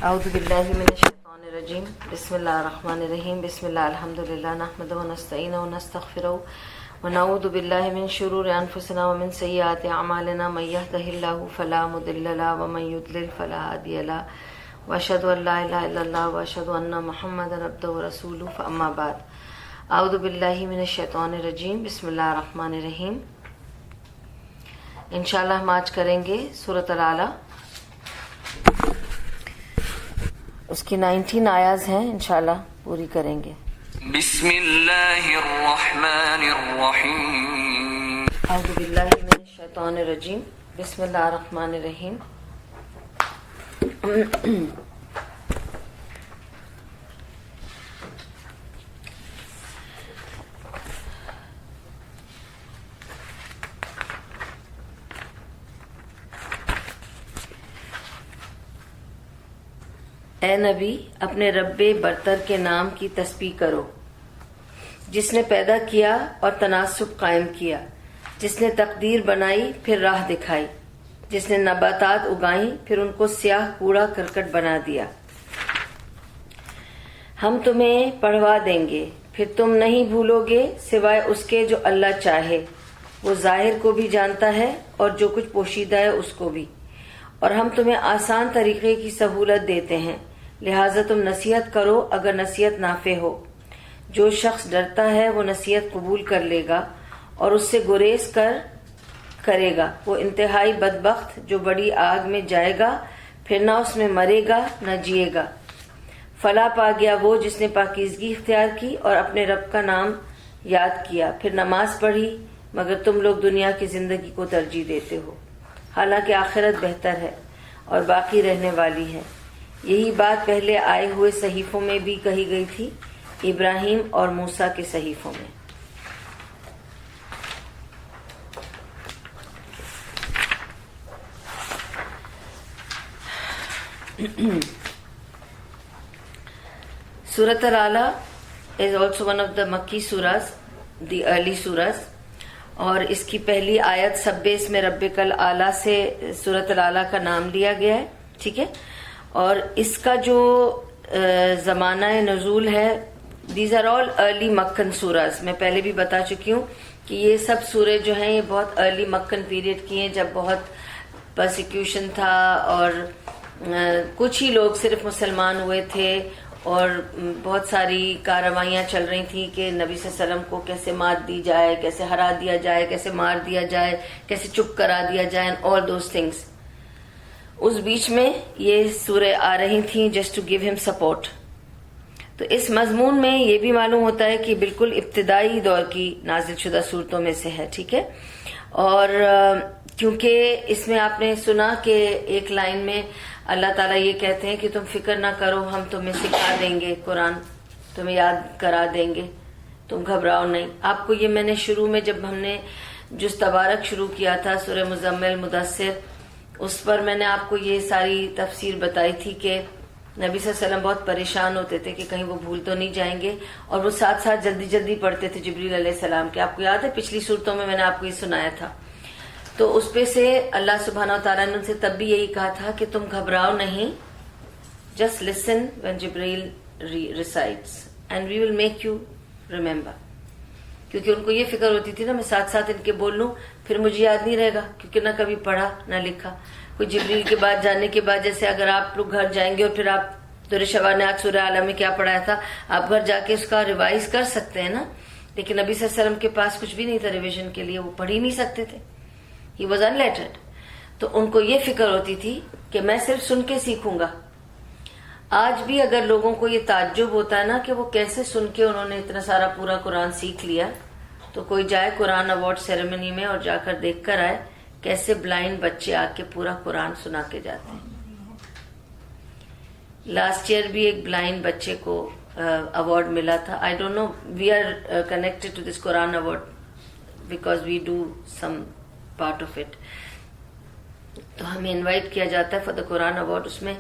اعوذ باللہ من الشیطان الرجیم بسم اللہ الرحمن الرحیم بسم اللہ الحمدللہ نحمدہ ونستعینہ ونستغفرہ ونعوذ باللہ من شرور انفسنا ومن سیئات اعمالنا من یہدہ اللہ فلا مضل له ومن یضلل فلا ہادی له واشہد ان لا الہ الا اللہ واشہد ان محمدا عبدہ ورسولہ فاما بعد اعوذ باللہ من الشیطان الرجیم بسم اللہ الرحمن الرحیم۔ انشاءاللہ ہم آج کریں گے سورۃ الاعلیٰ، اس کی 19 آیات ہیں، انشاءاللہ پوری کریں گے۔ بسم اللہ الرحمن الرحیم۔ اعوذ باللہ من الشیطان الرجیم بسم اللہ الرحمن الرحیم۔ اے نبی، اپنے رب برتر کے نام کی تسبیح کرو، جس نے پیدا کیا اور تناسب قائم کیا، جس نے تقدیر بنائی پھر راہ دکھائی، جس نے نباتات اگائیں پھر ان کو سیاہ کوڑا کرکٹ بنا دیا۔ ہم تمہیں پڑھوا دیں گے، پھر تم نہیں بھولو گے سوائے اس کے جو اللہ چاہے۔ وہ ظاہر کو بھی جانتا ہے اور جو کچھ پوشیدہ ہے اس کو بھی، اور ہم تمہیں آسان طریقے کی سہولت دیتے ہیں، لہٰذا تم نصیحت کرو اگر نصیحت نافع ہو۔ جو شخص ڈرتا ہے وہ نصیحت قبول کر لے گا اور اس سے گریز کرے گا۔ وہ انتہائی بدبخت جو بڑی آگ میں جائے گا، پھر نہ اس میں مرے گا نہ جیے گا۔ فلاح پا گیا وہ جس نے پاکیزگی اختیار کی اور اپنے رب کا نام یاد کیا، پھر نماز پڑھی، مگر تم لوگ دنیا کی زندگی کو ترجیح دیتے ہو، حالانکہ آخرت بہتر ہے اور باقی رہنے والی ہے۔ یہی بات پہلے آئے ہوئے صحیفوں میں بھی کہی گئی تھی، ابراہیم اور موسیٰ کے صحیفوں میں۔ سورۃ الاعلیٰ is also one of the مکی سورahs, the early surahs، اور اس کی پہلی آیت سبح اسم ربک الاعلیٰ سے سورۃ الاعلیٰ کا نام لیا گیا ہے، ٹھیک ہے۔ اور اس کا جو زمانہ نزول ہے، دیز آر آل ارلی مکن سوراز۔ میں پہلے بھی بتا چکی ہوں کہ یہ سب سورے جو ہیں یہ بہت ارلی مکن پیریڈ کی ہیں، جب بہت پرسیکیوشن تھا اور کچھ ہی لوگ صرف مسلمان ہوئے تھے، اور بہت ساری کارروائیاں چل رہی تھیں کہ نبی صلی اللہ علیہ وسلم کو کیسے مات دی جائے، کیسے ہرا دیا جائے، کیسے مار دیا جائے، کیسے چپ کرا دیا جائے، and all those things۔ اس بیچ میں یہ سورہ آ رہی تھیں جسٹ ٹو گیو ہم سپورٹ۔ تو اس مضمون میں یہ بھی معلوم ہوتا ہے کہ بالکل ابتدائی دور کی نازل شدہ صورتوں میں سے ہے، ٹھیک ہے۔ اور کیونکہ اس میں آپ نے سنا کہ ایک لائن میں اللہ تعالیٰ یہ کہتے ہیں کہ تم فکر نہ کرو، ہم تمہیں سکھا دیں گے، قرآن تمہیں یاد کرا دیں گے، تم گھبراؤ نہیں۔ آپ کو یہ میں نے شروع میں جب ہم نے جز تبارک شروع کیا تھا، سورہ مزمل مدثر، اس پر میں نے آپ کو یہ ساری تفسیر بتائی تھی کہ نبی صلی اللہ علیہ وسلم بہت پریشان ہوتے تھے کہ کہیں وہ بھول تو نہیں جائیں گے، اور وہ ساتھ ساتھ جلدی جلدی پڑھتے تھے جبریل علیہ السلام کے۔ آپ کو یاد ہے پچھلی صورتوں میں نے آپ کو یہ سنایا تھا۔ تو اس پہ سے اللہ سبحانہ وتعالیٰ نے ان سے تب بھی یہی کہا تھا کہ تم گھبراؤ نہیں، just listen when Jibreel recites and we will make you remember. کیونکہ ان کو یہ فکر ہوتی تھی نا میں ساتھ ساتھ ان کے بول لوں پھر مجھے یاد نہیں رہے گا، کیونکہ نہ کبھی پڑھا نہ لکھا۔ کوئی جبریل کے بعد جانے کے بعد، جیسے اگر آپ لوگ گھر جائیں گے اور پھر آپ دور شوانیات سورہ اعلیٰ میں کیا پڑھایا تھا، آپ گھر جا کے اس کا ریوائز کر سکتے ہیں نا، لیکن نبی صلی اللہ علیہ وسلم کے پاس کچھ بھی نہیں تھا ریویژن کے لیے، وہ پڑھ ہی نہیں سکتے تھے، ہی واز ان لیٹرڈ۔ تو ان کو یہ فکر ہوتی تھی کہ میں صرف سن کے سیکھوں گا۔ آج بھی اگر لوگوں کو یہ تعجب ہوتا ہے نا کہ وہ کیسے سن کے انہوں نے اتنا سارا پورا قرآن سیکھ لیا، تو کوئی جائے قرآن ایوارڈ سیریمنی میں اور جا کر دیکھ کر آئے کیسے بلائنڈ بچے آ کے پورا قرآن سنا کے جاتے ہیں۔ لاسٹ ایئر بھی ایک بلائنڈ بچے کو ایوارڈ ملا تھا۔ I don't know, we are connected to this Quran award because we do some part of it. تو ہمیں انوائٹ کیا جاتا ہے فار دا قرآن ایوارڈ۔ اس میں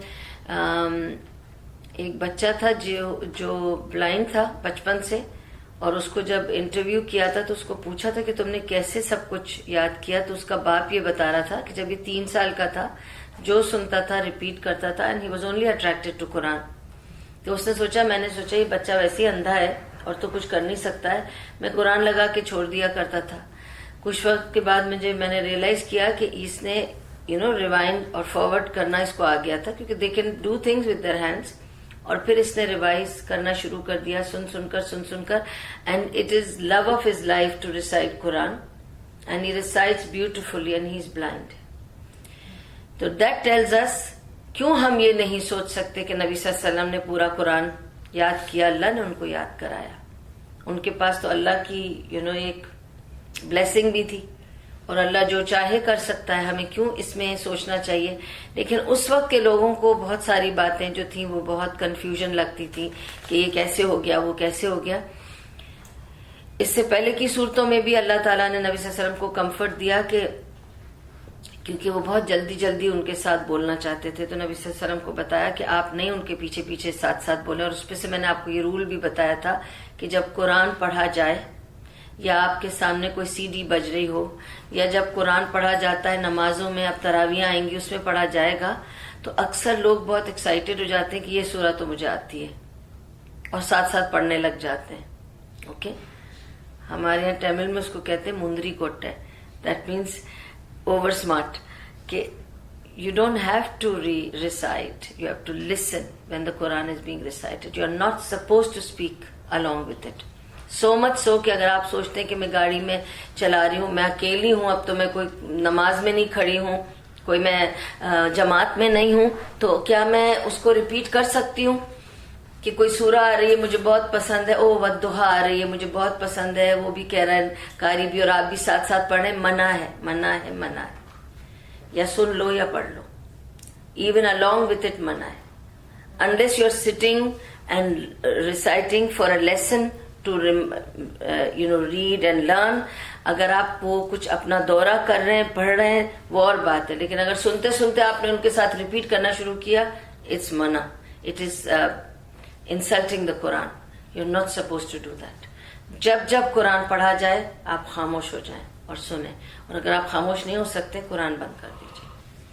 ایک بچہ تھا جو بلائنڈ تھا بچپن سے، اور اس کو جب انٹرویو کیا تھا تو اس کو پوچھا تھا کہ تم نے کیسے سب کچھ یاد کیا، تو اس کا باپ یہ بتا رہا تھا کہ جب یہ 3 سال کا تھا جو سنتا تھا ریپیٹ کرتا تھا and he was only attracted to Quran. تو اس نے سوچا، میں نے سوچا یہ بچہ ویسے ہی اندھا ہے اور تو کچھ کر نہیں سکتا ہے. میں قرآن لگا کے چھوڑ دیا کرتا تھا. کچھ وقت کے بعد میں نے ریئلائز کیا کہ اس نے ریوائنڈ اور فارورڈ کرنا اس کو آ گیا تھا، کیونکہ they can do things with their hands. اور پھر اس نے ریوائز کرنا شروع کر دیا سن سن کر and it is love of his life to recite Quran and he recites beautifully and he is blind. تو دیٹ ٹیلز اس کیوں ہم یہ نہیں سوچ سکتے کہ نبی صلی اللہ علیہ وسلم نے پورا قرآن یاد کیا، اللہ نے ان کو یاد کرایا. ان کے پاس تو اللہ کی ایک بلیسنگ بھی تھی اور اللہ جو چاہے کر سکتا ہے، ہمیں کیوں اس میں سوچنا چاہیے. لیکن اس وقت کے لوگوں کو بہت ساری باتیں جو تھیں وہ بہت کنفیوژن لگتی تھی کہ یہ کیسے ہو گیا، وہ کیسے ہو گیا. اس سے پہلے کی صورتوں میں بھی اللہ تعالیٰ نے نبی صلی اللہ علیہ وسلم کو کمفرٹ دیا کہ کیونکہ وہ بہت جلدی ان کے ساتھ بولنا چاہتے تھے، تو نبی صلی اللہ علیہ وسلم کو بتایا کہ آپ نہیں ان کے پیچھے ساتھ بولیں. اور اس پہ سے میں نے آپ کو یہ رول بھی بتایا تھا کہ جب قرآن پڑھا جائے یا آپ کے سامنے کوئی سی ڈی بج رہی ہو یا جب قرآن پڑھا جاتا ہے نمازوں میں، اب تراویح آئیں گی اس میں پڑھا جائے گا، تو اکثر لوگ بہت ایکسائٹیڈ ہو جاتے ہیں کہ یہ سورہ تو مجھے آتی ہے اور ساتھ پڑھنے لگ جاتے ہیں. اوکے، ہمارے یہاں تمل میں اس کو کہتے ہیں مندری کوٹ ہے. دیٹ مینس اوور اسمارٹ، کہ you don't have to recite, you have to listen when the Quran is being recited. You are not supposed to speak along with it. So much so کہ اگر آپ سوچتے ہیں کہ میں گاڑی میں چلا رہی ہوں، میں اکیلی ہوں، اب تو میں کوئی نماز میں نہیں کھڑی ہوں، کوئی میں جماعت میں نہیں ہوں، تو کیا میں اس کو ریپیٹ کر سکتی ہوں کہ کوئی سورہ آ رہی ہے مجھے بہت پسند ہے، او والضحیٰ آ رہی ہے مجھے بہت پسند ہے، وہ بھی کہہ رہا ہے قاری بھی اور آپ بھی ساتھ پڑھ رہے ہیں، منع ہے. یا سن لو یا پڑھ لو، ایون along with it منع ہے. unless you're sitting and reciting for a lesson to read and learn. اگر آپ وہ کچھ اپنا دورہ کر رہے ہیں، پڑھ رہے ہیں، وہ اور بات ہے. لیکن اگر سنتے آپ نے ان کے ساتھ ریپیٹ کرنا شروع کیا، it's منع. it is insulting the Quran. you're not supposed to do that. جب قرآن پڑھا جائے آپ خاموش ہو جائیں اور سنیں. اور اگر آپ خاموش نہیں ہو سکتے قرآن بند کر دیجیے.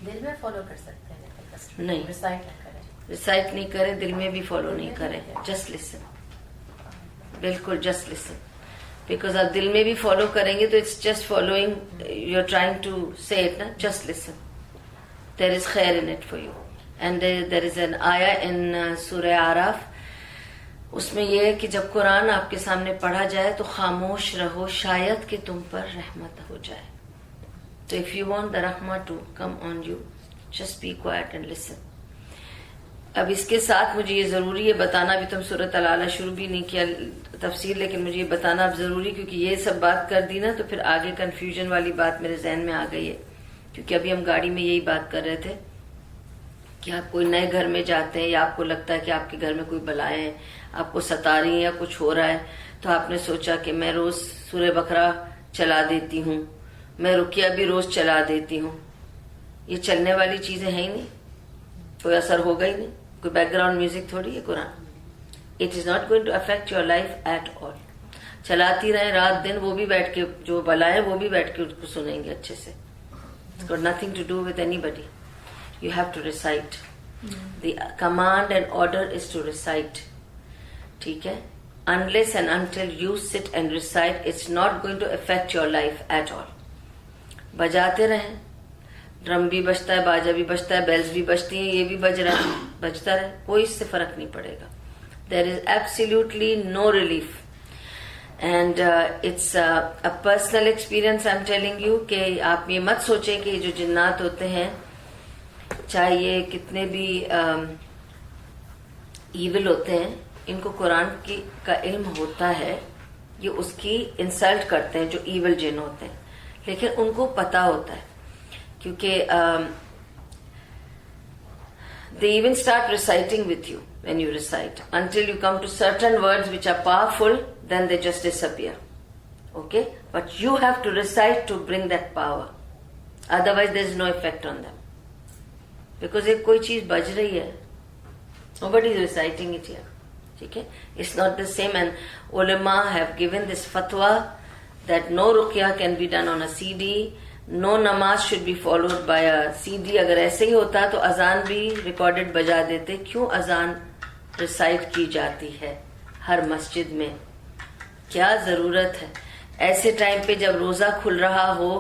دل میں فالو کر سکتے ہیں، نہیں، ریسائٹ نہیں کریں، دل میں بھی فالو نہیں کریں. جسٹ لسن، بالکل جسٹ لسن. بیکاز آپ دل میں بھی فالو کریں گے تو it's just following, you are trying to say it نا. جسٹ لسن، دیر از خیر in it for you. And there is an آیا ان سورہ اعراف، اس میں یہ ہے کہ جب قرآن آپ کے سامنے پڑھا جائے تو خاموش رہو، شاید کہ تم پر رحمت ہو جائے. تو if you want the rahmah to come on you, just be quiet and listen. اب اس کے ساتھ مجھے یہ ضروری ہے بتانا، بھی تم سورۃ الاعلیٰ شروع بھی نہیں کیا تفسیر، لیکن مجھے یہ بتانا اب ضروری، کیونکہ یہ سب بات کر دی نا تو پھر آگے کنفیوژن والی بات میرے ذہن میں آ گئی ہے. کیونکہ ابھی ہم گاڑی میں یہی بات کر رہے تھے کہ آپ کوئی نئے گھر میں جاتے ہیں یا آپ کو لگتا ہے کہ آپ کے گھر میں کوئی بلائیں ہیں، آپ کو ستا رہی ہیں یا کچھ ہو رہا ہے، تو آپ نے سوچا کہ میں روز سورہ بقرہ چلا دیتی ہوں، میں رقیہ بھی روز چلا دیتی ہوں. یہ چلنے والی چیزیں ہیں ہی نہیں، کوئی اثر ہوگا ہی نہیں، کوئی بیک گراؤنڈ میوزک تھوڑی ہے قرآن. It is not going to affect your life at all. چلاتی رہیں رات دن، وہ بھی بیٹھ کے جو بلائیں وہ بھی بیٹھ کے اس کو سنیں گے اچھے سے. It's got nothing to do with anybody. You have to recite. The command and order is to recite. ٹھیک ہے. Unless and until you sit and recite, it's not going to affect your life at all. بجاتے رہیں، drum بھی بجتا ہے، باجا بھی بجتا ہے، bells بھی بجتی ہیں، یہ بھی بج رہا ہے، بجتا رہے، کوئی اس سے فرق نہیں پڑے گا. There is absolutely no relief. And it's a personal experience I'm telling you کہ آپ یہ مت سوچیں کہ یہ جو جنات ہوتے ہیں چاہے یہ کتنے بھی ایول ہوتے ہیں، ان کو قرآن کا علم ہوتا ہے، یہ اس کی انسلٹ کرتے ہیں جو ایول جن ہوتے ہیں، لیکن ان کو پتا ہوتا ہے کیونکہ they even start reciting with you when you recite. Until you come to certain words which are powerful, then they just disappear. Okay? But you have to recite to bring that power. Otherwise there is no effect on them. Because ایک کوئی چیز بج رہی ہے، nobody is reciting it here. ٹھیک ہے. It's not the same, and ulama have given this fatwa that no ruqya can be done on a CD, No namaz should be followed by a CD. اگر ایسے ہی ہوتا تو اذان بھی recorded بجا دیتے. کیوں اذان ریسائٹ کی جاتی ہے ہر مسجد میں؟ کیا ضرورت ہے؟ ایسے ٹائم پہ جب روزہ کھل رہا ہو،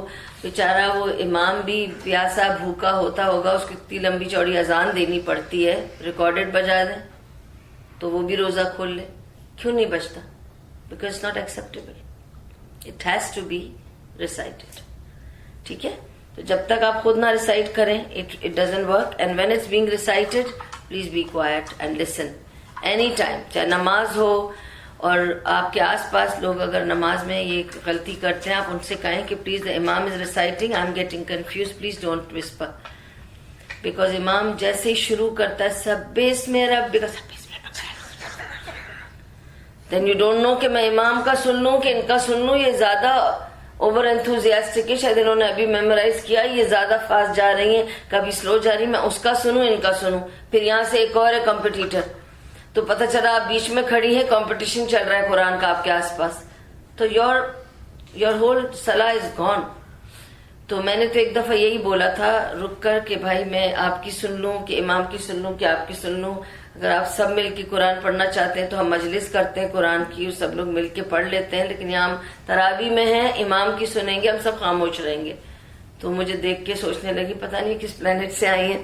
بیچارہ وہ امام بھی پیاسا بھوکا ہوتا ہوگا، اس کو اتنی لمبی چوڑی اذان دینی پڑتی ہے، ریکارڈڈ بجا دیں تو وہ بھی روزہ کھول لے. کیوں نہیں بچتا؟ Because it's not acceptable. It has to be recited. ٹھیک ہے؟ تو جب تک آپ خود نہ ریسائٹ کریں it doesn't work. And when it's being recited please be quiet and listen any time. چاہے نماز ہو اور آپ کے آس پاس لوگ اگر نماز میں یہ غلطی کرتے ہیں، آپ ان سے کہیں کہ please the imam is reciting, I am getting confused, please don't whisper. Because امام جیسے ہی شروع کرتا ہے سبح میں رب، دین یو ڈونٹ نو کہ میں امام کا سن لوں کہ ان کا سن لوں. یہ زیادہ اوور انتھوزیاسٹک ہے، شاید انہوں نے ابھی میمورائز کیا، یہ زیادہ فاسٹ جا رہی ہیں، کبھی سلو جا رہی ہیں، میں اس کا سنوں ان کا سنوں. پھر یہاں سے ایک اور ہے کمپٹیٹر، تو پتہ چلا آپ بیچ میں کھڑی ہے، کمپٹیشن چل رہا ہے قرآن کا آپ کے آس پاس، تو یور ہول صلاح از گون. تو میں نے تو ایک دفعہ یہی بولا تھا رک کر کہ بھائی میں آپ کی سن لوں کہ امام کی سن لوں کہ آپ کی سن لوں. اگر آپ سب مل کے قرآن پڑھنا چاہتے ہیں تو ہم مجلس کرتے ہیں قرآن کی، سب لوگ مل کے پڑھ لیتے ہیں، لیکن یہاں ہم تراویح میں ہیں، امام کی سنیں گے، ہم سب خاموش رہیں گے. تو مجھے دیکھ کے سوچنے لگی پتہ نہیں کس پلانٹ سے آئی ہیں.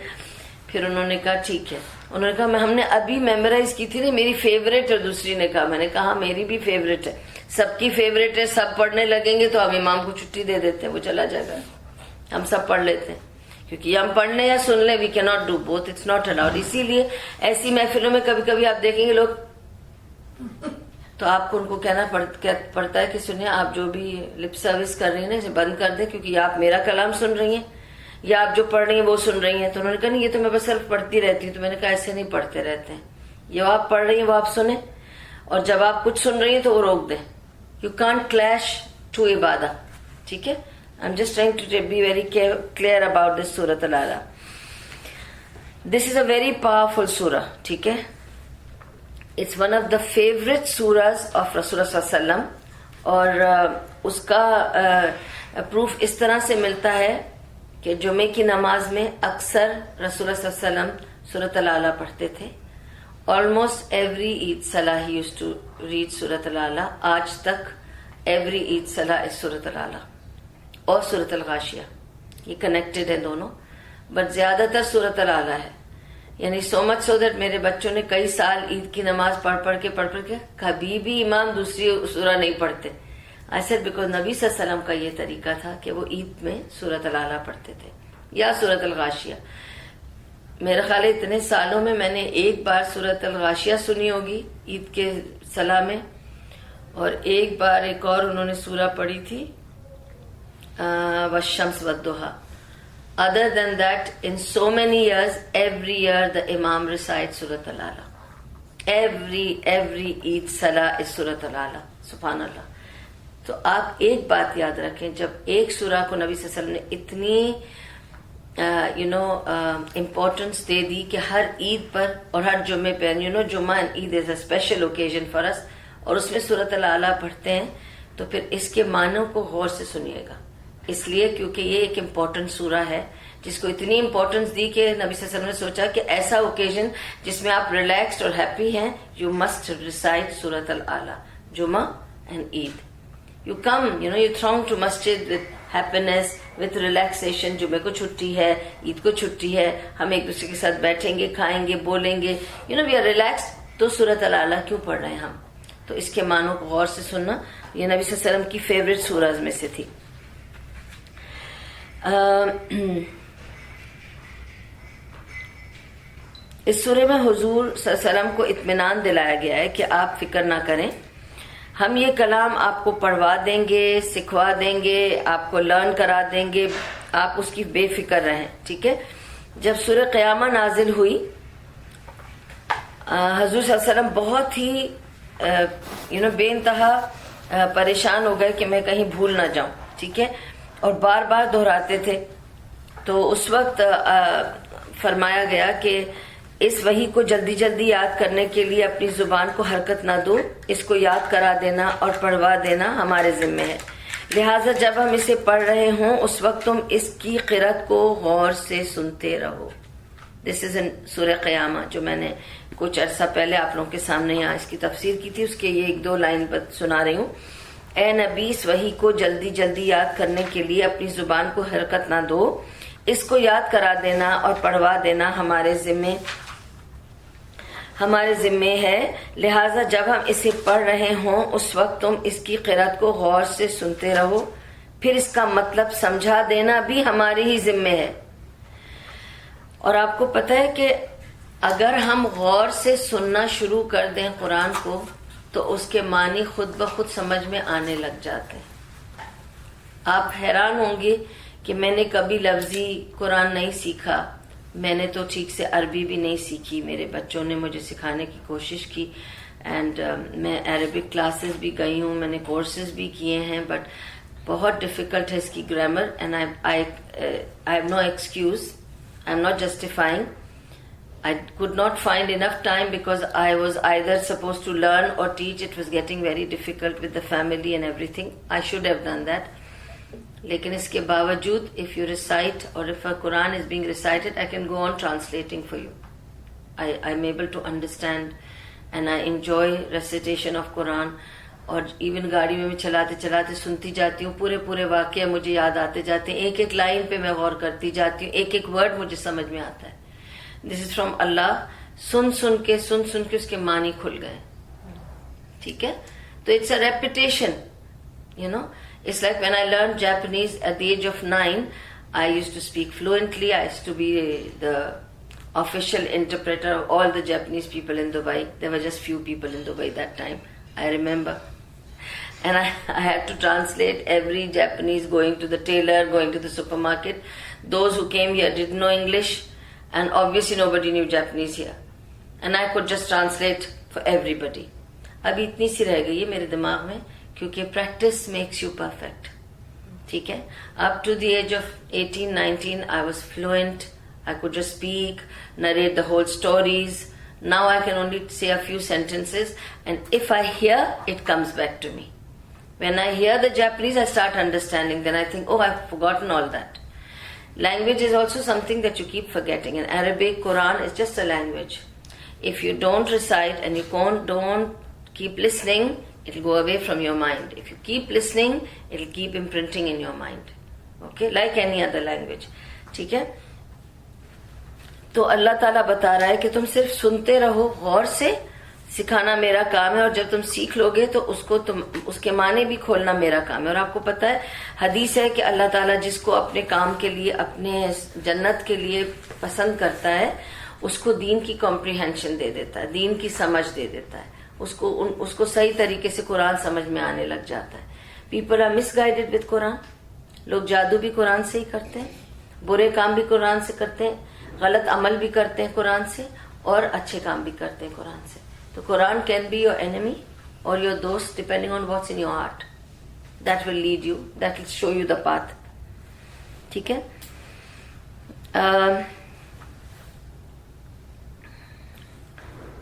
پھر انہوں نے کہا ٹھیک ہے. انہوں نے کہا ہم نے ابھی میمورائز کی تھی نا، میری فیوریٹ ہے. دوسری نے کہا، میں نے کہا میری بھی فیوریٹ ہے، سب کی فیوریٹ ہے، سب پڑھنے لگیں گے تو ہم امام کو چھٹی دے دیتے ہیں، وہ چلا جائے گا، ہم سب پڑھ لیتے ہیں. کیونکہ ہم پڑھ لیں یا سن لیں، we can not do both, it's not allowed. اسی لیے ایسی محفلوں میں کبھی کبھی آپ دیکھیں گے لوگ، تو آپ کو ان کو کہنا پڑتا ہے کہ سنیں آپ جو بھی لپ سروس کر رہی ہیں نا اسے بند کر دیں، کیونکہ آپ میرا کلام سن رہی ہیں یا آپ جو پڑھ رہی ہیں وہ سن رہی ہیں. تو انہوں نے کہا نہیں یہ تو میں بس صرف پڑھتی رہتی ہوں. تو میں نے کہا ایسے نہیں پڑھتے رہتے ہیں، یہ آپ پڑھ رہی ہیں وہ آپ سنیں، اور جب آپ کچھ سن رہی ہیں تو وہ روک دیں. یو کانٹ کلیش ٹو عبادہ. ٹھیک ہے؟ I'm just trying to be very clear about this Surah Al-Ala. This is a very powerful surah. ٹھیک ہے؟ It's one of the favorite surahs of Rasulullah صلی اللہ علیہ وسلم. اور اس کا پروف اس طرح سے ملتا ہے کہ جمعے کی نماز میں اکثر رسول اللہ صلی اللہ علیہ وسلم سورۃ العلیٰ پڑھتے تھے. Almost every Eid Salah he used to read سورۃ العلیٰ. آج تک every Eid Salah is سورۃ العلیٰ اور سورۃ الغاشیہ، یہ کنیکٹڈ ہیں دونوں، بٹ زیادہ تر سورۃ العلیٰ ہے. یعنی سو مچ سو دیٹ میرے بچوں نے کئی سال عید کی نماز پڑھ کے کبھی بھی امام دوسری سورہ نہیں پڑھتے. I said because نبی صلی اللہ علیہ وسلم کا یہ طریقہ تھا کہ وہ عید میں سورۃ العلیٰ پڑھتے تھے یا سورۃ الغاشیہ. میرا خیال ہے اتنے سالوں میں میں نے ایک بار سورۃ الغاشیہ سنی ہوگی عید کے صلاح میں، اور ایک بار ایک اور انہوں نے سورہ پڑھی تھی والشمس والضحیٰ. Other than that, in so many years, every year the Imam recites Surat Al-Ala. Every Eid Salah is Surat Al-Ala. Subhan Allah. تو آپ ایک بات یاد رکھیں، جب ایک سورہ کو نبی صلی اللہ علیہ وسلم نے اتنی امپورٹنس دے دی کہ ہر عید پر اور ہر جمعے پہ، جمعہ اینڈ عید is a special occasion for us, اور اس میں سورۃ العلیٰ پڑھتے ہیں، تو پھر اس کے معنوں کو غور سے سنیے گا. اس لیے کیونکہ یہ ایک امپورٹنٹ سورہ ہے جس کو اتنی امپورٹنس دی کہ نبی صلی اللہ علیہ وسلم نے سوچا کہ ایسا اوکیزن جس میں آپ ریلیکسڈ اور ہیپی ہیں، یو مسٹ ریسائٹ سورۃ العلیٰ جمعہ اینڈ عید. You come you thronging to مسجد وتھ ہیپینس وتھ ریلیکسیشن. جمعے کو چھٹی ہے، عید کو چھٹی ہے، ہم ایک دوسرے کے ساتھ بیٹھیں گے، کھائیں گے، بولیں گے، وی آر ریلیکسڈ. تو سورۃ العلیٰ کیوں پڑھ رہے ہیں ہم؟ تو اس کے معنوں کو غور سے سننا. یہ نبی صلی اللہ علیہ وسلم کی فیوریٹ سورہز میں سے تھی. اس سورے میں حضور صلی اللہ علیہ وسلم کو اطمینان دلایا گیا ہے کہ آپ فکر نہ کریں، ہم یہ کلام آپ کو پڑھوا دیں گے، سکھوا دیں گے، آپ کو لرن کرا دیں گے، آپ اس کی بے فکر رہیں. ٹھیک ہے؟ جب سورہ قیامہ نازل ہوئی، حضور صلی اللہ علیہ وسلم بہت ہی بے انتہا پریشان ہو گئے کہ میں کہیں بھول نہ جاؤں. ٹھیک ہے؟ اور بار بار دہراتے تھے. تو اس وقت فرمایا گیا کہ اس وحی کو جلدی جلدی یاد کرنے کے لیے اپنی زبان کو حرکت نہ دو، اس کو یاد کرا دینا اور پڑھوا دینا ہمارے ذمہ ہے. لہٰذا جب ہم اسے پڑھ رہے ہوں اس وقت تم اس کی قرأت کو غور سے سنتے رہو. دس از ان سورہ قیامہ جو میں نے کچھ عرصہ پہلے آپ لوگوں کے سامنے یہاں اس کی تفسیر کی تھی. اس کے یہ 1-2 لائن سنا رہی ہوں. اے نبی اس وحی کو جلدی جلدی یاد کرنے کے لیے اپنی زبان کو حرکت نہ دو. اس کو یاد کرا دینا اور پڑھوا دینا ہمارے ذمے ہے. لہٰذا جب ہم اسے پڑھ رہے ہوں اس وقت تم اس کی قرأت کو غور سے سنتے رہو. پھر اس کا مطلب سمجھا دینا بھی ہمارے ہی ذمے ہے. اور آپ کو پتہ ہے کہ اگر ہم غور سے سننا شروع کر دیں قرآن کو تو اس کے معنی خود بخود سمجھ میں آنے لگ جاتے ہیں. آپ حیران ہوں گے کہ میں نے کبھی لفظی قرآن نہیں سیکھا. میں نے تو ٹھیک سے عربی بھی نہیں سیکھی. میرے بچوں نے مجھے سکھانے کی کوشش کی اینڈ میں عربک کلاسز بھی گئی ہوں, میں نے کورسز بھی کیے ہیں, بٹ بہت ڈیفیکلٹ ہے اس کی grammar. And I have no excuse, I am not justifying. I could not find enough time because I was either supposed to learn or teach. It was getting very difficult with the family and everything. I should have done that. لیکن اس کے باوجود if you recite or if a Quran is being recited, I can go on translating for you. I'm able to understand and I enjoy recitation of Quran. اور even گاڑی میں چلاتے چلاتے سنتی جاتی ہوں. پورے واقعہ مجھے یاد آتے جاتے ہیں. ایک لائن پہ میں غور کرتی جاتی ہوں. ایک ورڈ مجھے سمجھ میں آتا ہے. دس از فرام اللہ. سن کے اس کے معنی کھل گئے. ٹھیک ہے, تو it's a repetition. You know, it's like when I learn Japanese at the age of 9, I use to speak fluently. I use to be the official interpreter of all the Japanese people in Dubai. There were just few people in Dubai that time, I remember. And I had to translate every Japanese going to the tailor, going to the supermarket. Those who came here didn't know English. And obviously nobody knew Japanese here. And I could just translate for everybody. ابھی اتنی سی رہ گئی ہے میرے دماغ میں کیونکہ practice makes you perfect. ٹھیک ہے, up to the age of 18-19 I was fluent. I could just speak, narrate the whole stories. Now I can only say a few sentences and if I hear, it comes back to me. When I hear the Japanese, I start understanding. Then I think, oh, I've forgotten all that. Language is also something that you keep forgetting. In Arabic, Quran is just a language. If you don't recite and you don't keep listening, it will go away from your mind. If you keep listening, it will keep imprinting in your mind. Okay, like any other language. ٹھیک ہے, تو اللہ تعالیٰ بتا رہا ہے کہ تم صرف سنتے رہو غور سے. سکھانا میرا کام ہے اور جب تم سیکھ لو گے تو اس کے معنی بھی کھولنا میرا کام ہے. اور آپ کو پتہ ہے حدیث ہے کہ اللہ تعالیٰ جس کو اپنے کام کے لیے, اپنے جنت کے لیے پسند کرتا ہے اس کو دین کی کمپریہنشن دے دیتا ہے, دین کی سمجھ دے دیتا ہے. اس کو صحیح طریقے سے قرآن سمجھ میں آنے لگ جاتا ہے. People are misguided with Quran. لوگ جادو بھی قرآن سے ہی کرتے ہیں, برے کام بھی قرآن سے کرتے ہیں, غلط عمل بھی کرتے ہیں قرآن سے, اور اچھے کام بھی کرتے ہیں قرآن سے. تو Quran can be your enemy or your دوست depending on what's in your heart. That will lead you, that will show you the path. ٹھیک ہے,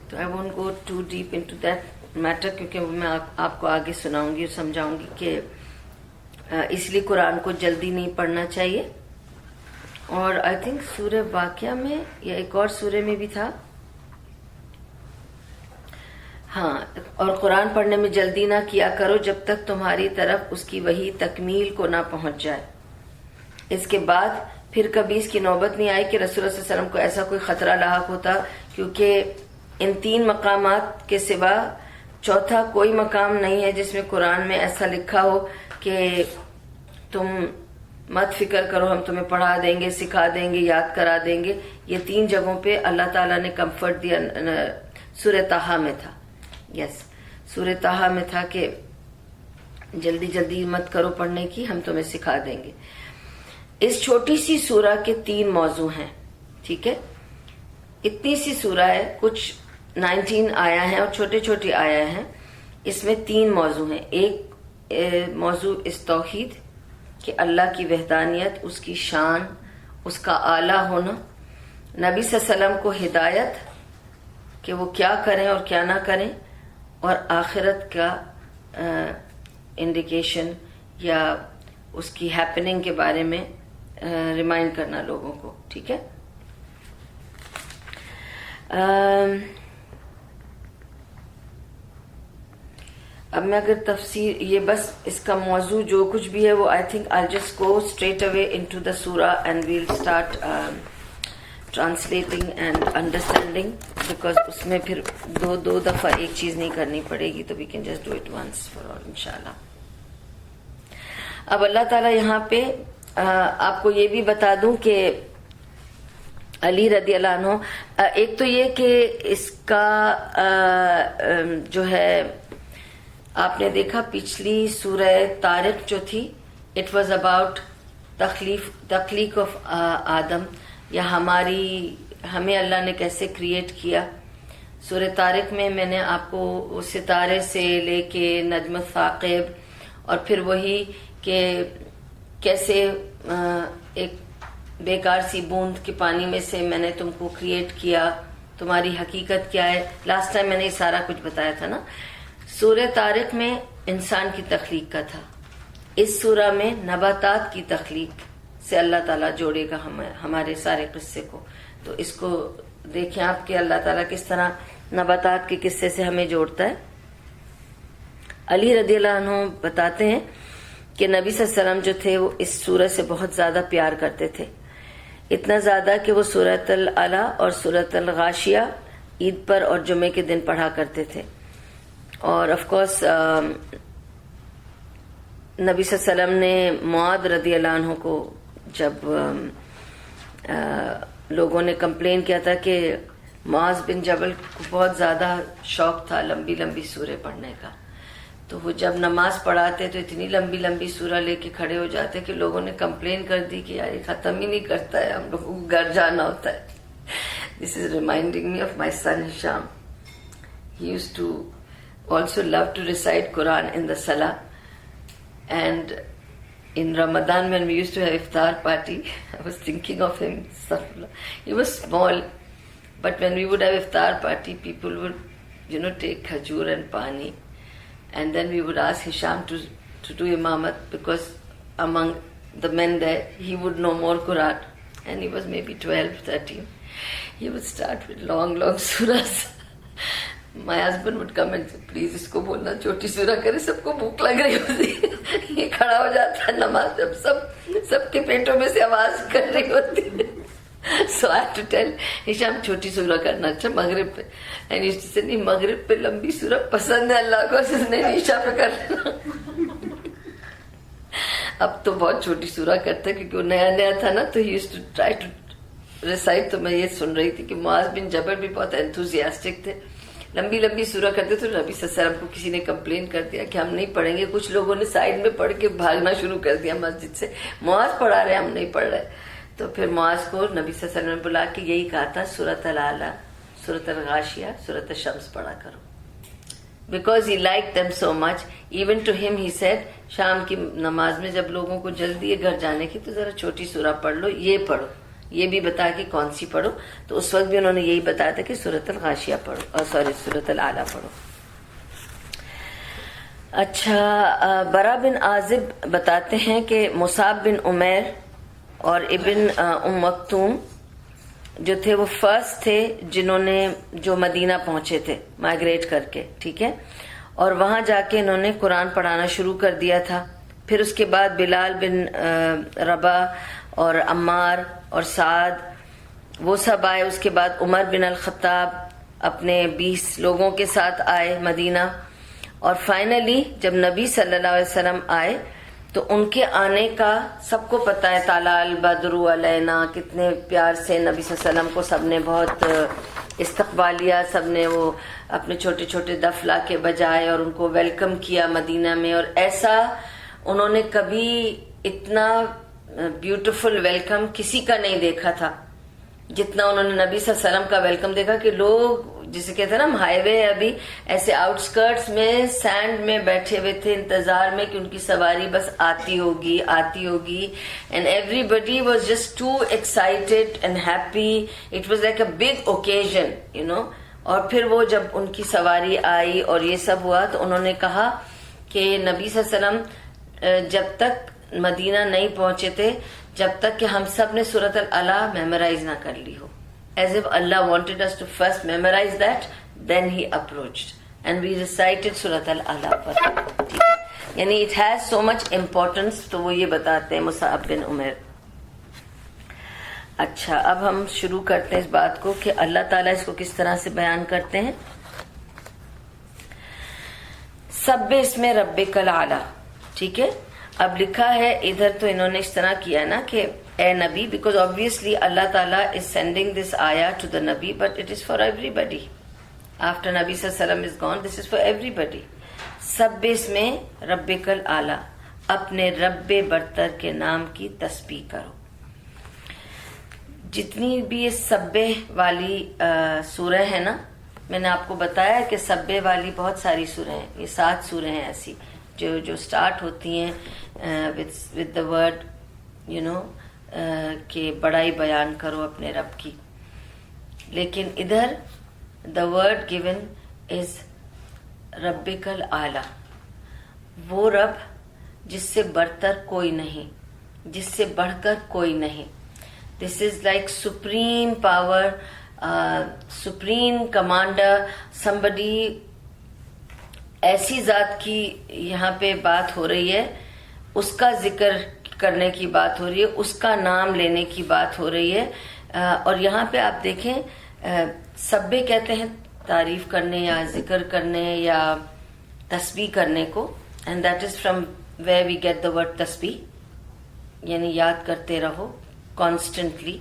تو I won't go too deep into that matter کیونکہ میں آپ کو آگے سناؤں گی اور سمجھاؤں گی کہ اس لیے قرآن کو جلدی نہیں پڑھنا چاہیے. اور آئی تھنک سورہ واقعہ میں یا ایک اور سورہ میں بھی تھا, ہاں, اور قرآن پڑھنے میں جلدی نہ کیا کرو جب تک تمہاری طرف اس کی وحی تکمیل کو نہ پہنچ جائے. اس کے بعد پھر کبھی اس کی نوبت نہیں آئی کہ رسول اللہ صلی اللہ علیہ وسلم کو ایسا کوئی خطرہ لاحق ہوتا, کیونکہ ان 3 مقامات کے سوا چوتھا کوئی مقام نہیں ہے جس میں قرآن میں ایسا لکھا ہو کہ تم مت فکر کرو, ہم تمہیں پڑھا دیں گے, سکھا دیں گے, یاد کرا دیں گے. یہ 3 جگہوں پہ اللہ تعالیٰ نے کمفرٹ دیا. سورہ طٰہٰ میں تھا, یس, سورہ طٰہٰ میں تھا کہ جلدی مت کرو پڑھنے کی, ہم تمہیں سکھا دیں گے. اس چھوٹی سی سورہ کے 3 موضوع ہیں. ٹھیک ہے, اتنی سی سورہ ہے, کچھ 19 آیا ہیں اور چھوٹی آیا ہیں. اس میں 3 موضوع ہیں. ایک موضوع اس توحید کہ اللہ کی وحدانیت, اس کی شان, اس کا اعلیٰ ہونا, نبی صلی اللہ علیہ وسلم کو ہدایت کہ وہ کیا کریں اور کیا نہ کریں, اور آخرت کا انڈیکیشن یا اس کی ہیپننگ کے بارے میں ریمائنڈ کرنا لوگوں کو. ٹھیک ہے. اب میں اگر تفسیر یہ بس اس کا موضوع جو کچھ بھی ہے وہ I think I just go straight away into the surah and we'll start translating and understanding, because اس میں پھر دو دفعہ ایک چیز نہیں کرنی پڑے گی, تو we can just do it once for all انشاءاللہ. اب اللہ تعالیٰ یہاں پہ آپ کو یہ بھی بتا دوں کہ علی رضی اللہ عنہ, ایک تو یہ کہ اس کا جو ہے آپ نے دیکھا پچھلی سورہ طارق جو تھی, اٹ واز اباؤٹ تخلیق آف آدم, یا ہمیں اللہ نے کیسے کریٹ کیا. سورہ طارق میں میں نے آپ کو ستارے سے لے کے نجم الثاقب, اور پھر وہی کہ کیسے ایک بیکار سی بوند کے پانی میں سے میں نے تم کو کریٹ کیا, تمہاری حقیقت کیا ہے. لاسٹ ٹائم میں نے یہ سارا کچھ بتایا تھا نا. سورہ طارق میں انسان کی تخلیق کا تھا, اس سورہ میں نباتات کی تخلیق سے اللہ تعالیٰ جوڑے گا ہمارے سارے قصے کو. تو اس کو دیکھیں آپ کہ اللہ تعالیٰ کس طرح نباتات کے قصے سے ہمیں جوڑتا ہے. علی رضی اللہ عنہ بتاتے ہیں کہ نبی صلی اللہ علیہ وسلم جو تھے وہ اس سورہ سے بہت زیادہ پیار کرتے تھے, اتنا زیادہ کہ وہ سورۃ العلیٰ اور سورۃ الغاشیہ عید پر اور جمعے کے دن پڑھا کرتے تھے. اور آف کورس نبی صلی اللہ علیہ وسلم نے معاذ رضی اللہ عنہ کو جب لوگوں نے کمپلین کیا تھا کہ معاذ بن جبل کو بہت زیادہ شوق تھا لمبی لمبی سورے پڑھنے کا, تو وہ جب نماز پڑھاتے تو اتنی لمبی لمبی سورہ لے کے کھڑے ہو جاتے کہ لوگوں نے کمپلین کر دی کہ یار یہ ختم ہی نہیں کرتا ہے, ہم لوگوں کو گھر جانا ہوتا ہے. This is reminding me of my son Hisham. He used to also love to recite Quran in the Salah, and in Ramadan when we used to have iftar party, I was thinking of him. He was small, but when we would have iftar party, people would take khajur and pani, and then we would ask Hisham to do imamat, because among the men there he would know more Quran, and he was maybe 12, 13. He would start with long surahs. My husband would come and say, please اس کو بولنا چھوٹی سورہ کرے, سب کو بھوک لگ رہی ہوتی. یہ کھڑا ہو جاتا ہے نماز جب سب کے پیٹوں میں سے آواز کر رہی ہوتی ہے. So I have to tell ہشام چھوٹی سورہ کرنا, اچھا مغرب پہ. And he used to say, نہیں مغرب پہ لمبی سورہ پسند ہے اللہ کو, نہیں عشاء پہ کر لینا. اب تو بہت چھوٹی سورہ کرتا ہے کیونکہ وہ نیا تھا نا, تو he used to try to recite. تو میں یہ سن رہی تھی کہ معاذ بن جبل بھی بہت enthusiastic تھے, لمبی لمبی سورہ کرتے. تو نبی صلی اللہ علیہ وسلم کو کسی نے کمپلین کر دیا کہ ہم نہیں پڑھیں گے. کچھ لوگوں نے سائڈ میں پڑھ کے بھاگنا شروع کر دیا مسجد سے, معاذ پڑھا رہے ہم نہیں پڑھ رہے. تو پھر معاذ کو نبی صلی اللہ علیہ وسلم نے بلا کے یہی کہا تھا سورۃ العلیٰ, سورۃ الغاشیہ, سورۃ الشمس پڑھا کرو, because he like them so much. Even to ہم ہی سیڈ, شام کی نماز میں جب لوگوں کو جلدی ہے گھر جانے کی تو ذرا چھوٹی سورہ پڑھ لو, یہ پڑھو, یہ بھی بتا کہ کون سی پڑھو. تو اس وقت بھی انہوں نے یہی بتایا تھا کہ سورۃ الغاشیہ پڑھو, اور سورۃ العلیٰ پڑھو. اچھا, برا بن عازب بتاتے ہیں کہ مصعب بن عمیر اور ابن مکتوم جو تھے وہ فرسٹ تھے جنہوں نے جو مدینہ پہنچے تھے مائگریٹ کر کے, ٹھیک ہے, اور وہاں جا کے انہوں نے قرآن پڑھانا شروع کر دیا تھا. پھر اس کے بعد بلال بن رباح اور عمار اور سعد وہ سب آئے. اس کے بعد عمر بن الخطاب اپنے 20 لوگوں کے ساتھ آئے مدینہ. اور فائنلی جب نبی صلی اللہ علیہ وسلم آئے تو ان کے آنے کا سب کو پتہ ہے, طلع البدر علینا, کتنے پیار سے نبی صلی اللہ علیہ وسلم کو سب نے بہت استقبالیہ, سب نے وہ اپنے چھوٹے چھوٹے دف لا کے بجائے اور ان کو ویلکم کیا مدینہ میں. اور ایسا انہوں نے کبھی اتنا بیوٹیفل ویلکم کسی کا نہیں دیکھا تھا جتنا انہوں نے نبی صلی اللہ علیہ وسلم کا ویلکم دیکھا. کہ لوگ جسے کہتے ہیں نا, ہم ہائی وے ابھی ایسے آؤٹ اسکرٹس میں سینڈ میں بیٹھے ہوئے تھے انتظار میں کہ ان کی سواری بس آتی ہوگی. And everybody was just too excited and happy. It was like a big occasion, اور پھر وہ جب ان کی سواری آئی اور یہ سب ہوا تو انہوں نے کہا کہ نبی صلی اللہ علیہ وسلم جب تک مدینہ نہیں پہنچے تھے جب تک کہ ہم سب نے سورۃ الاعلی میمورائز نہ کر لی ہو. As if Allah wanted us to first memorize that, then He approached and we recited Surat Al-Alaq. یعنی it has so much importance. تو وہ یہ بتاتے ہیں مصعب بن عمیر. اچھا اب ہم شروع کرتے ہیں اس بات کو کہ اللہ تعالیٰ اس کو کس طرح سے بیان کرتے ہیں. سب اسم ربک الاعلی. ٹھیک ہے, اب لکھا ہے ادھر تو انہوں نے اس طرح کیا نا کہ اے نبی, because obviously Allah Ta'ala is sending this ayah to the Nabi, but it is for everybody. After Nabi Sallallahu Alaihi Wasallam is gone, this is for everybody. سب اسم ربک الاعلی, اپنے رب برتر کے نام کی تسبیح کرو. جتنی بھی یہ سبح والی سورہ ہے نا, میں نے آپ کو بتایا کہ سبح والی بہت ساری سورہیں ہیں. یہ 7 سورہیں ہیں ایسی جو سٹارٹ ہوتی ہیں with the word you know کہ بڑائی بیان کرو اپنے رب کی. لیکن ادھر the word given is ربک الاعلی, وہ رب جس سے برتر کوئی نہیں, جس سے بڑھ کر کوئی نہیں. This is like supreme power, supreme commander, somebody. ایسی ذات کی یہاں پہ بات ہو رہی ہے, اس کا ذکر کرنے کی بات ہو رہی ہے, اس کا نام لینے کی بات ہو رہی ہے. اور یہاں پہ آپ دیکھیں سبے کہتے ہیں تعریف کرنے یا ذکر کرنے یا تسبیح کرنے کو, and that is from where we get the word تسبیح, یعنی یاد کرتے رہو کانسٹنٹلی.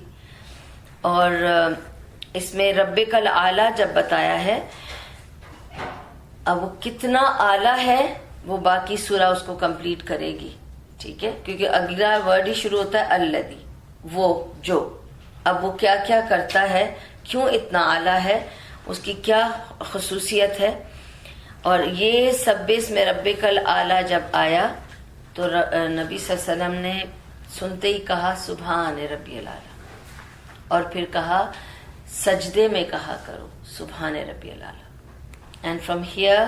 اور اس میں ربک الاعلی جب بتایا ہے, اب وہ کتنا اعلیٰ ہے وہ باقی سورہ اس کو کمپلیٹ کرے گی. ٹھیک ہے, کیونکہ اگلا ورڈ ہی شروع ہوتا ہے الذی, وہ جو. اب وہ کیا کیا کرتا ہے, کیوں اتنا اعلیٰ ہے, اس کی کیا خصوصیت ہے. اور یہ سب اسم ربک الاعلی جب آیا تو نبی صلی اللہ علیہ وسلم نے سنتے ہی کہا سبحان ربی الاعلی, اور پھر کہا سجدے میں کہا کرو سبحان ربی الاعلی. And from here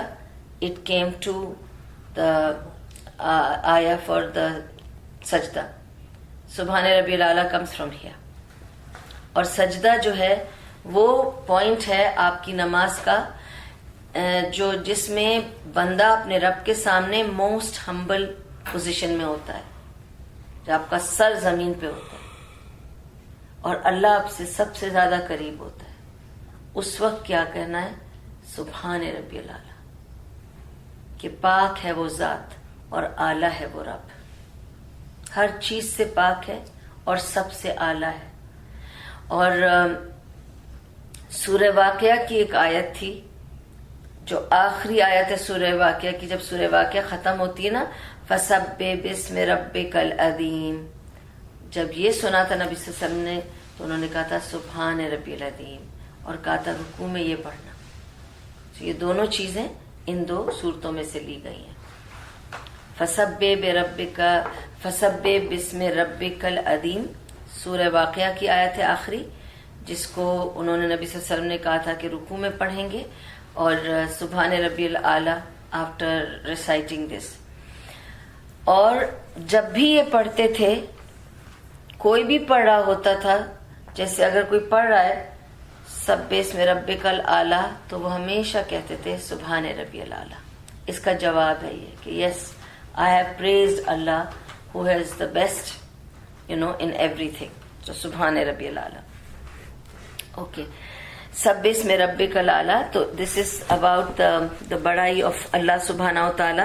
it came to the ayah for the sajda. Subhan Rabbil A'la comes from here. اور سجدہ جو ہے وہ پوائنٹ ہے آپ کی نماز کا جو جس میں بندہ اپنے رب کے سامنے موسٹ ہمبل پوزیشن میں ہوتا ہے, جو آپ کا سر زمین پہ ہوتا ہے اور اللہ آپ سے سب سے زیادہ قریب ہوتا ہے. اس وقت کیا کہنا ہے, سبحان ربی الاعلی, کہ پاک ہے وہ ذات اور اعلیٰ ہے وہ رب, ہر چیز سے پاک ہے اور سب سے اعلیٰ ہے. اور سورہ واقعہ کی ایک آیت تھی جو آخری آیت ہے سورہ واقعہ کی, جب سورہ واقعہ ختم ہوتی ہے نا, فسبح باسم ربک العظیم, جب یہ سنا تھا نبی صلی اللہ علیہ وسلم نے تو انہوں نے کہا تھا سبحان ربی العظیم, اور کہا تھا رکوع میں یہ پڑھنا. یہ دونوں چیزیں ان 2 صورتوں میں سے لی گئی ہیں. فسبح باسم ربک العظیم سورہ واقعہ کی آیت ہے آخری, جس کو انہوں نے نبی صلی اللہ علیہ وسلم نے کہا تھا کہ رکوع میں پڑھیں گے, اور سبحان ربی الاعلی آفٹر ریسائٹنگ دس. اور جب بھی یہ پڑھتے تھے, کوئی بھی پڑھ رہا ہوتا تھا, جیسے اگر کوئی پڑھ رہا ہے سب اسم ربک الاعلی, تو وہ ہمیشہ کہتے تھے سبحان ربی الاعلی. اس کا جواب ہے یہ کہ yes, I have praised Allah who has the best in everything. تو سبحان ربی الاعلی. اوکے, سب اسم ربک الاعلی, تو دس از اباؤٹ دا بڑائی آف اللہ سبحانہ و تعالی.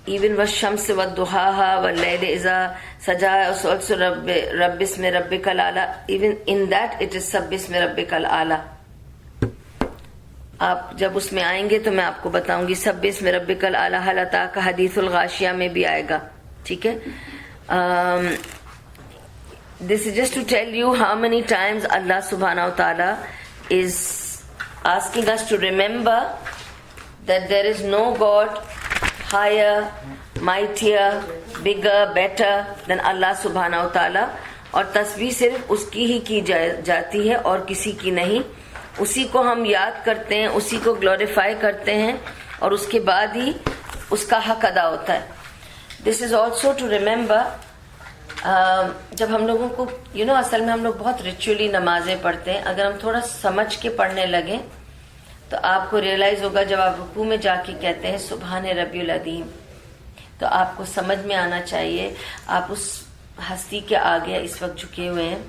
Even والشمس والضحاها والليل إذا سجى, also رب اسم ربك الأعلى. Even in that it is سب اسم ربك الأعلى. آپ جب اس میں آئیں گے تو میں آپ کو بتاؤں گی. سب اسم ربک الأعلى هل أتاك حدیث الغاشیہ میں بھی آئے گا. ٹھیک ہے, this is just to tell you how many times Allah subhanahu wa ta'ala is asking us to remember that there is no God higher, mightier, bigger, better than Allah subhanahu wa ta'ala. اور تسبیح صرف اس کی ہی کی جاتی ہے اور کسی کی نہیں. اسی کو ہم یاد کرتے ہیں, اسی کو گلوریفائی کرتے ہیں, اور اس کے بعد ہی اس کا حق ادا ہوتا ہے. This is also to remember, جب ہم لوگوں کو اصل میں ہم لوگ بہت ریچولی نمازیں پڑھتے ہیں. اگر ہم تھوڑا سمجھ کے پڑھنے لگیں تو آپ کو ریئلائز ہوگا, جب آپ رکوع میں جا کے کہتے ہیں سبحان ربی العظیم, تو آپ کو سمجھ میں آنا چاہیے آپ اس ہستی کے آگے اس وقت جھکے ہوئے ہیں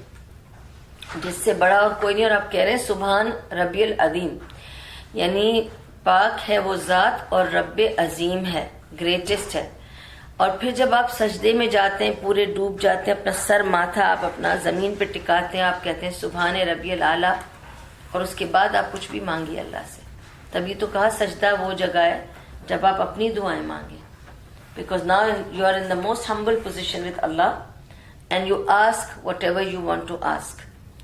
جس سے بڑا اور کوئی نہیں, اور آپ کہہ رہے ہیں سبحان ربی العظیم, یعنی پاک ہے وہ ذات اور رب عظیم ہے, گریٹسٹ ہے. اور پھر جب آپ سجدے میں جاتے ہیں, پورے ڈوب جاتے ہیں, اپنا سر ماتھا آپ اپنا زمین پہ ٹکاتے ہیں, آپ کہتے ہیں سبحان ربی الاعلیٰ, اور اس کے بعد آپ کچھ بھی مانگیے اللہ سے. تبھی تو کہا سجدہ وہ جگہ ہے جب آپ اپنی دعائیں مانگیں, because now you are in the most humble position with Allah and you ask whatever you want to ask.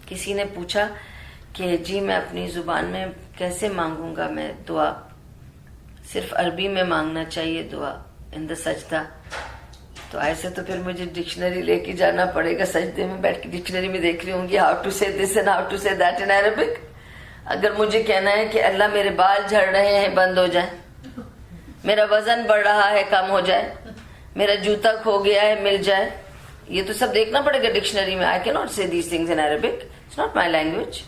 کسی نے پوچھا کہ جی میں اپنی زبان میں کیسے مانگوں گا میں دعا, صرف عربی میں مانگنا چاہیے دعا ان دا سجدہ. تو ایسے تو پھر مجھے ڈکشنری لے کے جانا پڑے گا, سجدے میں بیٹھ کے ڈکشنری میں دیکھ رہی ہوں گی ہاؤ ٹو سے دس اینڈ ہاؤ ٹو سے دیٹ ان عربک. اگر مجھے کہنا ہے کہ اللہ میرے بال جھڑ رہے ہیں بند ہو جائیں, میرا وزن بڑھ رہا ہے کم ہو جائے, میرا جوتا کھو گیا ہے مل جائے, یہ تو سب دیکھنا پڑے گا ڈکشنری میں. آئی can not say these things in Arabic, it's not my language.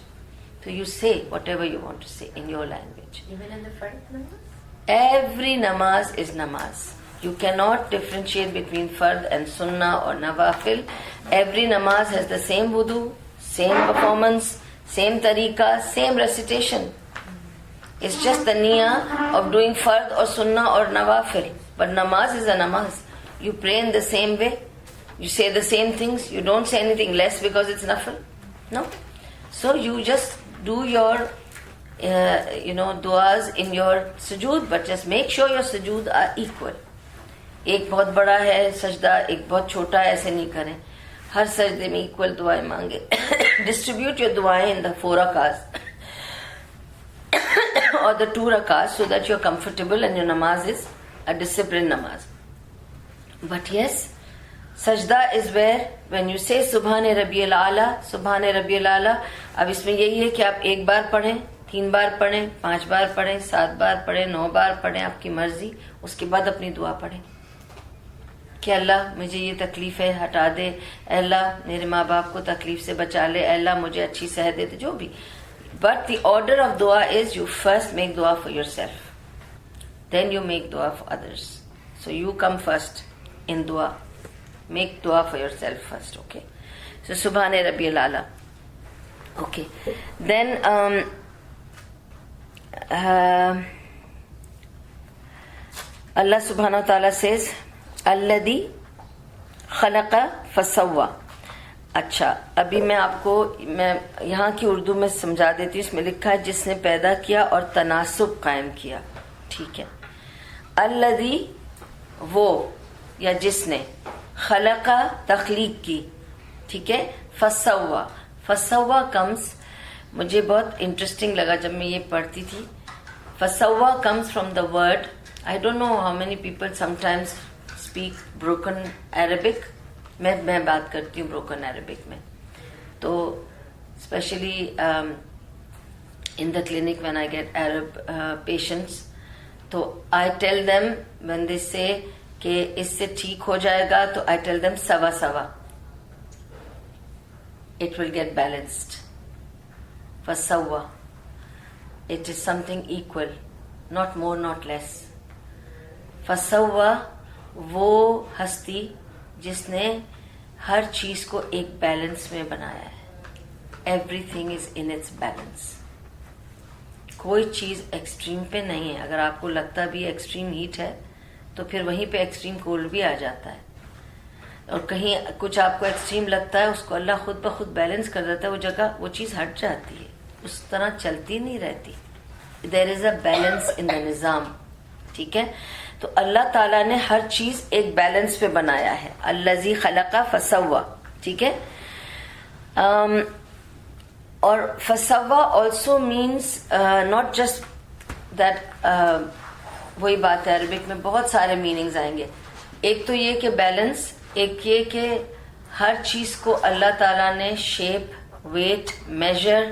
So you say whatever you want to say in your language. Even in the front namaz? Every namaz is namaz. You cannot differentiate between fard and sunnah or nawafil. Every namaz has the same wudu, same performance, same tariqa, same recitation. It's just the niyyah of doing fard or sunnah or nawafil. But namaz is a namaz. You pray in the same way. You say the same things. You don't say anything less because it's nafil. No. So you just do your du'as in your sujood, but just make sure your sujood are equal. ایک بہت بڑا ہے سجدہ, ایک بہت چھوٹا ہے, ایسے نہیں کریں. ہر سجدے میں ایکول دعائیں مانگے. Distribute your du'ائیں in the 4 rakats or the 2 rakats so that you're comfortable and your namaz is a disciplined namaz. But yes, سجدہ is where when you say سبحان ربی العلیٰ, سبحان ربی العلیٰ, اب اس میں یہی ہے کہ آپ 1 بار پڑھیں, 3 بار پڑھیں, 5 بار پڑھیں, 7 بار پڑھیں, 9 بار پڑھیں, آپ کی مرضی. اس کے بعد اپنی دعا پڑھیں کہ اللہ مجھے یہ تکلیف ہے ہٹا دے, اے اللہ میرے ماں باپ کو تکلیف سے بچا لے, اے اللہ مجھے اچھی صحت دے, جو بھی. But the order of dua is you first make dua for yourself, then you make dua for others. So you come first in dua. Make dua for yourself first, okay? So Subhan Rabbi al-Ala. Okay. Then Allah subhanahu wa ta'ala says, Alladhi khalaqa fasawwa. اچھا, ابھی میں آپ کو یہاں کی اردو میں سمجھا دیتی ہوں. اس میں لکھا ہے جس نے پیدا کیا اور تناسب قائم کیا. ٹھیک ہے. الذی وہ یا جس نے, خلقہ تخلیق کی, ٹھیک ہے. فسوا, فسوا کمز, مجھے بہت انٹرسٹنگ لگا جب میں یہ پڑھتی تھی. فسوا comes from the word, I don't know how many people sometimes speak broken Arabic. میں بات کرتی ہوں بروکن عربک میں. تو especially in the clinic when I get Arab patients, تو I tell them when they say کہ اس سے ٹھیک ہو جائے گا, تو آئی ٹیل دیم سوا سوا, اٹ ول گیٹ بیلنسڈ. فسوا, it is something equal, not more not less. فسوا وہ ہستی جس نے ہر چیز کو ایک بیلنس میں بنایا ہے. Every thing is in its balance. کوئی چیز ایکسٹریم پہ نہیں ہے. اگر آپ کو لگتا بھی ایکسٹریم ہیٹ ہے تو پھر وہیں پہ ایکسٹریم کولڈ بھی آ جاتا ہے, اور کہیں کچھ آپ کو ایکسٹریم لگتا ہے اس کو اللہ خود بخود بیلنس کر دیتا ہے, وہ جگہ وہ چیز ہٹ جاتی ہے, اس طرح چلتی نہیں رہتی. دیر از اے بیلنس ان دا نظام. ٹھیک ہے. تو اللہ تعالیٰ نے ہر چیز ایک بیلنس پہ بنایا ہے. الذی خلق فسوا, ٹھیک ہے. اور فسوا also means not just that, وہی بات ہے عربک میں بہت سارے میننگز آئیں گے. ایک تو یہ کہ بیلنس, ایک یہ کہ ہر چیز کو اللہ تعالیٰ نے shape, weight, measure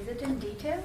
Is it in detail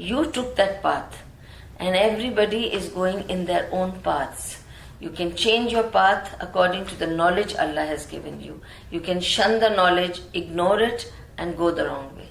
You took that path, and everybody is going in their own paths. You can change your path according to the knowledge Allah has given you. You can shun the knowledge, ignore it, and go the wrong way.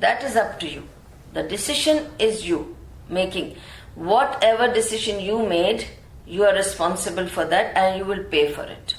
That is up to you. The decision is you making. Whatever decision you made, you are responsible for that, and you will pay for it.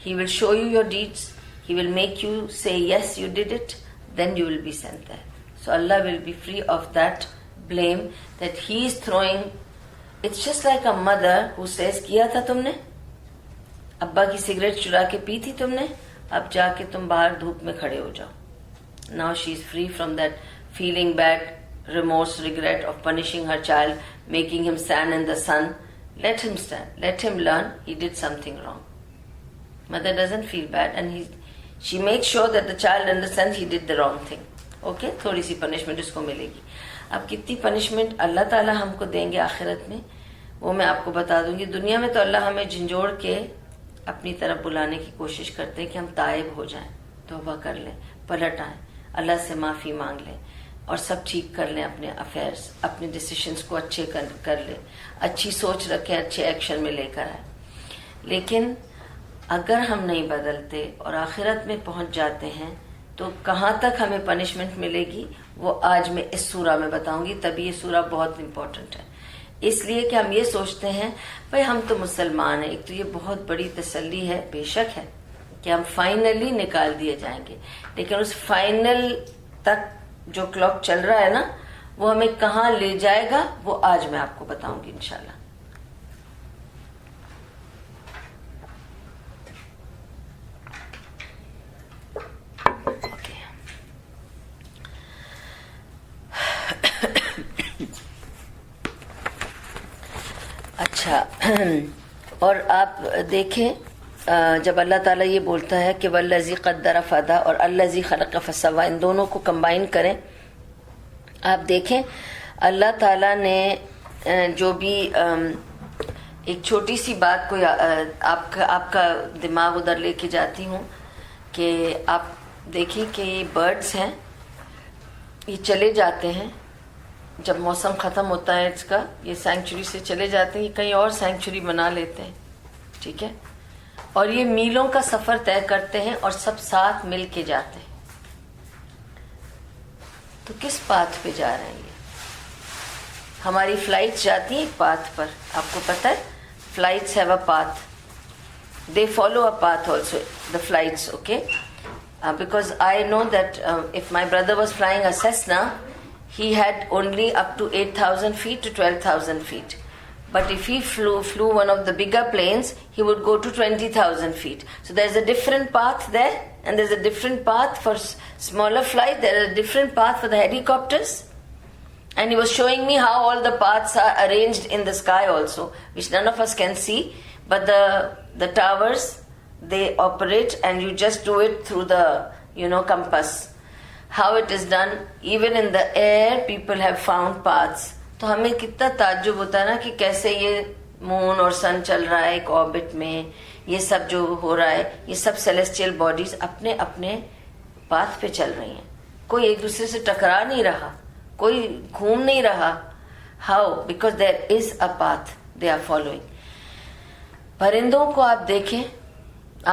He will show you your deeds. He will make you say yes, you did it. Then you will be sent there. So Allah will be free of that blame that He is throwing It's just like a mother who says, کیا تھا تم نے, ابا کی cigarette چرا کے پی تھی تم نے, اب جا کے تم باہر دھوپ میں کھڑے ہو جاؤ. Now she is free from that feeling bad, remorse, regret of punishing her child, making him stand in the sun. Let him stand. Let him learn he did something wrong. Mother doesn't feel bad, and she makes sure that the child understands he did the wrong thing. Okay? تھوڑی سی punishment اس کو ملے گی. اب کتنی punishment اللہ تعالیٰ ہم کو دیں گے آخرت میں, وہ میں آپ کو بتا دوں گی. دنیا میں تو اللہ ہمیں جھنجھوڑ کے اپنی طرف بلانے کی کوشش کرتے ہیں کہ ہم تائب ہو جائیں, توبہ کر لیں, پلٹ آئیں, اللہ سے معافی مانگ لیں اور سب ٹھیک کر لیں, اپنے افیئرس, اپنے ڈیسیشنز کو اچھے کر لیں, اچھی سوچ رکھیں, اچھے ایکشن میں لے کر آئیں. لیکن اگر ہم نہیں بدلتے اور آخرت میں پہنچ جاتے ہیں تو کہاں تک ہمیں پنشمنٹ ملے گی وہ آج میں اس سورہ میں بتاؤں گی. تبھی یہ سورہ بہت امپورٹنٹ ہے, اس لیے کہ ہم یہ سوچتے ہیں بھائی ہم تو مسلمان ہیں. ایک تو یہ بہت بڑی تسلی ہے, بے شک ہے, کہ ہم فائنلی نکال دیے جائیں گے, لیکن اس فائنل تک جو کلاک چل رہا ہے نا, وہ ہمیں کہاں لے جائے گا وہ آج میں آپ کو بتاؤں گی انشاءاللہ. اچھا, اور آپ دیکھیں جب اللہ تعالیٰ یہ بولتا ہے کہ والذی قدر فہدی اور الذی خلق فسوی, ان دونوں کو کمبائن کریں. آپ دیکھیں اللہ تعالیٰ نے جو بھی ایک چھوٹی سی بات کو آپ کا دماغ ادھر لے کے جاتی ہوں کہ آپ دیکھیں کہ یہ برڈز ہیں, یہ چلے جاتے ہیں جب موسم ختم ہوتا ہے اس کا, یہ سینکچری سے چلے جاتے ہیں, یہ کہیں اور سینکچری بنا لیتے ہیں, ٹھیک ہے, اور یہ میلوں کا سفر طے کرتے ہیں اور سب ساتھ مل کے جاتے ہیں. تو کس پاتھ پہ جا رہے ہیں یہ؟ ہماری فلائٹس جاتی ہیں ایک پاتھ پر, آپ کو پتہ ہے flights have a path, they follow a path also, the flights, okay, because I know that if my brother was flying a Cessna, he had only up to 8,000 feet to 12,000 feet. But if he flew one of the bigger planes, he would go to 20,000 feet. So there's a different path there, and there's a different path for smaller flight. There's a different path for the helicopters. And he was showing me how all the paths are arranged in the sky also, which none of us can see. But the towers, they operate, and you just do it through the, compass. How it is done, even in the air people have found paths. تو ہمیں کتنا تعجب ہوتا ہے نا کہ کیسے یہ مون اور سن چل رہا ہے ایک آربٹ میں, یہ سب جو ہو رہا ہے, یہ سب سیلیسٹیل باڈیز اپنے اپنے پاتھ پہ چل رہی ہیں, کوئی ایک دوسرے سے ٹکرا نہیں رہا, کوئی گھوم نہیں رہا. How? Because there is a path they are following. پرندوں کو آپ دیکھیں,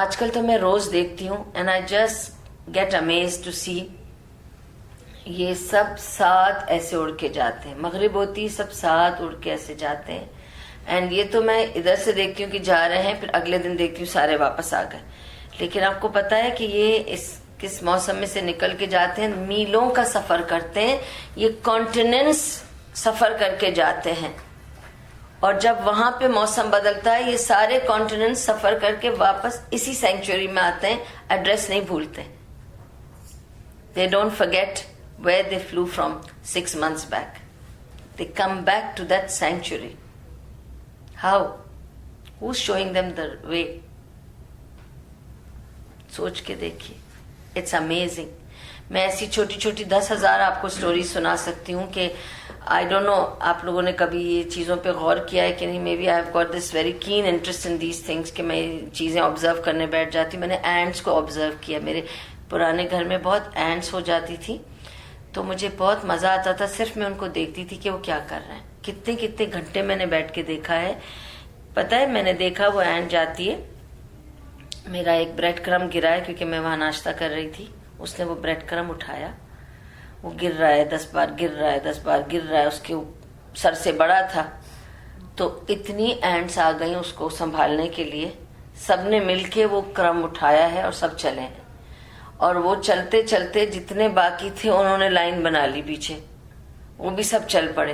آج کل تو میں روز دیکھتی ہوں, and I just get amazed to see, یہ سب ساتھ ایسے اڑ کے جاتے ہیں, مغرب ہوتی سب ساتھ اڑ کے ایسے جاتے ہیں. اینڈ یہ تو میں ادھر سے دیکھتی ہوں کہ جا رہے ہیں, پھر اگلے دن دیکھتی ہوں سارے واپس آ گئے. لیکن آپ کو پتا ہے کہ یہ کس موسم میں سے نکل کے جاتے ہیں, میلوں کا سفر کرتے ہیں, یہ کانٹیننٹس سفر کر کے جاتے ہیں, اور جب وہاں پہ موسم بدلتا ہے یہ سارے کانٹیننٹس سفر کر کے واپس اسی سینکچوری میں آتے ہیں, ایڈریس نہیں بھولتے. They don't forget where they flew from 6 months back. They come back to that sanctuary. How? Who's showing them the way? سوچ کے دیکھیے, it's amazing. میں ایسی چھوٹی چھوٹی 10,000 آپ کو سٹوری سنا سکتی ہوں کہ I don't know آپ لوگوں نے کبھی یہ چیزوں پہ غور کیا ہے کہ نہیں. Maybe I have got this very keen interest in these things کہ میں چیزیں آبزرو کرنے بیٹھ جاتی. میں نے اینٹس کو آبزرو کیا, میرے پرانے گھر میں بہت اینٹس ہو جاتی تھی, تو مجھے بہت مزہ آتا تھا, صرف میں ان کو دیکھتی تھی کہ وہ کیا کر رہے ہیں. کتنے کتنے گھنٹے میں نے بیٹھ کے دیکھا ہے. پتہ ہے میں نے دیکھا وہ اینٹ جاتی ہے, میرا ایک بریڈ کرم گرا ہے کیونکہ میں وہاں ناشتہ کر رہی تھی, اس نے وہ بریڈ کرم اٹھایا, وہ گر رہا ہے 10 بار, گر رہا ہے 10 بار, گر رہا ہے, اس کے سر سے بڑا تھا. تو اتنی اینٹس آ گئیں اس کو سنبھالنے کے لیے, سب نے مل کے وہ کرم اٹھایا ہے اور سب چلے ہیں. اور وہ چلتے چلتے جتنے باقی تھے انہوں نے لائن بنا لی پیچھے, وہ بھی سب چل پڑے.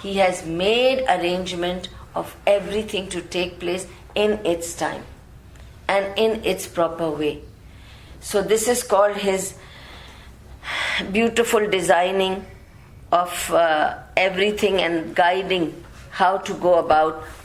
He has made arrangement of everything to take place in its time and in its proper way. So this is called his beautiful designing of everything and guiding how to go about,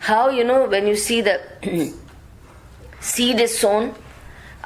How, when you see the seed is sown,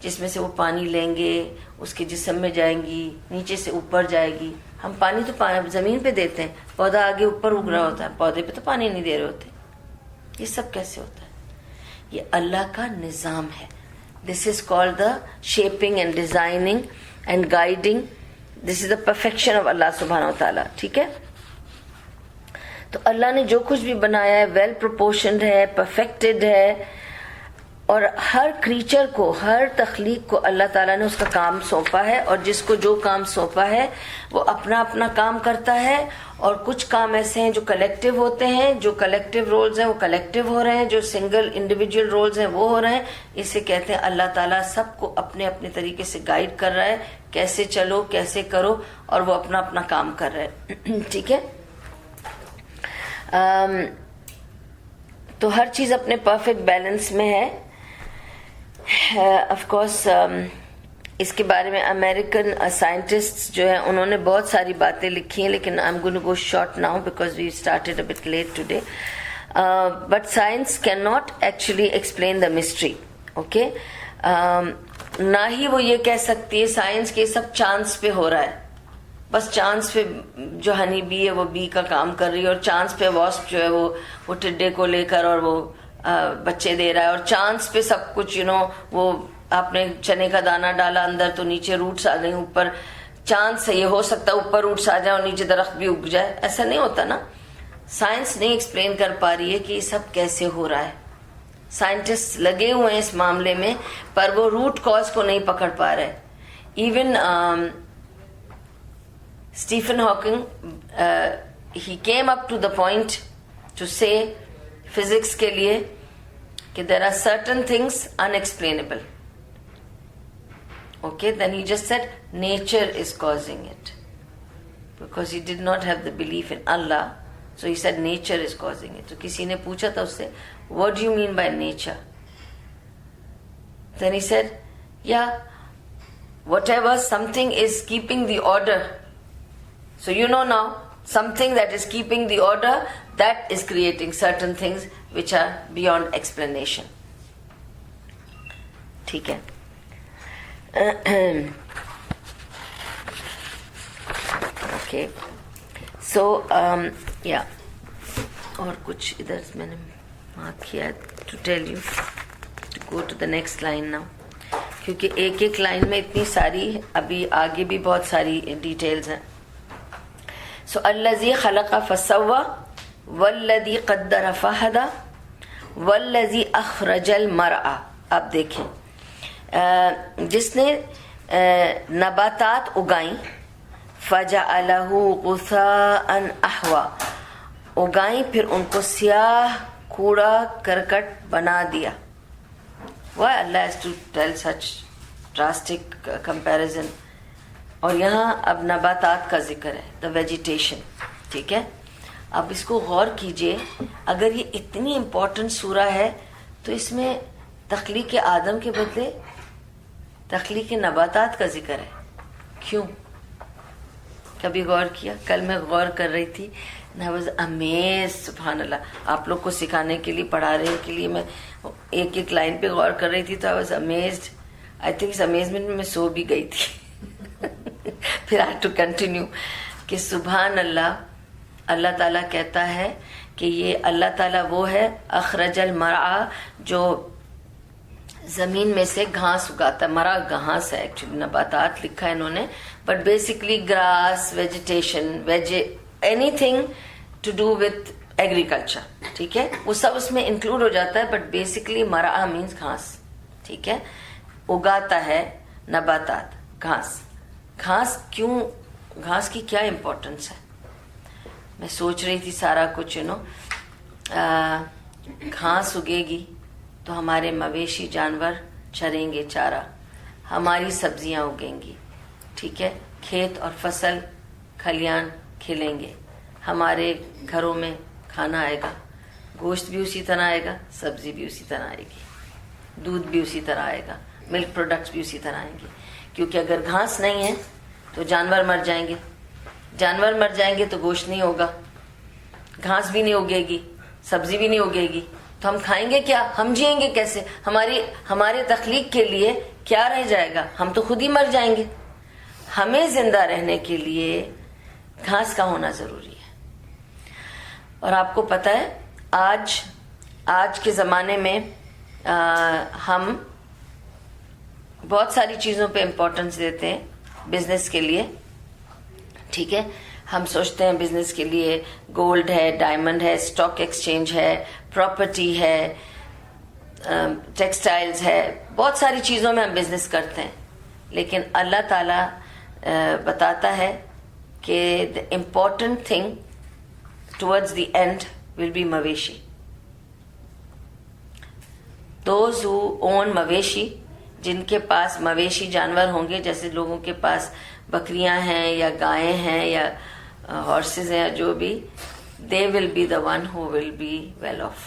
جس میں سے وہ پانی لیں گے, اس کے جسم میں جائیں گی, نیچے سے اوپر جائے گی. ہم پانی تو زمین پہ دیتے ہیں, پودا آگے اوپر اگ رہا ہوتا ہے, پودے پہ تو پانی نہیں دے رہے ہوتے. یہ سب کیسے ہوتا ہے؟ یہ اللہ کا نظام ہے. This is called the shaping and designing and guiding. This is the perfection of Allah سبحانہ و تعالیٰ. ٹھیک ہے, تو اللہ نے جو کچھ بھی بنایا ہے ویل پروپورشنڈ ہے, پرفیکٹڈ ہے, اور ہر کریچر کو, ہر تخلیق کو اللہ تعالیٰ نے اس کا کام سونپا ہے, اور جس کو جو کام سونپا ہے وہ اپنا اپنا کام کرتا ہے. اور کچھ کام ایسے ہیں جو کلیکٹیو ہوتے ہیں, جو کلیکٹیو رولز ہیں وہ کلیکٹیو ہو رہے ہیں, جو سنگل انڈیویجول رولز ہیں وہ ہو رہے ہیں. اسے کہتے ہیں اللہ تعالیٰ سب کو اپنے اپنے طریقے سے گائیڈ کر رہا ہے, کیسے چلو, کیسے کرو, اور وہ اپنا اپنا کام کر رہے ہیں. ٹھیک ہے, تو ہر چیز اپنے پرفیکٹ بیلنس میں ہے. آف کورس اس کے بارے میں امریکن سائنٹسٹ جو ہیں انہوں نے بہت ساری باتیں لکھی ہیں, لیکن I am going to go short now because we started a bit late today. But science can not actually explain the mystery. Okay, نہ ہی وہ یہ کہہ سکتی ہے سائنس کے سب چانس پہ ہو رہا ہے, بس چانس پہ جو ہنی بی ہے وہ بی کا کام کر رہی ہے, اور چانس پہ واسپ جو ہے وہ ٹڈے کو لے کر اور وہ بچے دے رہا ہے, اور چانس پہ سب کچھ وہ آپ نے چنے کا دانہ ڈالا اندر تو نیچے روٹس آ گئی اوپر. چانس ہے, یہ ہو سکتا ہے اوپر روٹس آ جائے اور نیچے درخت بھی اگ جائے. ایسا نہیں ہوتا نا. سائنس نہیں ایکسپلین کر پا رہی ہے کہ یہ سب کیسے ہو رہا ہے. سائنٹسٹ لگے ہوئے ہیں اس معاملے میں, پر وہ روٹ کاز کو نہیں پکڑ پا رہے. Even Stephen Hawking he came up to the point to say physics کے لیے کہ there are certain things unexplainable. Okay, then he just said nature is causing it, because he did not have the belief in Allah, so he said nature is causing it. تو کسی نے پوچھا تھا اس سے what do you mean by nature? Then he said yeah, whatever something is keeping the order. So you know now, something that is keeping the order, that is creating certain things which are beyond explanation. ٹھیک ہے, okay, سو یا اور کچھ ادھر میں نے mark کیا ہے to tell you to go to the next line now, کیونکہ ایک ایک لائن میں اتنی ساری, ابھی آگے بھی بہت ساری ڈیٹیلز ہیں. سو الذی خلق فسوی والذی قدر فہدی والذی اخرج المرعى. اب دیکھیں, جس نے نباتات اگائیں, فجعلہ غثاء احوا, اگائیں پھر ان کو سیاہ کوڑا کرکٹ بنا دیا. Why Allah has to tell such drastic comparison? اور یہاں اب نباتات کا ذکر ہے, دا ویجیٹیشن. ٹھیک ہے, اب اس کو غور کیجئے, اگر یہ اتنی امپورٹنٹ سورہ ہے تو اس میں تخلیق آدم کے بدلے تخلیق نباتات کا ذکر ہے. کیوں؟ کبھی غور کیا؟ کل میں غور کر رہی تھی, I was amazed. سبحان اللہ, آپ لوگ کو سکھانے کے لیے, پڑھانے کے لیے میں ایک ایک لائن پہ غور کر رہی تھی, تو I was amazed. I think اس امیزمنٹ میں سو بھی گئی تھی. پھر I had to continue کہ سبحان اللہ, اللہ تعالیٰ کہتا ہے کہ یہ اللہ تعالیٰ وہ ہے اخرج المرعى, جو زمین میں سے گھاس اگاتا ہے. مرا گھاس ہے, ایکچولی نباتات لکھا ہے انہوں نے, but basically grass, vegetation, anything to do with agriculture. ٹھیک ہے, وہ سب اس میں انکلوڈ ہو جاتا ہے, بٹ بیسکلی مرعى مینس گھاس. ٹھیک ہے, اگاتا ہے نباتات, گھاس. گھاس کیوں, گھاس کی کیا امپورٹنس ہے؟ میں سوچ رہی تھی سارا کچھ گھاس اگے گی تو ہمارے مویشی جانور چریں گے چارہ, ہماری سبزیاں اگیں گی. ٹھیک ہے, کھیت اور فصل کھلیان کھلیں گے, ہمارے گھروں میں کھانا آئے گا, گوشت بھی اسی طرح آئے گا, سبزی بھی اسی طرح آئے گی, دودھ بھی اسی طرح آئے گا, ملک پروڈکٹس بھی اسی طرح آئیں گے. کیونکہ اگر گھاس نہیں ہے تو جانور مر جائیں گے, جانور مر جائیں گے تو گوشت نہیں ہوگا, گھاس بھی نہیں اگے گی, سبزی بھی نہیں اگے گی, تو ہم کھائیں گے کیا, ہم جئیں گے کیسے؟ ہمارے تخلیق کے لیے کیا رہ جائے گا؟ ہم تو خود ہی مر جائیں گے. ہمیں زندہ رہنے کے لیے گھاس کا ہونا ضروری ہے. اور آپ کو پتہ ہے آج کے زمانے میں ہم بہت ساری چیزوں پہ امپورٹنس دیتے ہیں بزنس کے لیے. ٹھیک ہے, ہم سوچتے ہیں بزنس کے لیے گولڈ ہے, ڈائمنڈ ہے, اسٹاک ایکسچینج ہے, پراپرٹی ہے, ٹیکسٹائلز ہے, بہت ساری چیزوں میں ہم بزنس کرتے ہیں. لیکن اللہ تعالیٰ بتاتا ہے کہ the important thing towards the end will be مویشی. those who own مویشی, جن کے پاس مویشی جانور ہوں گے, جیسے لوگوں کے پاس بکریاں ہیں یا گائیں ہیں یا ہارسز ہیں یا جو بھی, they will be the one who will be well off.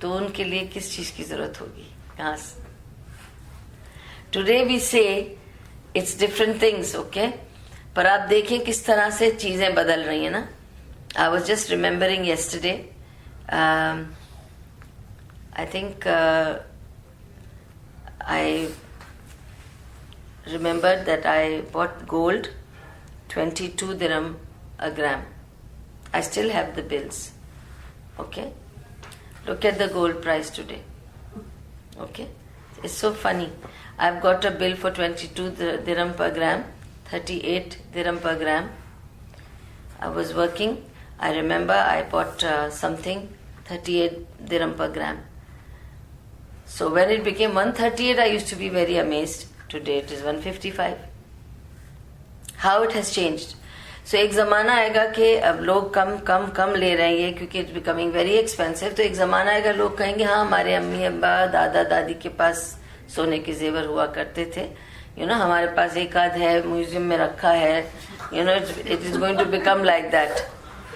تو ان کے لیے کس چیز کی ضرورت ہوگی؟ گھاس. Today we say it's different things, okay? پر آپ دیکھیں کس طرح سے چیزیں بدل رہی ہیں نا. I was just remembering yesterday, I think I remembered that I bought gold 22 dirham a gram. I still have the bills. Okay? Look at the gold price today. Okay? It's so funny. I've got a bill for 22 dirham per gram, 38 dirham per gram. I was working. I remember I bought something 38 dirham per gram. So when it became 138, I used to be very amazed. Today it is 155. How it has changed. So ایک زمانہ آئے گا کہ اب لوگ کم لے رہے ہیں یہ, کیونکہ اٹس بیکمنگ ویری ایکسپینسو. تو ایک زمانہ آئے گا لوگ کہیں گے ہاں ہمارے امی ابا دادا دادی کے پاس سونے کے زیور ہوا کرتے تھے, ہمارے پاس ایک آدھ ہے میوزیم میں رکھا ہے. It is going to become like that.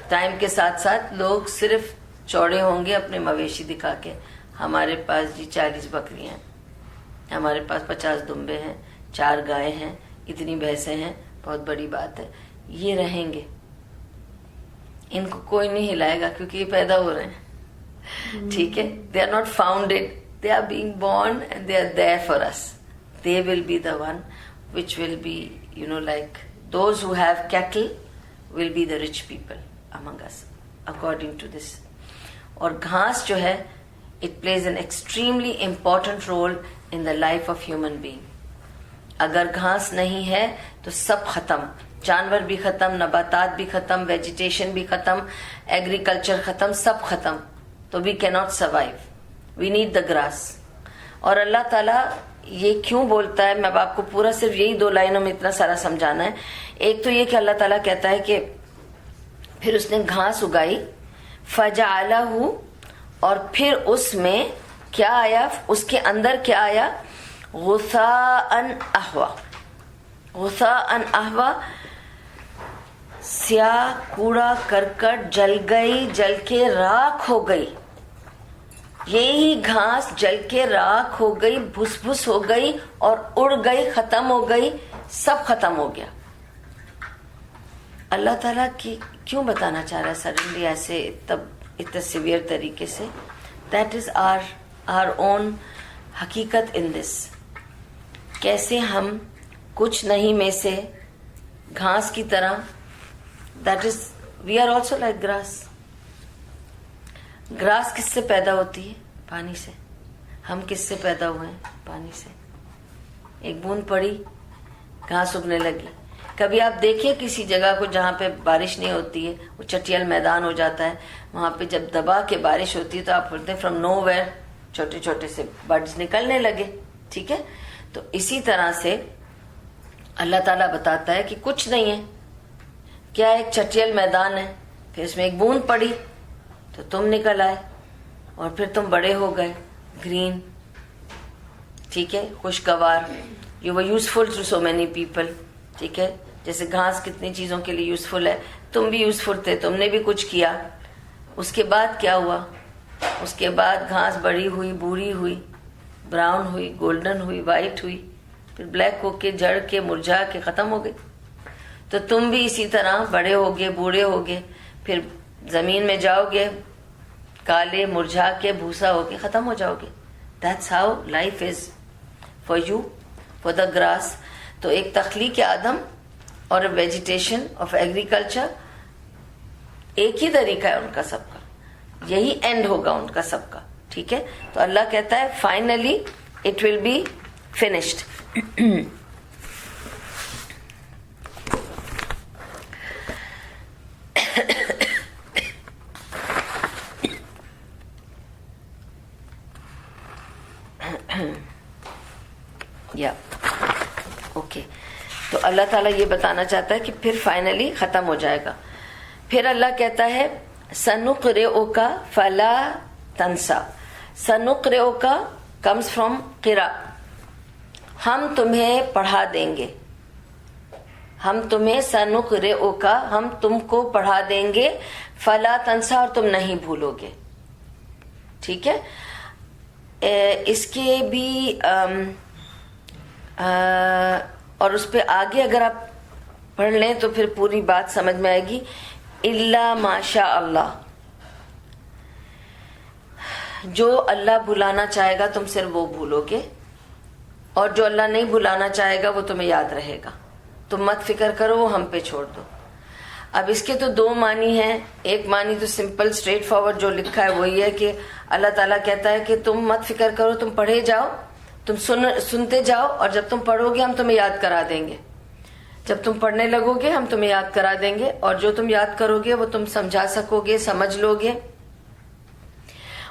Time کے ساتھ ساتھ لوگ صرف چوڑے ہوں گے اپنے مویشی دکھا کے, ہمارے پاس جی 40 بکریاں ہیں, ہمارے پاس 50 دمبے ہیں, 4 گائے ہیں, اتنی بھینسیں ہیں, بہت بڑی بات ہے. یہ رہیں گے, ان کو کوئی نہیں ہلائے گا کیونکہ یہ پیدا ہو رہے ہیں. ٹھیک ہے, they are not founded, they are being born and they are there for us. They will be the one which will be, like those who have cattle will be the rich people among us, according to this. اور گھاس جو ہے, it plays an extremely important role in the life of human being. اگر گھاس نہیں ہے تو سب ختم, جانور بھی ختم, نباتات بھی ختم, ویجیٹیشن بھی ختم, ایگریکلچر ختم, سب ختم. تو we cannot survive. We need the grass. اور اللہ تعالیٰ یہ کیوں بولتا ہے, میں اب آپ کو پورا صرف یہی 2 لائنوں میں اتنا سارا سمجھانا ہے. ایک تو یہ کہ اللہ تعالیٰ کہتا ہے کہ پھر اس نے گھاس اگائی, فَجَعَلَهُ, اور پھر اس میں کیا آیا, اس کے اندر کیا آیا, غثاءً احوا. غثاءً احوا, سیاہ کوڑا کرکٹ جل گئی, جل کے راکھ ہو گئی. یہی گھاس جل کے راکھ ہو گئی, بھس بھس ہو گئی اور اڑ گئی, ختم ہو گئی, سب ختم ہو گیا. اللہ تعالیٰ کی کیوں بتانا چاہ رہا ہے سڈنلی ایسے اتنا سیویئر طریقے سے؟ دیٹ از آر اون حقیقت ان دس. کیسے ہم کچھ نہیں میں سے گھاس کی طرح, that is we are also like grass. Grass کس سے پیدا ہوتی ہے؟ پانی سے. ہم کس سے پیدا ہوئے ہیں؟ پانی سے. ایک بوند پڑی, گھاس اگنے لگی. کبھی آپ دیکھیں کسی جگہ کو جہاں پہ بارش نہیں ہوتی ہے, وہ چٹیل میدان ہو جاتا ہے, وہاں پہ جب دبا کے بارش ہوتی ہے تو آپ بولتے ہیں فرام نو ویئر چھوٹے چھوٹے سے برڈز نکلنے لگے. ٹھیک ہے, تو اسی طرح سے اللہ تعالیٰ بتاتا ہے کہ کچھ نہیں ہے, کیا ایک چٹیل میدان ہے, پھر اس میں ایک بوند پڑی تو تم نکل آئے, اور پھر تم بڑے ہو گئے, گرین. ٹھیک ہے, خوشگوار. You were useful to so many people. ٹھیک ہے, جیسے گھاس کتنی چیزوں کے لیے یوزفل ہے, تم بھی یوزفل تھے, تم نے بھی کچھ کیا. اس کے بعد کیا ہوا؟ اس کے بعد گھاس بڑی ہوئی, بوڑھی ہوئی, براؤن ہوئی, گولڈن ہوئی, وائٹ ہوئی, پھر بلیک ہو کے جڑ کے مرجھا کے ختم ہو گئی. تو تم بھی اسی طرح بڑے ہوگے, بوڑھے ہوگے, پھر زمین میں جاؤ گے, کالے مرجھا کے بھوسا ہو کے ختم ہو جاؤ گے. That's how life is for you, for the grass. تو ایک تخلیق آدم اور ویجیٹیشن آف ایگریکلچر ایک ہی طریقہ ہے ان کا سب کا, یہی اینڈ ہوگا ان کا سب کا. ٹھیک ہے, تو اللہ کہتا ہے finally it will be finished. یا اوکے, تو اللہ تعالیٰ یہ بتانا چاہتا ہے کہ پھر فائنلی ختم ہو جائے گا. پھر اللہ کہتا ہے سنقرئک فلا تنسا. سنقرئک comes from قرأ, ہم تمہیں پڑھا دیں گے. ہم تمہیں سنقرئک, ہم تم کو پڑھا دیں گے, فلا تنسا, اور تم نہیں بھولو گے. ٹھیک ہے, اس کے بھی اور اس پہ آگے اگر آپ پڑھ لیں تو پھر پوری بات سمجھ میں آئے گی. الا ماشاء اللہ, جو اللہ بھلانا چاہے گا تم صرف وہ بھولو گے, اور جو اللہ نہیں بھلانا چاہے گا وہ تمہیں یاد رہے گا. تم مت فکر کرو, وہ ہم پہ چھوڑ دو. اب اس کے تو دو معنی ہیں. ایک معنی تو سمپل اسٹریٹ فارورڈ جو لکھا ہے وہی ہے کہ اللہ تعالیٰ کہتا ہے کہ تم مت فکر کرو, تم پڑھے جاؤ, تم سنتے جاؤ, اور جب تم پڑھو گے ہم تمہیں یاد کرا دیں گے. جب تم پڑھنے لگو گے ہم تمہیں یاد کرا دیں گے, اور جو تم یاد کرو گے وہ تم سمجھا سکو گے, سمجھ لو گے,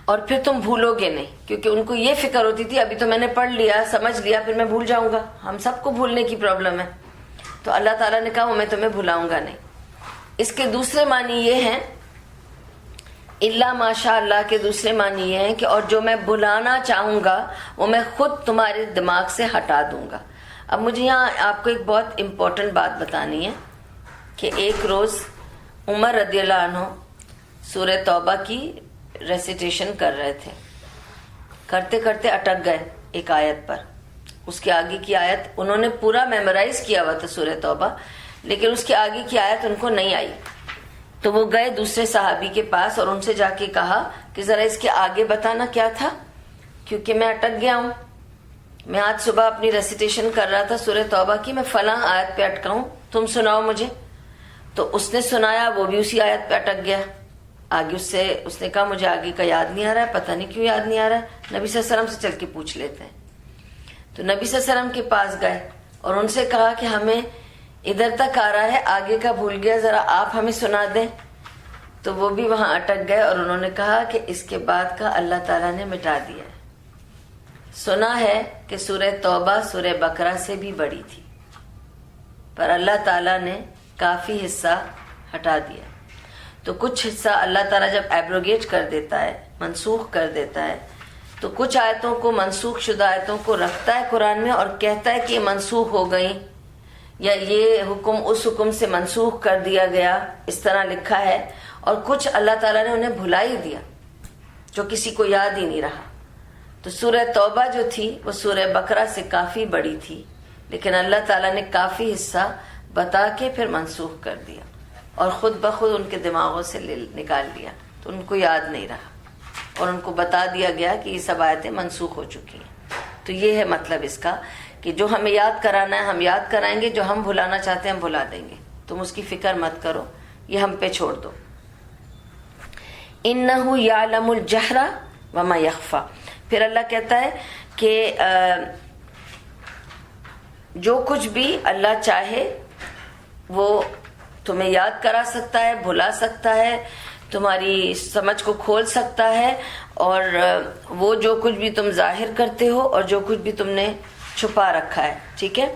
اور پھر تم بھولو گے نہیں. کیونکہ ان کو یہ فکر ہوتی تھی ابھی تو میں نے پڑھ لیا, سمجھ لیا, پھر میں بھول جاؤں گا. ہم سب کو بھولنے کی پرابلم ہے. تو اللہ تعالیٰ نے کہا میں تمہیں بھلاؤں گا نہیں. اس کے دوسرے معنی یہ ہیں, الا ماشاء اللہ کے دوسرے معنی یہ ہیں کہ اور جو میں بلانا چاہوں گا وہ میں خود تمہارے دماغ سے ہٹا دوں گا. اب مجھے یہاں آپ کو ایک بہت امپورٹنٹ بات بتانی ہے کہ ایک روز عمر رضی اللہ عنہ سورہ توبہ کی ریسیٹیشن کر رہے تھے. کرتے کرتے اٹک گئے ایک آیت پر. اس کے آگے کی آیت انہوں نے پورا میمورائز کیا ہوا تھا سورہ توبہ, لیکن اس کے آگے کی آیت ان کو نہیں آئی. تو وہ گئے دوسرے صحابی کے پاس اور ان سے جا کے کہا کہ ذرا اس کے آگے بتانا کیا تھا, کیونکہ میں اٹک گیا ہوں. میں آج صبح اپنی ریسیٹیشن کر رہا تھا سورہ توبہ کی, میں فلاں آیت پہ اٹکا ہوں, تم سناؤ مجھے. تو اس نے سنایا, وہ بھی اسی آیت پہ اٹک گیا. آگے اس نے کہا مجھے آگے کا یاد نہیں آ رہا ہے, پتہ نہیں کیوں یاد نہیں آ رہا ہے, نبی صلی اللہ علیہ وسلم سے چل کے پوچھ لیتے ہیں. تو نبی صلی اللہ علیہ وسلم کے پاس گئے اور ان سے کہا کہ ہمیں ادھر تک آ رہا ہے, آگے کا بھول گیا, ذرا آپ ہمیں سنا دیں. تو وہ بھی وہاں اٹک گئے اور انہوں نے کہا کہ اس کے بعد کا اللہ تعالیٰ نے مٹا دیا ہے. سنا ہے کہ سورہ توبہ سورہ بقرہ سے بھی بڑی تھی, پر اللہ تعالیٰ نے کافی حصہ ہٹا دیا. تو کچھ حصہ اللہ تعالیٰ جب ایبروگیٹ کر دیتا ہے, منسوخ کر دیتا ہے, تو کچھ آیتوں کو, منسوخ شدہ آیتوں کو رکھتا ہے قرآن میں اور کہتا ہے کہ یہ منسوخ ہو گئی, یا یہ حکم اس حکم سے منسوخ کر دیا گیا, اس طرح لکھا ہے. اور کچھ اللہ تعالیٰ نے انہیں بھلا ہی دیا, جو کسی کو یاد ہی نہیں رہا. تو سورہ توبہ جو تھی وہ سورہ بقرہ سے کافی بڑی تھی, لیکن اللہ تعالیٰ نے کافی حصہ بتا کے پھر منسوخ کر دیا اور خود بخود ان کے دماغوں سے نکال دیا. تو ان کو یاد نہیں رہا اور ان کو بتا دیا گیا کہ یہ سب آیتیں منسوخ ہو چکی ہیں. تو یہ ہے مطلب اس کا کہ جو ہمیں یاد کرانا ہے ہم یاد کرائیں گے, جو ہم بھلانا چاہتے ہیں ہم بھلا دیں گے. تم اس کی فکر مت کرو, یہ ہم پہ چھوڑ دو. انہ یعلم الجہر وما یخفی. پھر اللہ کہتا ہے کہ جو کچھ بھی اللہ چاہے وہ تمہیں یاد کرا سکتا ہے, بھلا سکتا ہے, تمہاری سمجھ کو کھول سکتا ہے, اور وہ جو کچھ بھی تم ظاہر کرتے ہو اور جو کچھ بھی تم نے چھپا رکھا ہے. ٹھیک ہے,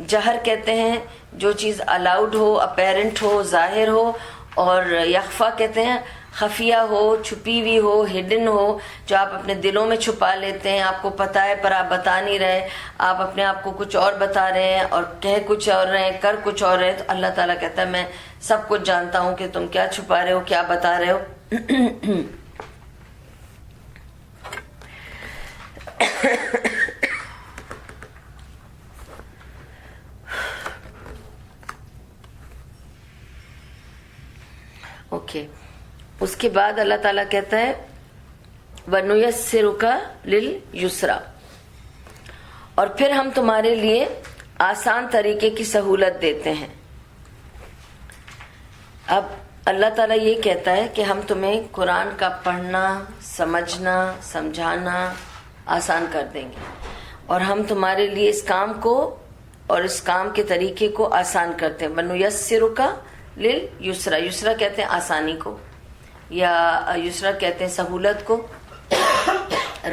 جہر کہتے ہیں جو چیز الاؤڈ ہو, اپیرنٹ ہو, ظاہر ہو, اور یخفا کہتے ہیں خفیہ ہو, چھپی ہوئی ہو, ہڈن ہو, جو آپ اپنے دلوں میں چھپا لیتے ہیں. آپ کو پتہ ہے پر آپ بتا نہیں رہے, آپ اپنے آپ کو کچھ اور بتا رہے ہیں اور کہہ کچھ اور رہے ہیں, کر کچھ اور رہے ہیں. تو اللہ تعالیٰ کہتا ہے میں سب کچھ جانتا ہوں کہ تم کیا چھپا رہے ہو, کیا بتا رہے ہو. اوکے, اس کے بعد اللہ تعالیٰ کہتا ہے وَنُيَسِّرُكَ لِلْيُسْرَى، اور پھر ہم تمہارے لیے آسان طریقے کی سہولت دیتے ہیں. اب اللہ تعالیٰ یہ کہتا ہے کہ ہم تمہیں قرآن کا پڑھنا، سمجھنا، سمجھانا آسان کر دیں گے، اور ہم تمہارے لیے اس کام کو اور اس کام کے طریقے کو آسان کرتے ہیں. وَنُيَسِّرُكَ لِلْيُسْرَى، یسرا کہتے ہیں آسانی کو، یا یسرا کہتے ہیں سہولت کو،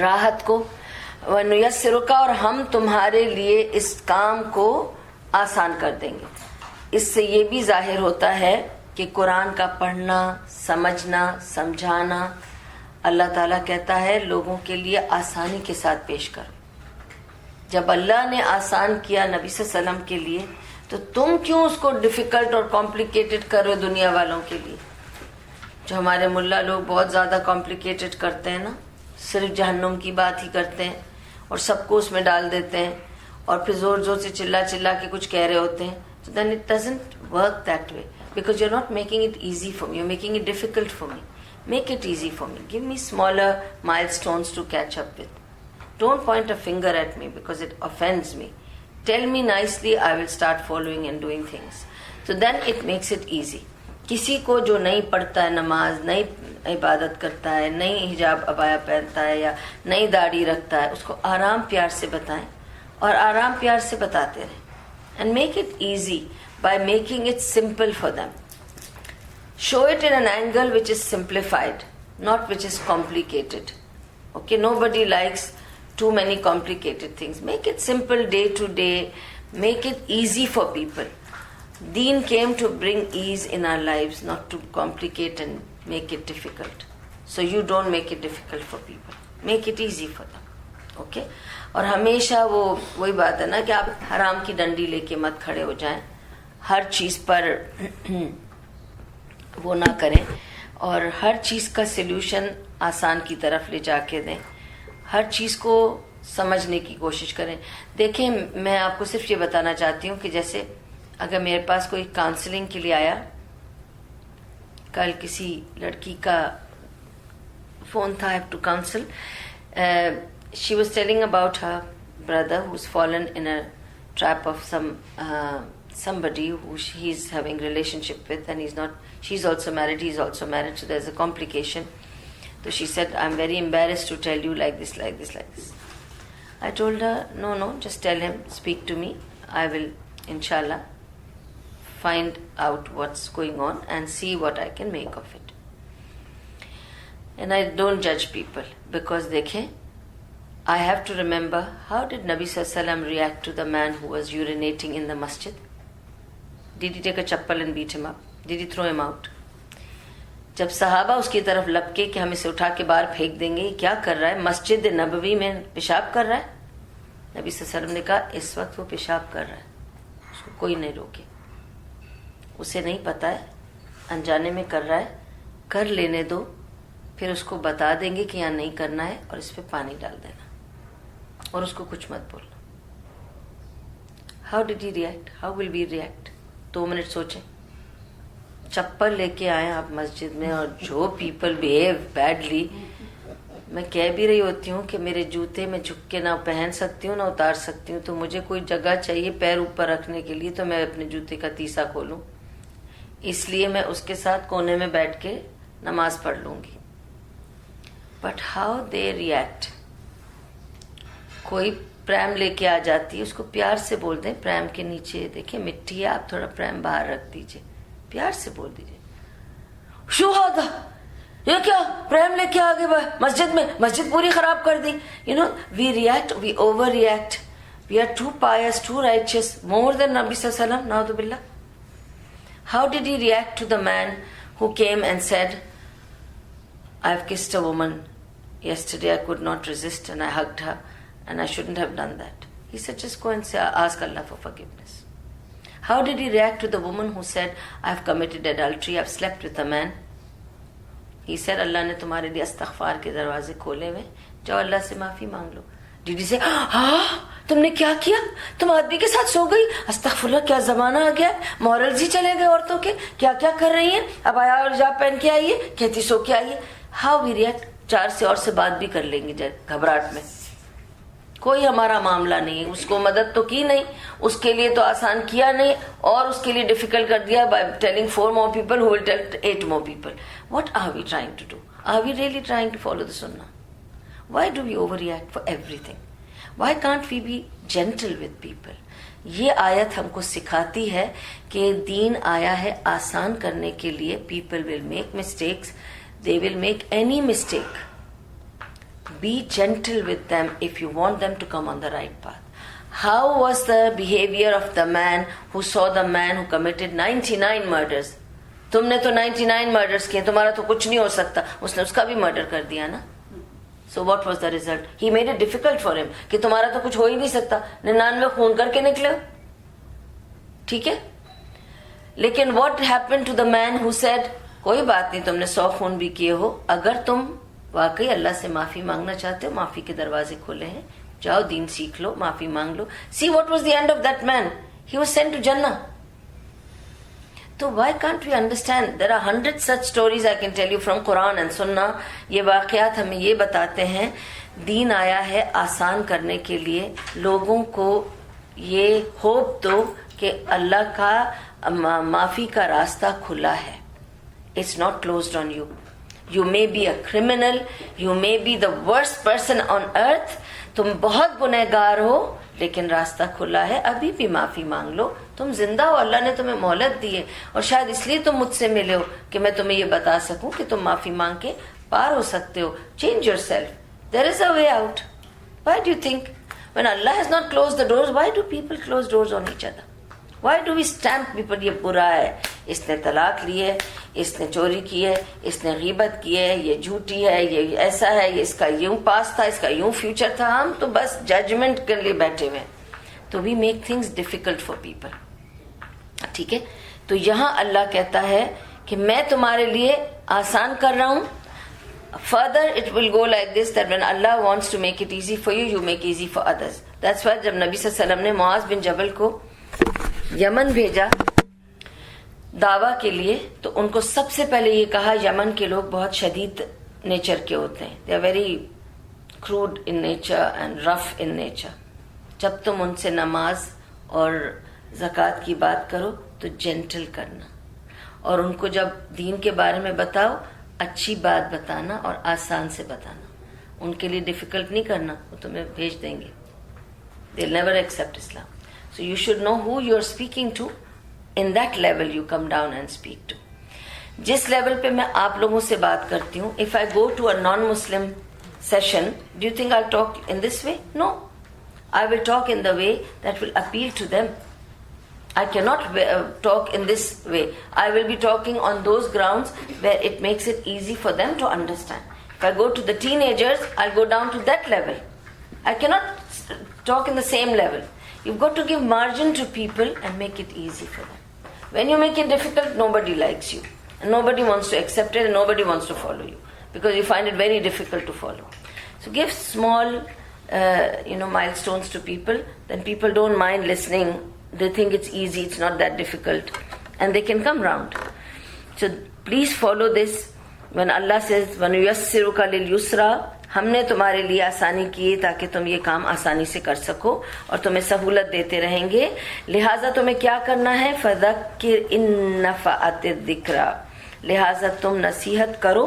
راحت کو. وَنُيَسِّرُكَ، اور ہم تمہارے لیے اس کام کو آسان کر دیں گے. اس سے یہ بھی ظاہر ہوتا ہے کہ قرآن کا پڑھنا، سمجھنا، سمجھانا اللہ تعالیٰ کہتا ہے لوگوں کے لیے آسانی کے ساتھ پیش کرو. جب اللہ نے آسان کیا نبی صلی اللہ علیہ وسلم کے لیے، تو تم کیوں اس کو ڈیفیکلٹ اور کمپلیکیٹڈ کرو دنیا والوں کے لیے؟ جو ہمارے ملا لوگ بہت زیادہ کمپلیکیٹڈ کرتے ہیں نا، صرف جہنم کی بات ہی کرتے ہیں اور سب کو اس میں ڈال دیتے ہیں، اور پھر زور زور سے چلا کے کچھ کہہ رہے ہوتے ہیں. So then it doesn't work that way, because you're not making it easy for me, you're making it difficult for me. Make it easy for me. Give me smaller milestones to catch up with. Don't point a finger at me because it offends me. Tell me nicely, I will start following and doing things. So then it makes it easy. کسی کو جو نہیں پڑھتا ہے نماز، نہیں عبادت کرتا ہے، نہیں حجاب عبایا پہنتا ہے، یا نہیں داڑھی رکھتا ہے، اس کو آرام پیار سے بتائیں اور آرام پیار سے بتاتے رہیں. And make it easy by making it simple for them. Show it in an angle which is simplified, not which is complicated. Okay, nobody likes too many complicated things. Make it simple day to day. Make it easy for people. Deen came to bring ease in our lives, not to complicate and make it difficult. So you don't make it difficult for people. Make it easy for them. Okay? اور ہمیشہ وہی بات ہے نا کہ آپ حرام کی ڈنڈی لے کے مت کھڑے ہو جائیں، ہر چیز پر وہ نہ کریں، اور ہر چیز کا سلیوشن آسان کی طرف لے جا کے دیں، ہر چیز کو سمجھنے کی کوشش کریں. دیکھیں، میں آپ کو صرف یہ بتانا چاہتی ہوں کہ جیسے اگر میرے پاس کوئی کاؤنسلنگ کے لیے آیا، کل کسی لڑکی کا فون تھا، I have to counsel. She was telling about her brother who's fallen in a trap of somebody who he's having relationship with, and she's also married, he's also married, so there's a complication. So she said, I'm very embarrassed to tell you like this. I told her, no, just tell him, speak to me. I will, inshallah, find out what's going on and see what I can make of it. And I don't judge people, because dekhe, I have to remember, how did Nabi Sallallahu Alaihi Wasallam react to the man who was urinating in the masjid? Did he take a chappal and beat him up? Did he throw him out? جب صحابہ اس کی طرف لپکے کہ ہم اسے اٹھا کے باہر پھینک دیں گے، یہ کیا کر رہا ہے؟ مسجد نبوی میں پیشاب کر رہا ہے. نبی صلی اللہ علیہ وسلم نے کہا اس وقت وہ پیشاب کر رہا ہے، اس کو کوئی نہیں روکے، اسے نہیں پتا ہے، انجانے میں کر رہا ہے، کر لینے دو، پھر اس کو بتا دیں گے کہ یہاں نہیں کرنا ہے اور اس پہ پانی ڈال دینا، اور اس کو کچھ مت بولنا. How did he react? How will be react? 2 minute سوچیں. چپل لے کے آئے آپ مسجد میں، اور جو پیپل بہیو بیڈلی، میں کہہ بھی رہی ہوتی ہوں کہ میرے جوتے میں جھک کے نہ پہن سکتی ہوں نہ اتار سکتی ہوں، تو مجھے کوئی جگہ چاہیے پیر اوپر رکھنے کے لیے، تو میں اپنے جوتے کا تیسا کھولوں، اس لیے میں اس کے ساتھ کونے میں بیٹھ کے نماز پڑھ لوں گی. But how they react. کوئی پریم لے کے آ جاتی ہے، اس کو پیار سے بول دیں، پریم کے نیچے دیکھیں مٹی ہے، آپ تھوڑا پریم باہر رکھ دیجئے، پیار سے بول دیجئے. شو ہوتا یہ کیا پریم لے کے آگے مسجد میں، مسجد پوری خراب کر دی. We react, we overreact, we are too pious, too righteous, more than نبی صلی اللہ علیہ وسلم. نعوذ باللہ. How did he react to the man who came and said, I've kissed a woman yesterday, I could not resist and I hugged her and I shouldn't have done that. He said, just go and ask Allah for forgiveness. How did he react to the woman who said, I've committed adultery, I've slept with a man? He said, اللہ نے تمہارے لیے استغفار کے دروازے کھولے ہوئے, جاؤ اللہ سے معافی مانگ لو. Did he say, تم نے کیا کیا, تم آدمی کے ساتھ سو گئی, استغفراللہ کیا زمانہ آ گیا, مورلز ہی چلے گئے عورتوں کے, کیا کیا کر رہی ہیں, اب آیا اور حجاب پہن کے آئیے, کہتی سو کے آئیے. How we react, 4 سے اور سے بات بھی کر لیں گے گھبراہٹ میں. کوئی ہمارا معاملہ نہیں ہے. اس کو مدد تو کی نہیں, اس کے لیے تو آسان کیا نہیں, اور اس کے لیے ڈیفیکلٹ کر دیا by telling 4 more people who will tell 8 more people. What are we trying to do? Are we really trying to follow the sunnah? Why do we overreact for everything? Why can't we be gentle with people? یہ آیت ہم کو سکھاتی ہے کہ دین آیا ہے آسان کرنے کے لیے. People will make mistakes. They will make any mistake. Be gentle with them if you want them to come on the right path. How was the behavior of the man who saw the man who committed 99 murders? تم نے تو 99 murders کیے, تمہارا تو کچھ نہیں ہو سکتا. اس نے اس کا بھی murder کر دیا نا. So what was the result? He made it difficult for him کہ تمہارا تو کچھ ہو ہی نہیں سکتا. 99 خون کر کے نکلے. ٹھیک ہے, لیکن what happened to the man who said کوئی بات نہیں, تم نے 100 خون بھی کیے ہو, اگر تم واقعی اللہ سے معافی مانگنا چاہتے ہو, معافی کے دروازے کھولے ہیں, جاؤ دین سیکھ لو, معافی مانگ لو. See what was the end of that man? He was sent to Jannah. تو why can't we understand? There are 100 such stories I can tell you from Quran and Sunnah. یہ واقعات ہمیں یہ بتاتے ہیں دین آیا ہے آسان کرنے کے لیے. لوگوں کو یہ ہوپ دو کہ اللہ کا معافی کا راستہ کھلا ہے. It's not closed on you. You may be a criminal, you may be the worst person on earth. تم بہت گنہگار ہو, لیکن راستہ کھلا ہے, ابھی بھی معافی مانگ لو. تم زندہ ہو, اللہ نے تمہیں مہلت دی ہے, اور شاید اس لیے تم مجھ سے ملے ہو کہ میں تمہیں یہ بتا سکوں کہ تم معافی مانگ کے پار ہو سکتے ہو. Change yourself. There is a way out. Why do you think when Allah has not closed the doors, why do people close doors on each other? Why do we stamp people? یہ برا ہے, اس نے طلاق لی ہے, اس نے چوری کی ہے, اس نے غیبت کی ہے, یہ جھوٹی ہے, یہ ایسا ہے, یہ اس کا یوں پاس تھا, اس کا یوں فیوچر تھا. ہم تو بس ججمنٹ کے لیے بیٹھے ہوئے ہیں. تو we make things difficult for people. ٹھیک ہے, تو یہاں اللہ کہتا ہے کہ میں تمہارے لیے آسان کر رہا ہوں. Further it will go like this, that when Allah wants to make it easy for you, you make easy for others. That's why جب نبی صلی اللہ علیہ وسلم نے معاذ بن جبل کو یمن بھیجا دعویٰ کے لیے, تو ان کو سب سے پہلے یہ کہا یمن کے لوگ بہت شدید نیچر کے ہوتے ہیں. they are very crude in nature and rough in nature. جب تم ان سے نماز اور زکوٰۃ کی بات کرو تو جینٹل کرنا, اور ان کو جب دین کے بارے میں بتاؤ اچھی بات بتانا اور آسان سے بتانا. ان کے لیے ڈیفیکلٹ نہیں کرنا, وہ تمہیں بھیج دیں گے. they'll never accept Islam. So you should know who you're speaking to. In that level you come down and speak to. جس لیول پہ میں آپ لوگوں سے بات کرتی ہوں, if I go to a non-Muslim session, do you think I'll talk in this way? No. I will talk in the way that will appeal to them. I cannot talk in this way. I will be talking on those grounds where it makes it easy for them to understand. If I go to the teenagers, I'll go down to that level. I cannot talk in the same level. You've got to give margin to people and make it easy for them. When you make it difficult, nobody likes you. And nobody wants to accept it, and nobody wants to follow you. Because you find it very difficult to follow. So give small, milestones to people. Then people don't mind listening. They think it's easy, it's not that difficult. And they can come round. So please follow this. When Allah says, وَنُيَسِّرُكَ لِلْيُسْرَى, ہم نے تمہارے لیے آسانی کی تاکہ تم یہ کام آسانی سے کر سکو, اور تمہیں سہولت دیتے رہیں گے. لہٰذا تمہیں کیا کرنا ہے؟ فَذَكِّرْ إِن نَفَعَتِ الذِّكْرَى, لہٰذا تم نصیحت کرو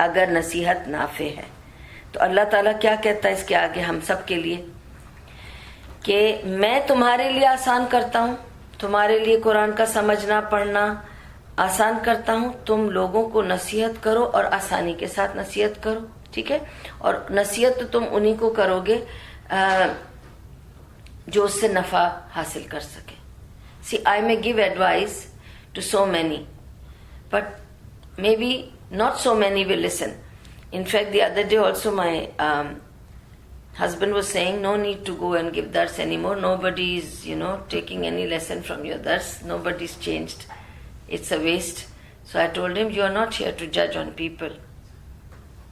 اگر نصیحت نافع ہے. تو اللہ تعالیٰ کیا کہتا ہے اس کے آگے ہم سب کے لیے کہ میں تمہارے لیے آسان کرتا ہوں, تمہارے لیے قرآن کا سمجھنا پڑھنا آسان کرتا ہوں. تم لوگوں کو نصیحت کرو اور آسانی کے ساتھ نصیحت کرو. ٹھیک ہے, اور نصیحت تو تم انہی کو کرو گے جو اس سے نفع حاصل کر سکے. See, I may give advice to so many, but maybe not so many will listen. In fact, the other day also my husband was saying, no need to go and give dars anymore. Nobody is, taking any lesson from your dars. Nobody's changed. It's a waste. So I told him, you are not here to judge on people.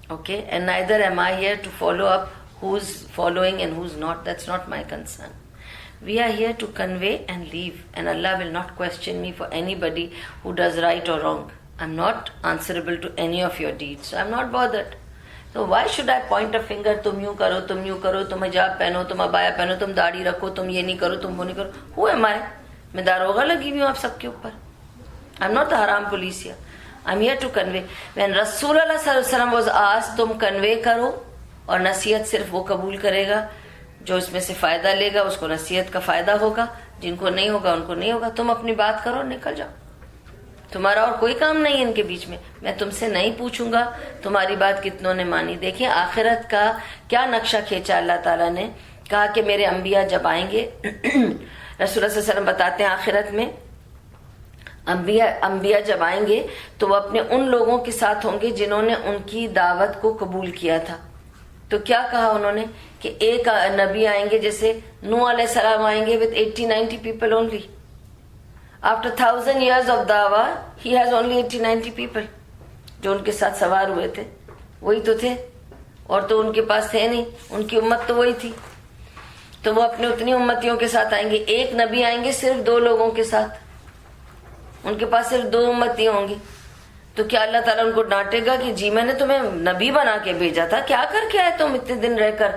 Okay? And neither am I here to follow up who's following and who's not. That's not my concern. We are here to convey and leave. And Allah will not question me for anybody who does right or wrong. I'm not answerable to any of your deeds. So I'm not bothered. تو why should I point a finger, تم یوں کرو, تم یوں کرو, تم حجاب پہنو, تم عبایا پہنو, تم داڑھی رکھو, تم یہ نہیں کرو, تم وہ نہیں کرو. ہو ایم آئی؟ میں داروغہ لگی ہوئی ہوں آپ سب کے اوپر. آئی ایم ناٹ دا حرام police here. I am here to convey. وین رسول اللہ صلی اللہ علیہ وسلم واز آسکڈ, تم کنوے کرو, اور نصیحت صرف وہ قبول کرے گا جو اس میں سے فائدہ لے گا, اس کو نصیحت کا فائدہ ہوگا, جن کو نہیں ہوگا ان کو نہیں ہوگا. تم اپنی بات کرو, نکل جاؤ, تمہارا اور کوئی کام نہیں ہے ان کے بیچ میں. میں تم سے نہیں پوچھوں گا تمہاری بات کتنوں نے مانی. دیکھیں آخرت کا کیا نقشہ کھینچا اللہ تعالیٰ نے. کہا کہ میرے انبیاء جب آئیں گے رسول اللہ صلی اللہ علیہ وسلم بتاتے ہیں آخرت میں انبیاء جب آئیں گے تو وہ اپنے ان لوگوں کے ساتھ ہوں گے جنہوں نے ان کی دعوت کو قبول کیا تھا. تو کیا کہا انہوں نے کہ ایک نبی آئیں گے, جیسے نوح علیہ السلام آئیں گے with 80-90 people only. After 1000 years of dawah, he has only 80-90 people. جو ان کے ساتھ سوار ہوئے تھے وہی تو تھے, اور تو ان کے پاس تھے نہیں, ان کی امت تو وہی تھی. تو وہ اپنے اتنی امتیوں کے ساتھ آئیں گے. ایک نبی آئیں گے صرف 2 لوگوں کے ساتھ, ان کے پاس صرف 2 امتی ہوں گی. تو کیا اللہ تعالیٰ ان کو ڈانٹے گا کہ جی میں نے تمہیں نبی بنا کے بھیجا تھا, کیا کر کے آئے تم اتنے دن رہ کر,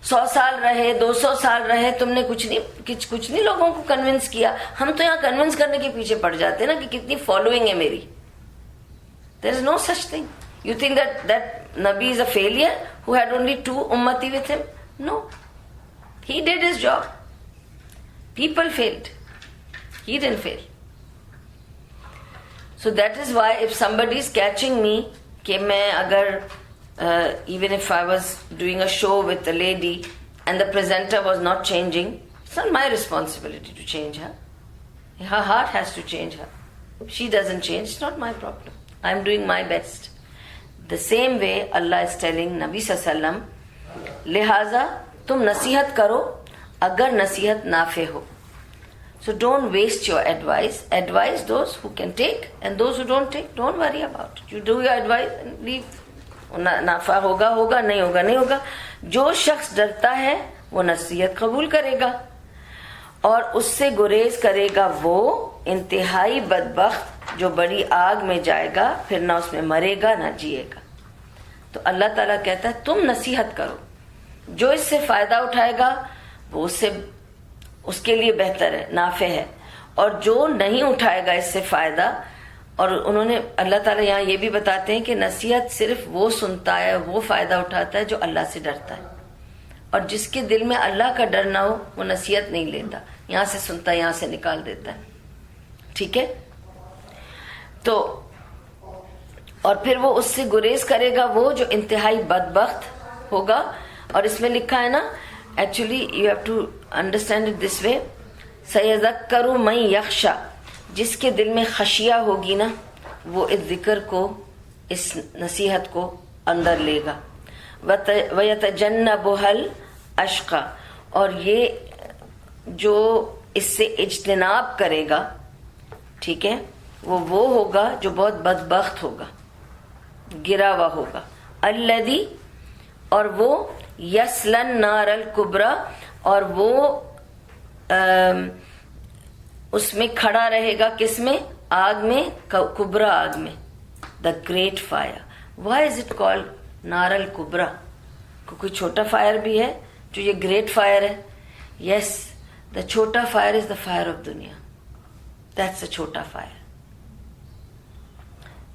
100 سال رہے, 200 سال رہے, تم نے کچھ نہیں لوگوں کو کنونس کیا. ہم تو یہاں کنونس کرنے کے پیچھے پڑ جاتے ہیں نا کہ کتنی فالوئنگ ہے میری. There is no such thing. You think that Nabi is a failure who had only 2 ummati with him? No. He did his job. People failed. He didn't fail. So that is why if somebody is catching me کہ میں اگر even if I was doing a show with a lady and the presenter was not changing, it's not my responsibility to change her. Her heart has to change her. If she doesn't change, it's not my problem. I'm doing my best. The same way Allah is telling Nabi sallallahu alaihi wasallam, لہذا تم نصیحت کرو اگر نصیحت نافع ہو. So don't waste your advice. Advise those who can take, and those who don't take, don't worry about it. You do your advice and leave. نافع ہوگا, نہیں ہوگا. جو شخص ڈرتا ہے وہ نصیحت قبول کرے گا, اور اس سے گریز کرے گا وہ انتہائی بدبخت جو بڑی آگ میں جائے گا, پھر نہ اس میں مرے گا نہ جیے گا. تو اللہ تعالیٰ کہتا ہے تم نصیحت کرو, جو اس سے فائدہ اٹھائے گا وہ اس کے لیے بہتر ہے, نافع ہے, اور جو نہیں اٹھائے گا اس سے فائدہ. اور انہوں نے اللہ تعالیٰ یہاں یہ بھی بتاتے ہیں کہ نصیحت صرف وہ سنتا ہے, وہ فائدہ اٹھاتا ہے جو اللہ سے ڈرتا ہے, اور جس کے دل میں اللہ کا ڈر نہ ہو وہ نصیحت نہیں لیتا, یہاں سے سنتا ہے, یہاں سے نکال دیتا ہے. ٹھیک ہے, تو اور پھر وہ اس سے گریز کرے گا وہ جو انتہائی بدبخت ہوگا. اور اس میں لکھا ہے نا, actually you have to understand it this way, سیذکر من یخشی, جس کے دل میں خشیہ ہوگی نا وہ اس ذکر کو, اس نصیحت کو اندر لے گا. وَيَتَجَنَّبُهَا الْأَشْقَى, اور یہ جو اس سے اجتناب کرے گا, ٹھیک ہے, وہ ہوگا جو بہت بدبخت ہوگا, گرا ہوا ہوگا. الذی, اور وہ یصلی النار الکبریٰ, اور وہ اس میں کھڑا رہے گا, کس میں, آگ میں, کبریٰ آگ میں, the great fire. Why is it called نار الکبریٰ؟ کوئی چھوٹا فائر بھی ہے جو یہ گریٹ فائر ہے؟ یس, دا چھوٹا fire is the fire of دنیا, دیٹس اے چھوٹا fire,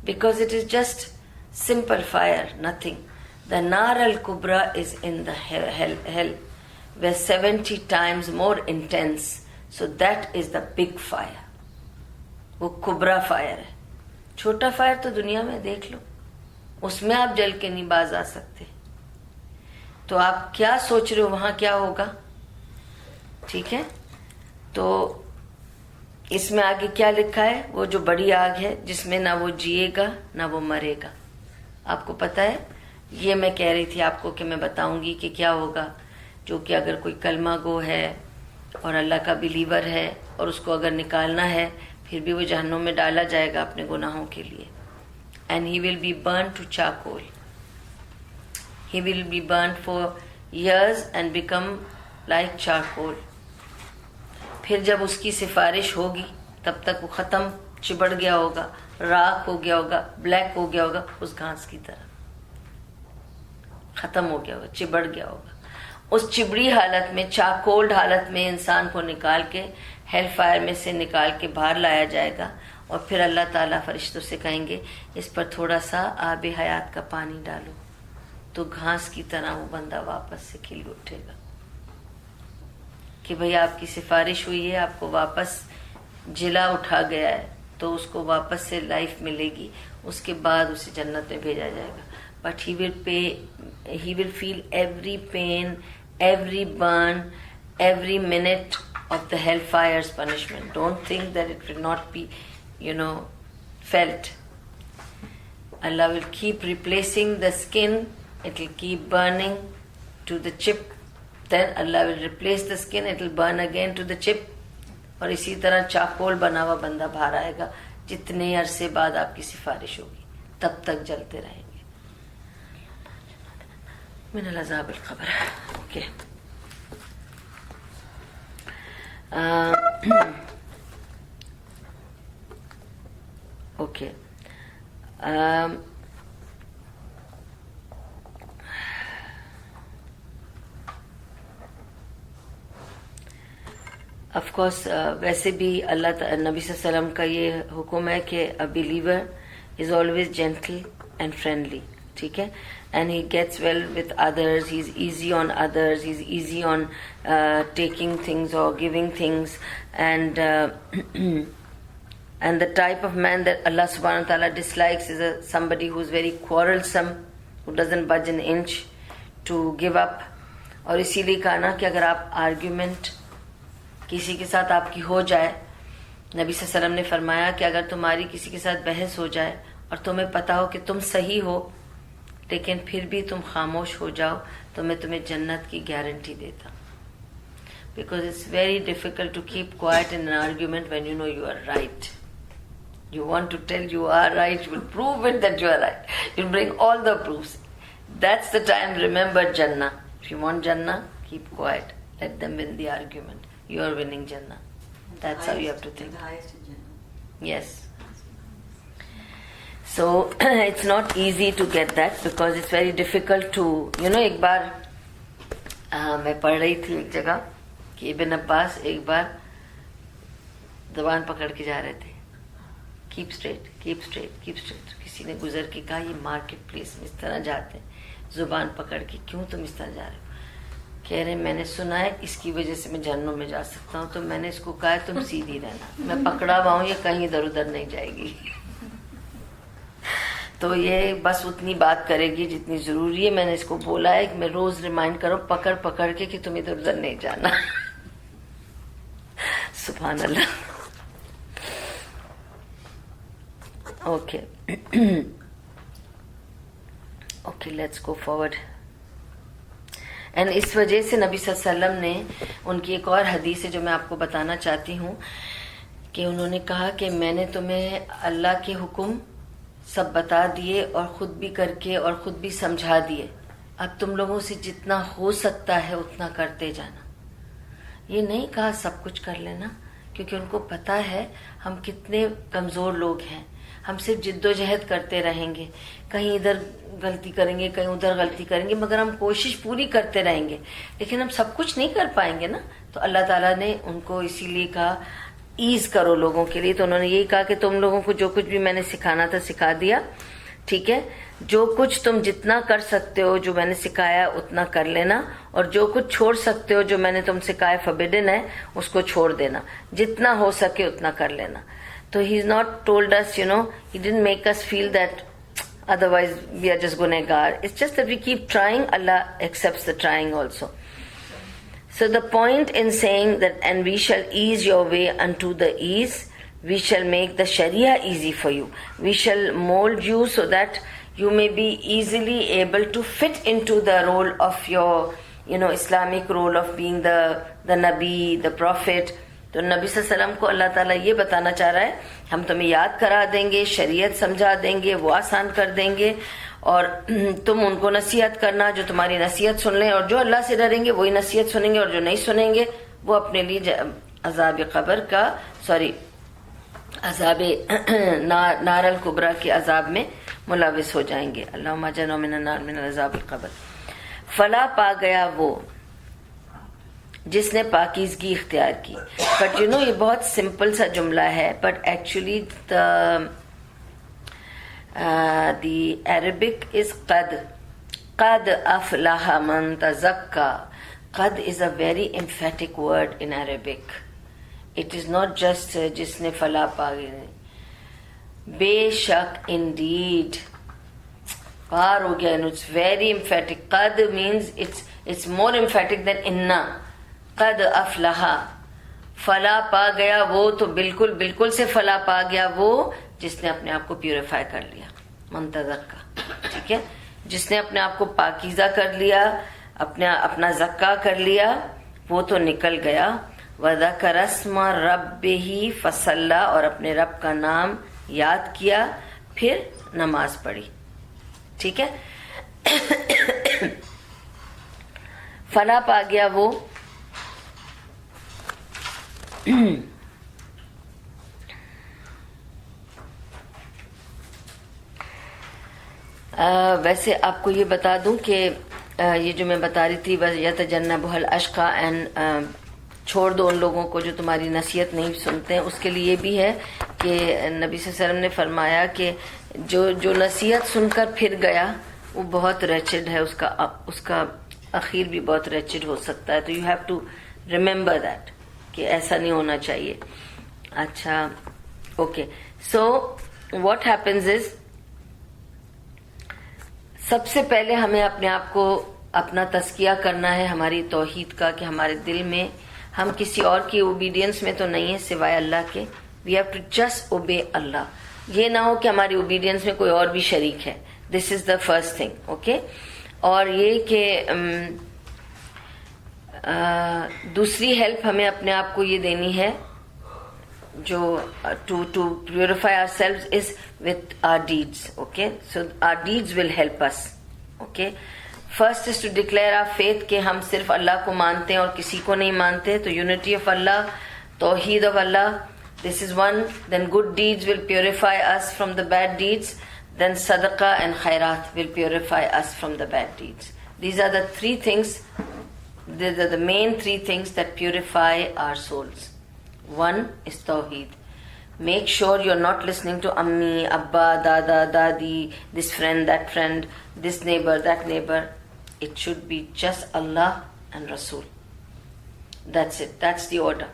because it is just simple fire, nothing. The Nar al-Kubra is in the hell, where 70 times more intense. So that is the big fire. وہ کبرا fire ہے. چھوٹا fire تو دنیا میں دیکھ لو, اس میں آپ جل کے نہیں باز آ سکتے. تو آپ کیا سوچ رہے ہو وہاں کیا ہوگا؟ ٹھیک ہے, تو اس میں آگے کیا لکھا ہے, وہ جو بڑی آگ ہے جس میں نہ وہ جیے گا نہ وہ مرے گا. آپ کو پتا ہے, یہ میں کہہ رہی تھی آپ کو کہ میں بتاؤں گی کہ کیا ہوگا, جو کہ اگر کوئی کلمہ گو ہے اور اللہ کا بلیور ہے اور اس کو اگر نکالنا ہے, پھر بھی وہ جہنم میں ڈالا جائے گا اپنے گناہوں کے لیے. And he will be burn to charcoal, he will be burn for years and become like charcoal. پھر جب اس کی سفارش ہوگی تب تک وہ ختم, چبڑ گیا ہوگا, راکھ ہو گیا ہوگا, بلیک ہو گیا ہوگا اس گھاس کی طرح. ختم ہو گیا ہوگا, چبڑ گیا ہوگا. اس چبڑی حالت میں, چاکولڈ حالت میں انسان کو نکال کے ہیل فائر میں سے نکال کے باہر لایا جائے گا, اور پھر اللہ تعالیٰ فرشتوں سے کہیں گے اس پر تھوڑا سا آب حیات کا پانی ڈالو, تو گھاس کی طرح وہ بندہ واپس سے کھل اٹھے گا کہ بھئی آپ کی سفارش ہوئی ہے, آپ کو واپس جلا اٹھا گیا ہے, تو اس کو واپس سے لائف ملے گی. اس کے بعد اسے جنت میں بھیجا جائے گا. But he will feel every pain, every burn, every minute of the hellfire's punishment. Don't think that it will not be, felt. Allah will keep replacing the skin. It will keep burning to the chip. Then Allah will replace the skin. It will burn again to the chip. اور اسی طرح چاکول بنا ہوا بندہ باہر آئے گا. جتنے عرصے بعد آپ کی سفارش ہوگی تب تک جلتے رہیں گے. من العذاب القبر. Okay, okay. آف کورس ویسے بھی اللہ نبی صلی اللہ علیہ وسلم کا یہ حکم ہے کہ a believer is always gentle and friendly. ٹھیک ہے, and he gets well with others, he's easy on others, he's easy on taking things or giving things, and and the type of man that Allah subhanahu wa ta'ala dislikes is somebody who's very quarrelsome, who doesn't budge an inch to give up. اور اسی لیے کہا نا کہ اگر آپ argument کسی کے ساتھ آپ کی ہو جائے, نبی صلی اللہ علیہ وسلم نے فرمایا کہ اگر تمہاری کسی کے ساتھ بحث ہو جائے اور تمہیں پتا ہو کہ تم صحیح ہو لیکن پھر بھی تم خاموش ہو جاؤ, تو میں تمہیں جنت کی گارنٹی دیتا ہوں. Because it's very difficult to keep quiet in an argument when you know you are right. You want to tell you are right, you will prove it that you are right. You will bring all the proofs. That's the time, remember Jannah. If you want Jannah, keep quiet. Let them win the argument. You are winning Jannah. That's how you have to think. Yes. So, it's not easy to get that because it's very difficult to, ایک بار میں پڑھ رہی تھی ایک جگہ کہ ابن عباس ایک بار زبان پکڑ کے جا رہے تھے. Keep straight, keep straight, keep straight. کسی نے گزر کے کہا یہ مارکیٹ پلیس میں اس طرح جاتے ہیں زبان پکڑ کے, کیوں تم اس طرح جا رہے ہو؟ کہہ رہے میں نے سنا ہے اس کی وجہ سے میں جہنم میں جا سکتا ہوں, تو میں نے اس کو کہا تم سیدھی رہنا, میں پکڑا ہوا ہوں, یہ کہیں ادھر ادھر نہیں جائے گی. تو یہ بس اتنی بات کرے گی جتنی ضروری ہے. میں نے اس کو بولا ہے کہ میں روز ریمائنڈ کرو پکڑ پکڑ کے کہ تم ادھر ادھر نہیں جانا. سبحان اللہ. Okay okay, let's go forward. And اس وجہ سے نبی صلی اللہ علیہ وسلم نے ان کی ایک اور حدیث ہے جو میں آپ کو بتانا چاہتی ہوں کہ انہوں نے کہا کہ میں نے تمہیں اللہ کے حکم سب بتا دیے اور خود بھی کر کے اور خود بھی سمجھا دیے, اب تم لوگوں سے جتنا ہو سکتا ہے اتنا کرتے جانا. یہ نہیں کہا سب کچھ کر لینا, کیونکہ ان کو پتا ہے ہم کتنے کمزور لوگ ہیں. ہم صرف جد و جہد کرتے رہیں گے, کہیں ادھر غلطی کریں گے کہیں ادھر غلطی کریں گے, مگر ہم کوشش پوری کرتے رہیں گے, لیکن ہم سب کچھ نہیں کر پائیں گے نا. تو اللہ تعالیٰ نے ان کو اسی لیے کہا ایز کرو لوگوں کے لیے. تو انہوں نے یہی کہا کہ تم لوگوں کو جو کچھ بھی میں نے سکھانا تھا سکھا دیا, ٹھیک ہے, جو کچھ تم جتنا کر سکتے ہو جو میں نے سکھایا اتنا کر لینا, اور جو کچھ چھوڑ سکتے ہو جو میں نے تم سکھایا فبیڈن ہے اس کو چھوڑ دینا, جتنا ہو سکے اتنا کر لینا. So he's not told us, he didn't make us feel that otherwise we are just gunegar. It's just that we keep trying, Allah accepts the trying also. So the point in saying that, and we shall ease your way unto the ease, we shall make the Sharia easy for you. We shall mold you so that you may be easily able to fit into the role of your, Islamic role of being the Nabi, the Prophet. تو نبی صلی اللہ علیہ وسلم کو اللہ تعالیٰ یہ بتانا چاہ رہا ہے ہم تمہیں یاد کرا دیں گے, شریعت سمجھا دیں گے, وہ آسان کر دیں گے, اور تم ان کو نصیحت کرنا جو تمہاری نصیحت سن لیں, اور جو اللہ سے ڈریں گے وہی نصیحت سنیں گے, اور جو نہیں سنیں گے وہ اپنے لیے عذاب قبر کا عذاب نار الکبریٰ کے عذاب میں ملوث ہو جائیں گے. اللہم اجرنا من النار من عذاب القبر. فلاح پا گیا وہ جس نے پاکیزگی اختیار کی. بٹ یہ بہت سمپل سا جملہ ہے, بٹ ایکچولی دی عربک از قد افلح من تزکا. قد is a very emphatic word in Arabic. It is not just جس نے فلاح پا گئی. بے شک, indeed, پار ہو گیا. It's very emphatic. قد means it's more emphatic than inna. قد افلح, فلاح پا گیا وہ, تو بالکل سے فلاح پا گیا وہ جس نے اپنے آپ کو پیوریفائی کر لیا. منتظک کا, ٹھیک ہے, جس نے اپنے آپ کو پاکیزہ کر لیا, اپنا زکا کر لیا, وہ تو نکل گیا. وذکر اسم ربہ فصلی, اور اپنے رب کا نام یاد کیا, پھر نماز پڑھی. ٹھیک ہے, فلاح پا گیا وہ. ویسے آپ کو یہ بتا دوں کہ یہ جو میں بتا رہی تھی یتجنبها الاشقى اینڈ چھوڑ دو ان لوگوں کو جو تمہاری نصیحت نہیں سنتے ہیں, اس کے لیے یہ بھی ہے کہ نبی صلی اللہ علیہ وسلم نے فرمایا کہ جو نصیحت سن کر پھر گیا وہ بہت ریچڈ ہے, اس کا اخیر بھی بہت ریچڈ ہو سکتا ہے. تو you have to remember that کہ ایسا نہیں ہونا چاہیے. اچھا, okay, so what happens is, سب سے پہلے ہمیں اپنے آپ کو اپنا تزکیہ کرنا ہے ہماری توحید کا, کہ ہمارے دل میں ہم کسی اور کی اوبیڈینس میں تو نہیں ہے سوائے اللہ کے. We have to just obey Allah. یہ نہ ہو کہ ہماری اوبیڈینس میں کوئی اور بھی شریک ہے. This is the first thing. Okay, اور یہ کہ دوسری ہیلپ ہمیں اپنے آپ کو یہ دینی ہے جو to purify ourselves is with our deeds. Okay, so our deeds will help us. Okay, first is to declare our faith کہ ہم صرف اللہ کو مانتے ہیں اور کسی کو نہیں مانتے. تو یونٹی آف اللہ, توحید آف اللہ, this is one. Then good deeds will purify us from the bad deeds. Then sadaqah and khairat will purify us from the bad deeds. These are the three things, the main three things that purify our souls. One is tawheed. Make sure you're not listening to ammi, abba, dada, dadi, this friend, that friend, this neighbor, that neighbor. It should be just Allah and Rasul. That's it. That's the order.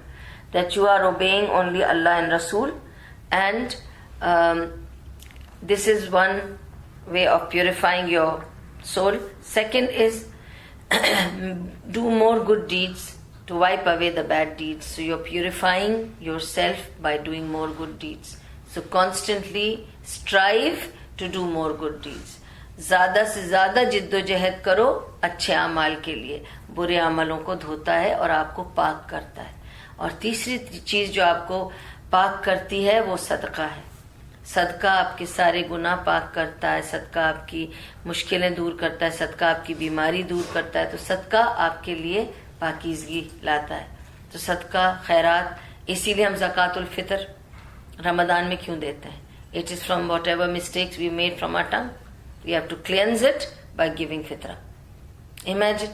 That you are obeying only Allah and Rasul. And this is one way of purifying your soul. Second is do more good deeds to wipe away the bad deeds. So you're purifying yourself by doing more good deeds. So constantly strive to do more good deeds. زیادہ سے زیادہ جد و جہد کرو اچھے اعمال کے لیے. برے عملوں کو دھوتا ہے اور آپ کو پاک کرتا ہے. اور تیسری چیز جو آپ کو پاک کرتی ہے وہ صدقہ ہے. صدقہ آپ کے سارے گناہ پاک کرتا ہے, صدقہ آپ کی مشکلیں دور کرتا ہے, صدقہ آپ کی بیماری دور کرتا ہے. تو صدقہ آپ کے لیے پاکیزگی لاتا ہے. تو صدقہ, خیرات, اسی لیے ہم زکوٰۃ الفطر رمضان میں کیوں دیتے ہیں. It is from whatever mistakes we made from our tongue, we have to cleanse it by giving فطرہ. امیجن,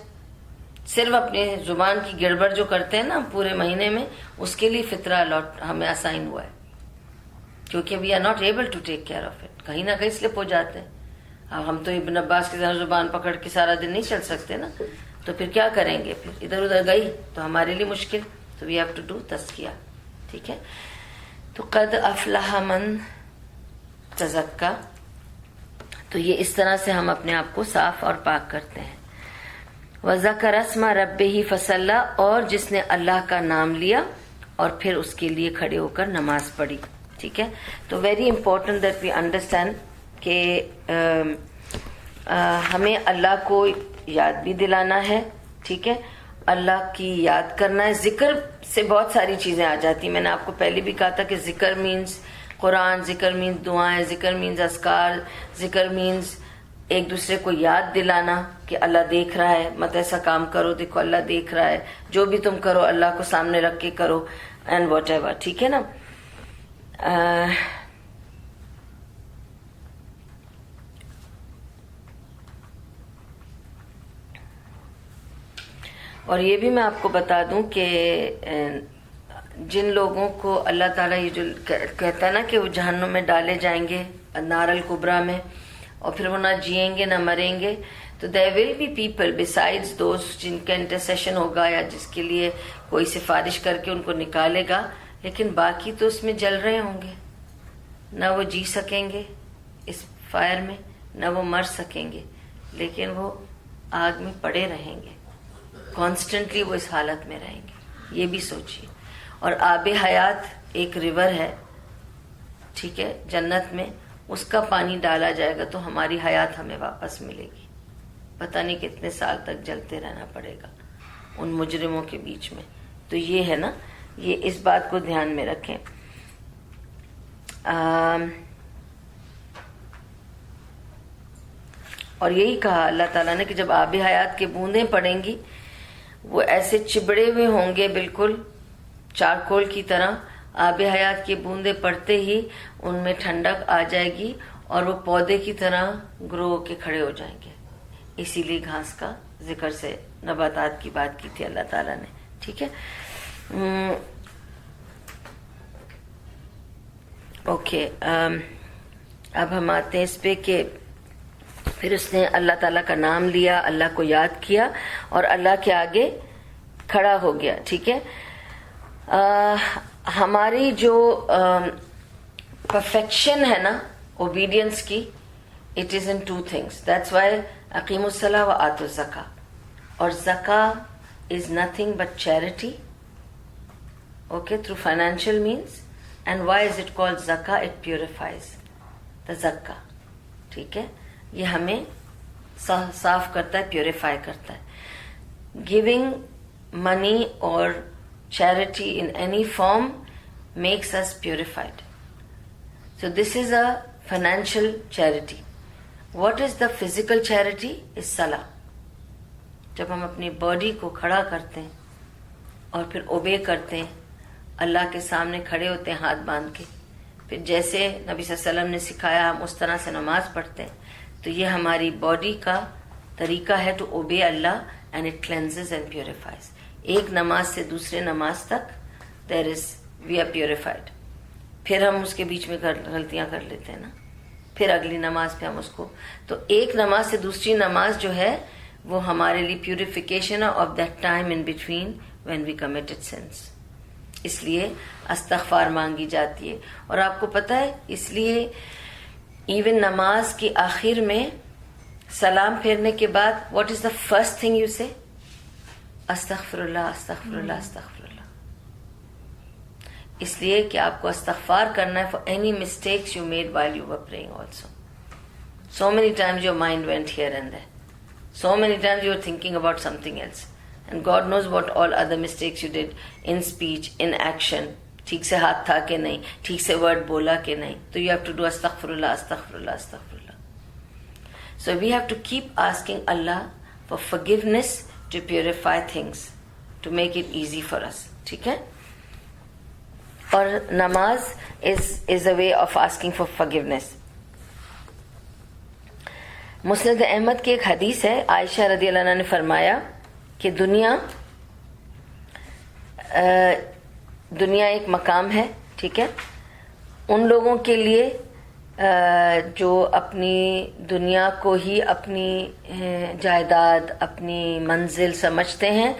صرف اپنے زبان کی گڑبڑ جو کرتے ہیں نا پورے مہینے میں, اس کے لیے فطرہ الاٹ ہمیں اسائن ہوا ہے, کیونکہ we are not able to take care of it. کہیں نہ کہیں سلپ ہو جاتے ہیں. اب ہم تو ابن عباس کی طرح زبان پکڑ کے سارا دن نہیں چل سکتے نا, تو پھر کیا کریں گے. پھر ادھر ادھر گئی تو ہمارے لیے مشکل. تو وی ہیو ٹو ڈو تزکیہ. ٹھیک ہے, تو قد افلح من تزکا. تو یہ اس طرح سے ہم اپنے آپ کو صاف اور پاک کرتے ہیں. وذکر اسم ربہ فصلی, اور جس نے اللہ کا نام لیا اور پھر اس کے لیے کھڑے ہو کر نماز پڑھی. ٹھیک ہے, تو very important that we understand کہ ہمیں اللہ کو یاد بھی دلانا ہے. ٹھیک ہے, اللہ کی یاد کرنا ہے. ذکر سے بہت ساری چیزیں آ جاتی ہیں. میں نے آپ کو پہلے بھی کہا تھا کہ ذکر مینز قرآن, ذکر مینز دعائیں, ذکر مینز اذکار, ذکر مینز ایک دوسرے کو یاد دلانا کہ اللہ دیکھ رہا ہے, مت ایسا کام کرو, دیکھو اللہ دیکھ رہا ہے, جو بھی تم کرو اللہ کو سامنے رکھ کے کرو, اینڈ واٹ ایور. ٹھیک ہے نا. اور یہ بھی میں آپ کو بتا دوں کہ جن لوگوں کو اللہ تعالیٰ یہ جو کہتا ہے نا کہ وہ جہنم میں ڈالے جائیں گے نار الکبریٰ میں، اور پھر وہ نہ جئیں گے نہ مریں گے، تو there will be people besides those جن کا انٹرسیشن ہوگا یا جس کے لیے کوئی سفارش کر کے ان کو نکالے گا، لیکن باقی تو اس میں جل رہے ہوں گے، نہ وہ جی سکیں گے اس فائر میں، نہ وہ مر سکیں گے، لیکن وہ آگ میں پڑے رہیں گے، کانسٹنٹلی وہ اس حالت میں رہیں گے. یہ بھی سوچیے. اور آب حیات ایک ریور ہے، ٹھیک ہے، جنت میں، اس کا پانی ڈالا جائے گا تو ہماری حیات ہمیں واپس ملے گی. پتہ نہیں کتنے سال تک جلتے رہنا پڑے گا ان مجرموں کے بیچ میں. تو یہ ہے نا، یہ اس بات کو دھیان میں رکھیں. اور یہی کہا اللہ تعالیٰ نے کہ جب آب حیات کی بوندیں پڑیں گی وہ ایسے چبڑے ہوئے ہوں گے، بالکل چارکول کی طرح. آب حیات کی بوندیں پڑتے ہی ان میں ٹھنڈک آ جائے گی اور وہ پودے کی طرح گرو ہو کے کھڑے ہو جائیں گے. اسی لیے گھاس کا ذکر سے نباتات کی بات کی تھی اللہ تعالیٰ نے. ٹھیک ہے، اوکے. اب ہم آتے ہیں اس پہ کہ پھر اس نے اللہ تعالیٰ کا نام لیا، اللہ کو یاد کیا اور اللہ کے آگے کھڑا ہو گیا. ٹھیک ہے، ہماری جو پرفیکشن ہے نا اوبیڈینس کی، it is in two things. That's why اقیموا الصلاۃ وآتوا الزکاۃ. اور زکاۃ is nothing but charity, okay, through financial means. And why is it called زکاۃ؟ اٹ پیوریفائز دا زکا. ٹھیک ہے، یہ ہمیں صاف کرتا ہے، پیوریفائی کرتا ہے. گیونگ منی اور charity in any form makes us purified. So this is a financial charity. What is the physical charity? Is salah. جب ہم اپنی باڈی کو کھڑا کرتے ہیں اور پھر اوبے کرتے ہیں، اللہ کے سامنے کھڑے ہوتے ہیں ہاتھ باندھ کے، پھر جیسے نبی صلی اللہ علیہ وسلم نے سکھایا ہم اس طرح سے نماز پڑھتے ہیں، تو یہ ہماری باڈی کا طریقہ ہے to obey Allah, and it cleanses and purifies. ایک نماز سے دوسرے نماز تک وی آر پیوریفائڈ. پھر ہم اس کے بیچ میں غلطیاں کر لیتے ہیں نا، پھر اگلی نماز پہ ہم اس کو، تو ایک نماز سے دوسری نماز جو ہے وہ ہمارے لیے purification of that time in between when we committed sins. اس لیے استغفار مانگی جاتی ہے. اور آپ کو پتہ ہے اس لیے ایون نماز کی آخر میں سلام پھیرنے کے بعد what is the first thing you سے؟ استغفر اللہ، استغفر اللہ، استغفر اللہ. اس لیے کہ آپ کو استغفار کرنا ہے for any mistakes you made while you were praying also. So many times your mind went here and there. So many times you are thinking about something else. And God knows what all other mistakes you did in speech, in action. ٹھیک سے ہاتھ تھا کہ نہیں، ٹھیک سے word بولا کہ نہیں. تو یو ہیو ٹو ڈو استغفر اللہ، استغفر اللہ، استغفر اللہ. So we have to keep asking Allah for forgiveness to purify things, to make it easy for us. ٹھیک ہے، اور نماز is a way of asking for forgiveness. مسند احمد کی ایک حدیث ہے، عائشہ رضی اللہ عنہا نے فرمایا کہ دنیا ایک مقام ہے. ٹھیک ہے، ان لوگوں کے لیے جو اپنی دنیا کو ہی اپنی جائیداد، اپنی منزل سمجھتے ہیں،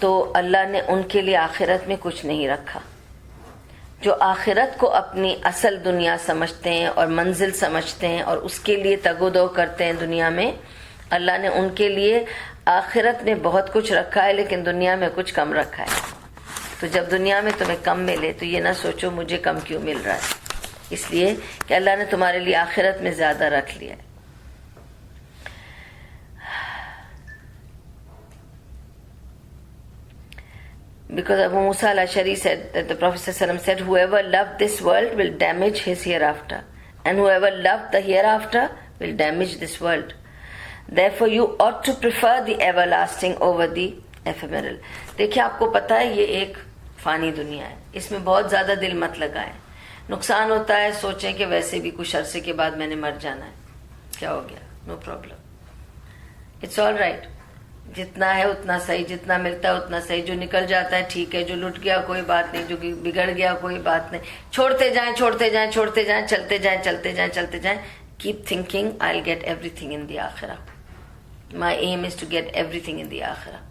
تو اللہ نے ان کے لیے آخرت میں کچھ نہیں رکھا. جو آخرت کو اپنی اصل دنیا سمجھتے ہیں اور منزل سمجھتے ہیں اور اس کے لیے تگ و دو کرتے ہیں دنیا میں، اللہ نے ان کے لیے آخرت میں بہت کچھ رکھا ہے لیکن دنیا میں کچھ کم رکھا ہے. تو جب دنیا میں تمہیں کم ملے تو یہ نہ سوچو مجھے کم کیوں مل رہا ہے، اس لیے کہ اللہ نے تمہارے لیے آخرت میں زیادہ رکھ لیا ہے. Because Abu Musa al-Ash'ari said that the Prophet ﷺ said, whoever loved this world will damage his hereafter, and whoever loved the hereafter will damage this world. Therefore you ought to prefer the everlasting over the ephemeral. دیکھیں آپ کو پتا ہے یہ ایک فانی دنیا ہے، اس میں بہت زیادہ دل مت لگائیں. نقصان ہوتا ہے سوچیں کہ ویسے بھی کچھ عرصے کے بعد میں نے مر جانا ہے، کیا ہو گیا، no problem, it's all right. جتنا ہے اتنا صحیح, جتنا ملتا ہے اتنا صحیح, جو نکل جاتا ہے ٹھیک ہے, جو لٹ گیا کوئی بات نہیں, جو بگڑ گیا کوئی بات نہیں, چھوڑتے جائیں چھوڑتے جائیں چھوڑتے جائیں, چلتے جائیں چلتے جائیں چلتے جائیں. Keep thinking I'll get everything in the akhirah. My aim is to get everything in the akhirah.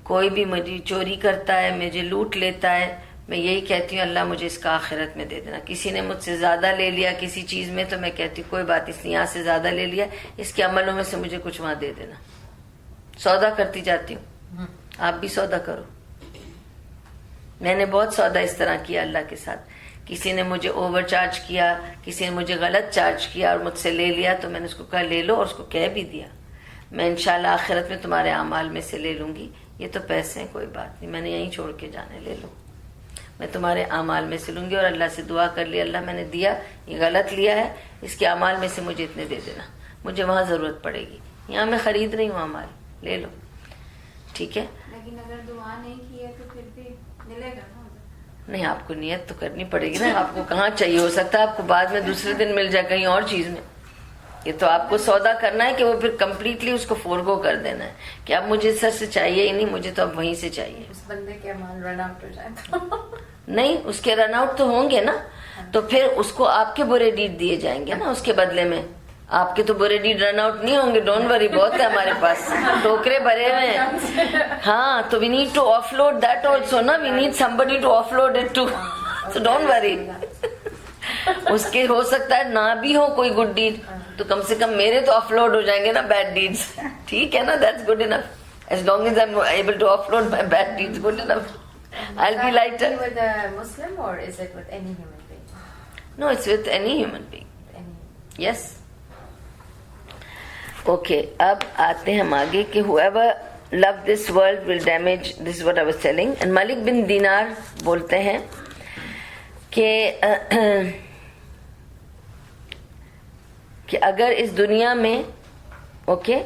کوئی بھی مجھے چوری کرتا ہے, مجھے لوٹ لیتا ہے, میں یہی کہتی ہوں اللہ مجھے اس کا آخرت میں دے دینا. کسی نے مجھ سے زیادہ لے لیا کسی چیز میں تو میں کہتی ہوں کوئی بات, اس نے یہاں سے زیادہ لے لیا, اس کے عملوں میں سے مجھے کچھ وہاں دے دینا. سودا کرتی جاتی ہوں, آپ بھی سودا کرو. میں نے بہت سودا اس طرح کیا اللہ کے ساتھ. کسی نے مجھے اوور چارج کیا, کسی نے مجھے غلط چارج کیا اور مجھ سے لے لیا, تو میں نے اس کو کہا لے لو, اور اس کو کہہ بھی دیا میں انشاءاللہ آخرت میں تمہارے اعمال میں سے لے لوں گی, یہ تو پیسے ہیں کوئی بات نہیں, میں نے یہیں چھوڑ کے جانے, لے لو, میں تمہارے اعمال میں سے لوں گی. اور اللہ سے دعا کر لی اللہ میں نے دیا, یہ غلط لیا ہے, اس کے اعمال میں سے مجھے اتنے دے دینا, مجھے وہاں ضرورت پڑے گی, یہاں میں خرید رہی ہوں اعمال, لے لو, ٹھیک ہے. لیکن اگر دعا نہیں کی ہے تو پھر بھی ملے گا نا. نہیں, آپ کو نیت تو کرنی پڑے گی نا, آپ کو کہاں چاہیے, ہو سکتا ہے آپ کو بعد میں دوسرے دن مل جائے کہیں اور چیز میں. یہ تو آپ کو سودا کرنا ہے کہ وہ پھر کمپلیٹلی اس کو فورگو کر دینا ہے کہ اب مجھے سر سے چاہیے ہی نہیں, مجھے تو اب وہیں سے چاہیے. اس بندے کے اعمال رن آؤٹ ہو جائے تو نہیں, اس کے رن آؤٹ تو ہوں گے نا, تو پھر اس کو آپ کے برے ڈیڈ دیے جائیں گے نا اس کے بدلے میں. آپ کے تو برے ڈیڈ رن آؤٹ نہیں ہوں گے, ڈونٹ وری, بہت ہے ہمارے پاس, ٹوکرے بھرے ہوئے ہیں. ہاں, تو we need to offload that also نا, we need somebody to offload it to, so don't worry. اس کے ہو سکتا ہے نہ بھی ہو کوئی گڈ ڈیڈ, تو کم سے کم میرے تو آف لوڈ ہو جائیں گے نا بیڈ ڈیڈز, ٹھیک ہے نا, that's good enough. As long as I'm able to offload my bad deeds, good enough. I'll be lighter. Is it with a Muslim or is it with any human being? No, it's with any human being. Yes. Okay, اب آتے ہیں ہم آگے کہ whoever love this world will damage, this is what I was telling. And Malik bin Dinar بولتے ہیں کہ اگر اس دنیا میں اوکے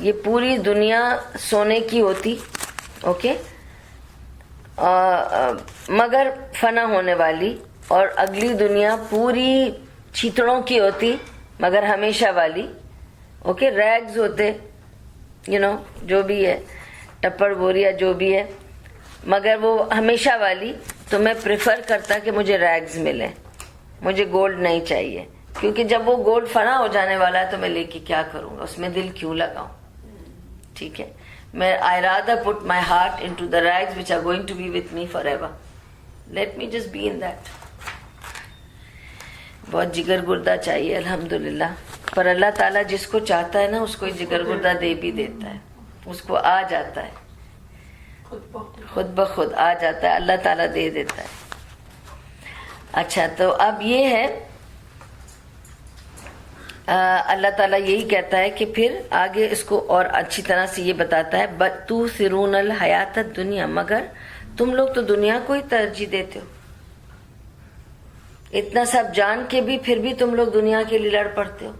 یہ پوری دنیا سونے کی ہوتی, اوکے, مگر فنا ہونے والی, اور اگلی دنیا پوری چیتڑوں کی ہوتی مگر ہمیشہ والی, اوکے, ریگز ہوتے, جو بھی ہے, ٹپڑ بوریا جو بھی ہے, مگر وہ ہمیشہ والی, تو میں پریفر کرتا کہ مجھے ریگز ملے, مجھے گولڈ نہیں چاہیے, کیونکہ جب وہ گولڈ فنا ہو جانے والا ہے تو میں لے کے کیا کروں گا, اس میں دل کیوں لگاؤں, ٹھیک ہے. میں I rather put my heart into the rags which are going to be with me forever. Let me just be in that. بہت جگر گردہ چاہیے الحمدللہ, پر اللہ تعالیٰ جس کو چاہتا ہے نا اس کو جگر گردہ دے بھی دیتا ہے, اس کو آ جاتا ہے, خود بخود آ جاتا ہے, اللہ تعالیٰ دے دیتا ہے. اچھا, تو اب یہ ہے اللہ تعالیٰ یہی کہتا ہے کہ پھر آگے اس کو اور اچھی طرح سے یہ بتاتا ہے, بَتُوثِرُونَ الْحَيَاةَ الدُّنْيَا, مگر تم لوگ تو دنیا کو ہی ترجیح دیتے ہو, اتنا سب جان کے بھی پھر بھی تم لوگ دنیا کے لیے لڑ پڑتے ہو.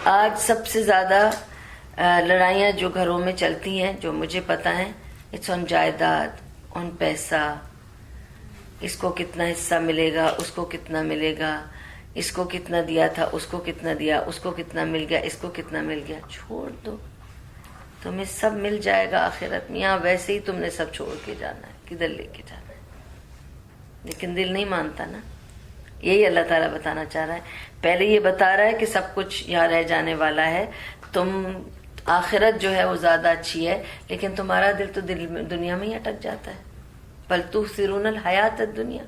آج سب سے زیادہ لڑائیاں جو گھروں میں چلتی ہیں جو مجھے پتہ ہیں, اٹس آن جائیداد, آن پیسہ, اس کو کتنا حصہ ملے گا, اس کو کتنا ملے گا, اس کو کتنا دیا تھا, اس کو کتنا دیا, اس کو کتنا مل گیا, اس کو کتنا مل گیا. چھوڑ دو, تمہیں سب مل جائے گا آخرت میں, یہاں ویسے ہی تم نے سب چھوڑ کے جانا ہے, کدھر لے کے جانا ہے, لیکن دل نہیں مانتا نا. یہی اللہ تعالیٰ بتانا چاہ رہا ہے. پہلے یہ بتا رہا ہے کہ سب کچھ یہاں رہ جانے والا ہے, تم آخرت جو ہے وہ زیادہ اچھی ہے, لیکن تمہارا دل تو دنیا میں ہی اٹک جاتا ہے. بل تؤثرون الحیات الدنیا,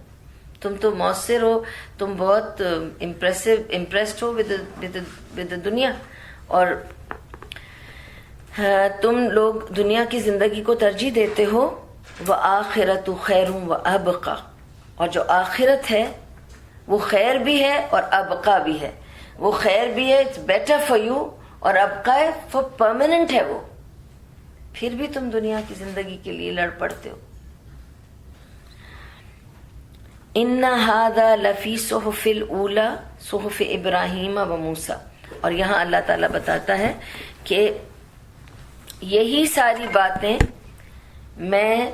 تم تو مؤثر ہو, تم بہت امپریسڈ ہو ود دنیا, اور تم لوگ دنیا کی زندگی کو ترجیح دیتے ہو. وآخرۃ خیر وابقی, اور جو آخرت ہے وہ خیر بھی ہے اور ابقا بھی ہے. وہ خیر بھی ہے, اٹس بیٹر فار یو, اور ابقا ہے, فار پرماننٹ ہے وہ. پھر بھی تم دنیا کی زندگی کے لیے لڑ پڑتے ہو. ان ھذا لفی صحف الاولی صحف ابراہیم و موسیٰ, اور یہاں اللہ تعالیٰ بتاتا ہے کہ یہی ساری باتیں میں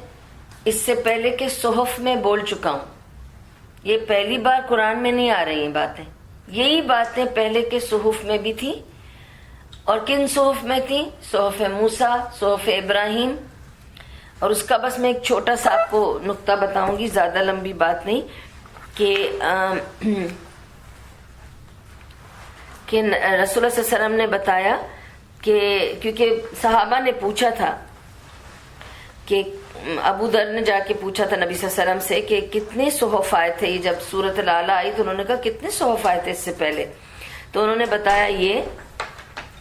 اس سے پہلے کے صحف میں بول چکا ہوں. یہ پہلی بار قرآن میں نہیں آ رہی ہیں باتیں, یہی باتیں پہلے کے صحف میں بھی تھی, اور کن صحف میں تھی؟ صحف موسیٰ، صحف ابراہیم. اور اس کا بس میں ایک چھوٹا سا آپ کو نقطہ بتاؤں گی، زیادہ لمبی بات نہیں، کہ رسول اللہ صلی اللہ علیہ وسلم نے بتایا کہ کیونکہ صحابہ نے پوچھا تھا کہ ابو ذر نے جا کے پوچھا تھا نبی صلی اللہ علیہ وسلم سے کہ کتنے صحف آئے تھے، یہ جب سورۃ الاعلیٰ آئی تو انہوں نے کہا کتنے صحف آئے تھے اس سے پہلے؟ تو انہوں نے بتایا یہ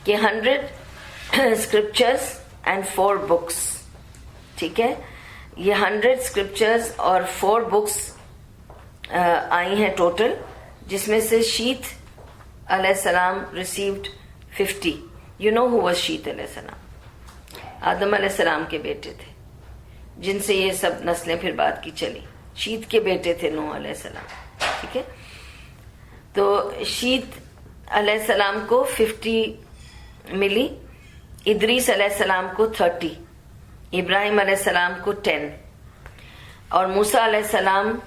کہ 100 اسکرپچرز اینڈ 4 بکس. ٹھیک ہے، یہ 100 اسکرپچرز اور 4 بکس آئی ہیں ٹوٹل، جس میں سے شیت علیہ السلام received 50. You know who was شیت علیہ السلام؟ آدم علیہ السلام کے بیٹے تھے، جن سے یہ سب نسلیں پھر بعد کی چلی. شیت کے بیٹے تھے نوح علیہ السلام. ٹھیک ہے، تو شیت علیہ السلام کو 50 ملی، ادریس علیہ السلام کو 30، ابراہیم علیہ السلام کو 10، اور موسیٰ علیہ السلام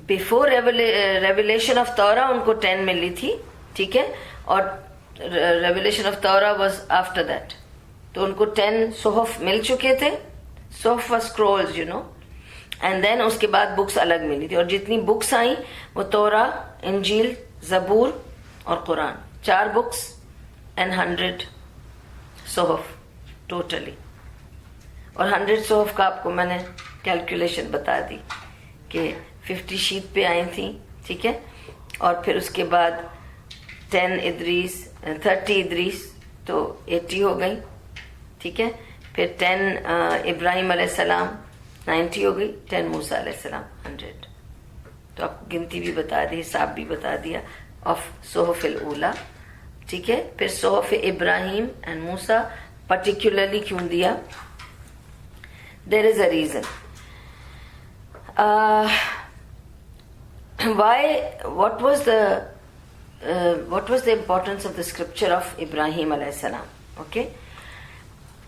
بیفور ریویلیشن آف تورا ان کو 10 ملی تھی. ٹھیک ہے، اور revelation of Torah was after that, تو ان کو 10 صحف مل چکے تھے. صحف و scrolls you know, and then اس کے بعد بکس الگ ملی تھی. اور جتنی بکس آئیں وہ تورا، انجیل، زبور اور قرآن، 4 بکس اینڈ 100 صحف ٹوٹلی. اور 100 صحف کا آپ کو میں نے کیلکولیشن بتا دی کہ 50 شیت پہ آئی تھیں. ٹھیک ہے، اور پھر اس کے بعد 10 ادریس، 30 ادریس تو 80 ہو گئی. ٹھیک ہے، پھر 10 ابراہیم علیہ السلام 90 ہو گئی، 10 موسیٰ علیہ السلام 100. تو آپ کو گنتی بھی بتا دی، حساب بھی بتا دیا آف صحف الاولیٰ. ٹھیک ہے، پھر صحف ابراہیم اینڈ موسیٰ پرٹیکولرلی کیوں دیا؟ There is a reason. what was the importance of the scripture of ابراہیم علیہ السلام؟ اوکے،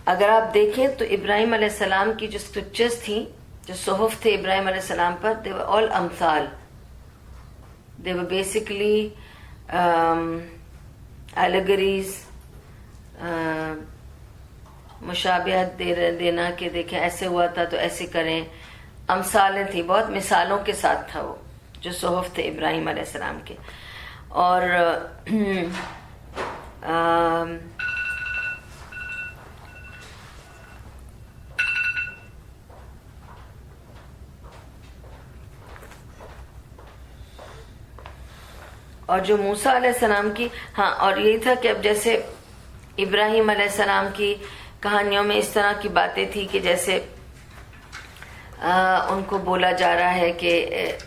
اگر آپ دیکھیں تو ابراہیم علیہ السلام کی جو اسکرپچرز تھیں، جو صحف تھے ابراہیم علیہ السلام پر، they were all امثال. they were basically allegories، مشابہت دینا کہ دیکھیں ایسے ہوا تھا تو ایسے کریں. امثالیں تھیں، بہت مثالوں کے ساتھ تھا وہ جو صحف تھے ابراہیم علیہ السلام کے. اور جو موسیٰ علیہ السلام کی، ہاں، اور یہی تھا کہ اب جیسے ابراہیم علیہ السلام کی کہانیوں میں اس طرح کی باتیں تھی کہ جیسے ان کو بولا جا رہا ہے کہ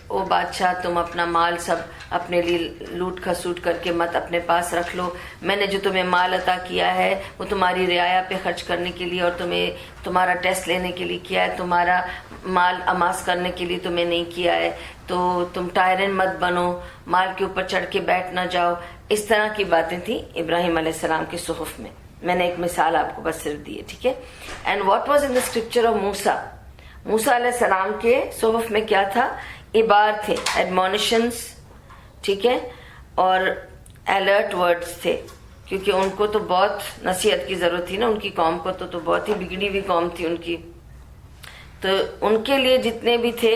او بادشاہ، تم اپنا مال سب اپنے لیے لوٹ کھسوٹ کر کے مت اپنے پاس رکھ لو. میں نے جو تمہیں مال عطا کیا ہے وہ تمہاری رعایا پہ خرچ کرنے کے لیے اور تمہیں تمہارا ٹیسٹ لینے کے لیے کیا ہے، تمہارا مال اماس کرنے کے لیے تمہیں نہیں کیا ہے. تو تم ٹائرن مت بنو، مال کے اوپر چڑھ کے بیٹھ نہ جاؤ. اس طرح کی باتیں تھیں ابراہیم علیہ السلام کے صحف میں. میں نے ایک مثال آپ کو بس صرف دی ہے. ٹھیک ہے، and what was in the scripture of موسیٰ؟ موسیٰ علیہ السلام کے صحف میں کیا تھا؟ عبار تھے، ایڈمونیشنز. ٹھیک ہے، اور الرٹ ورڈز تھے، کیونکہ ان کو تو بہت نصیحت کی ضرورت تھی نا. ان کی قوم کو تو بہت ہی بگڑی ہوئی قوم تھی ان کی. تو ان کے لیے جتنے بھی تھے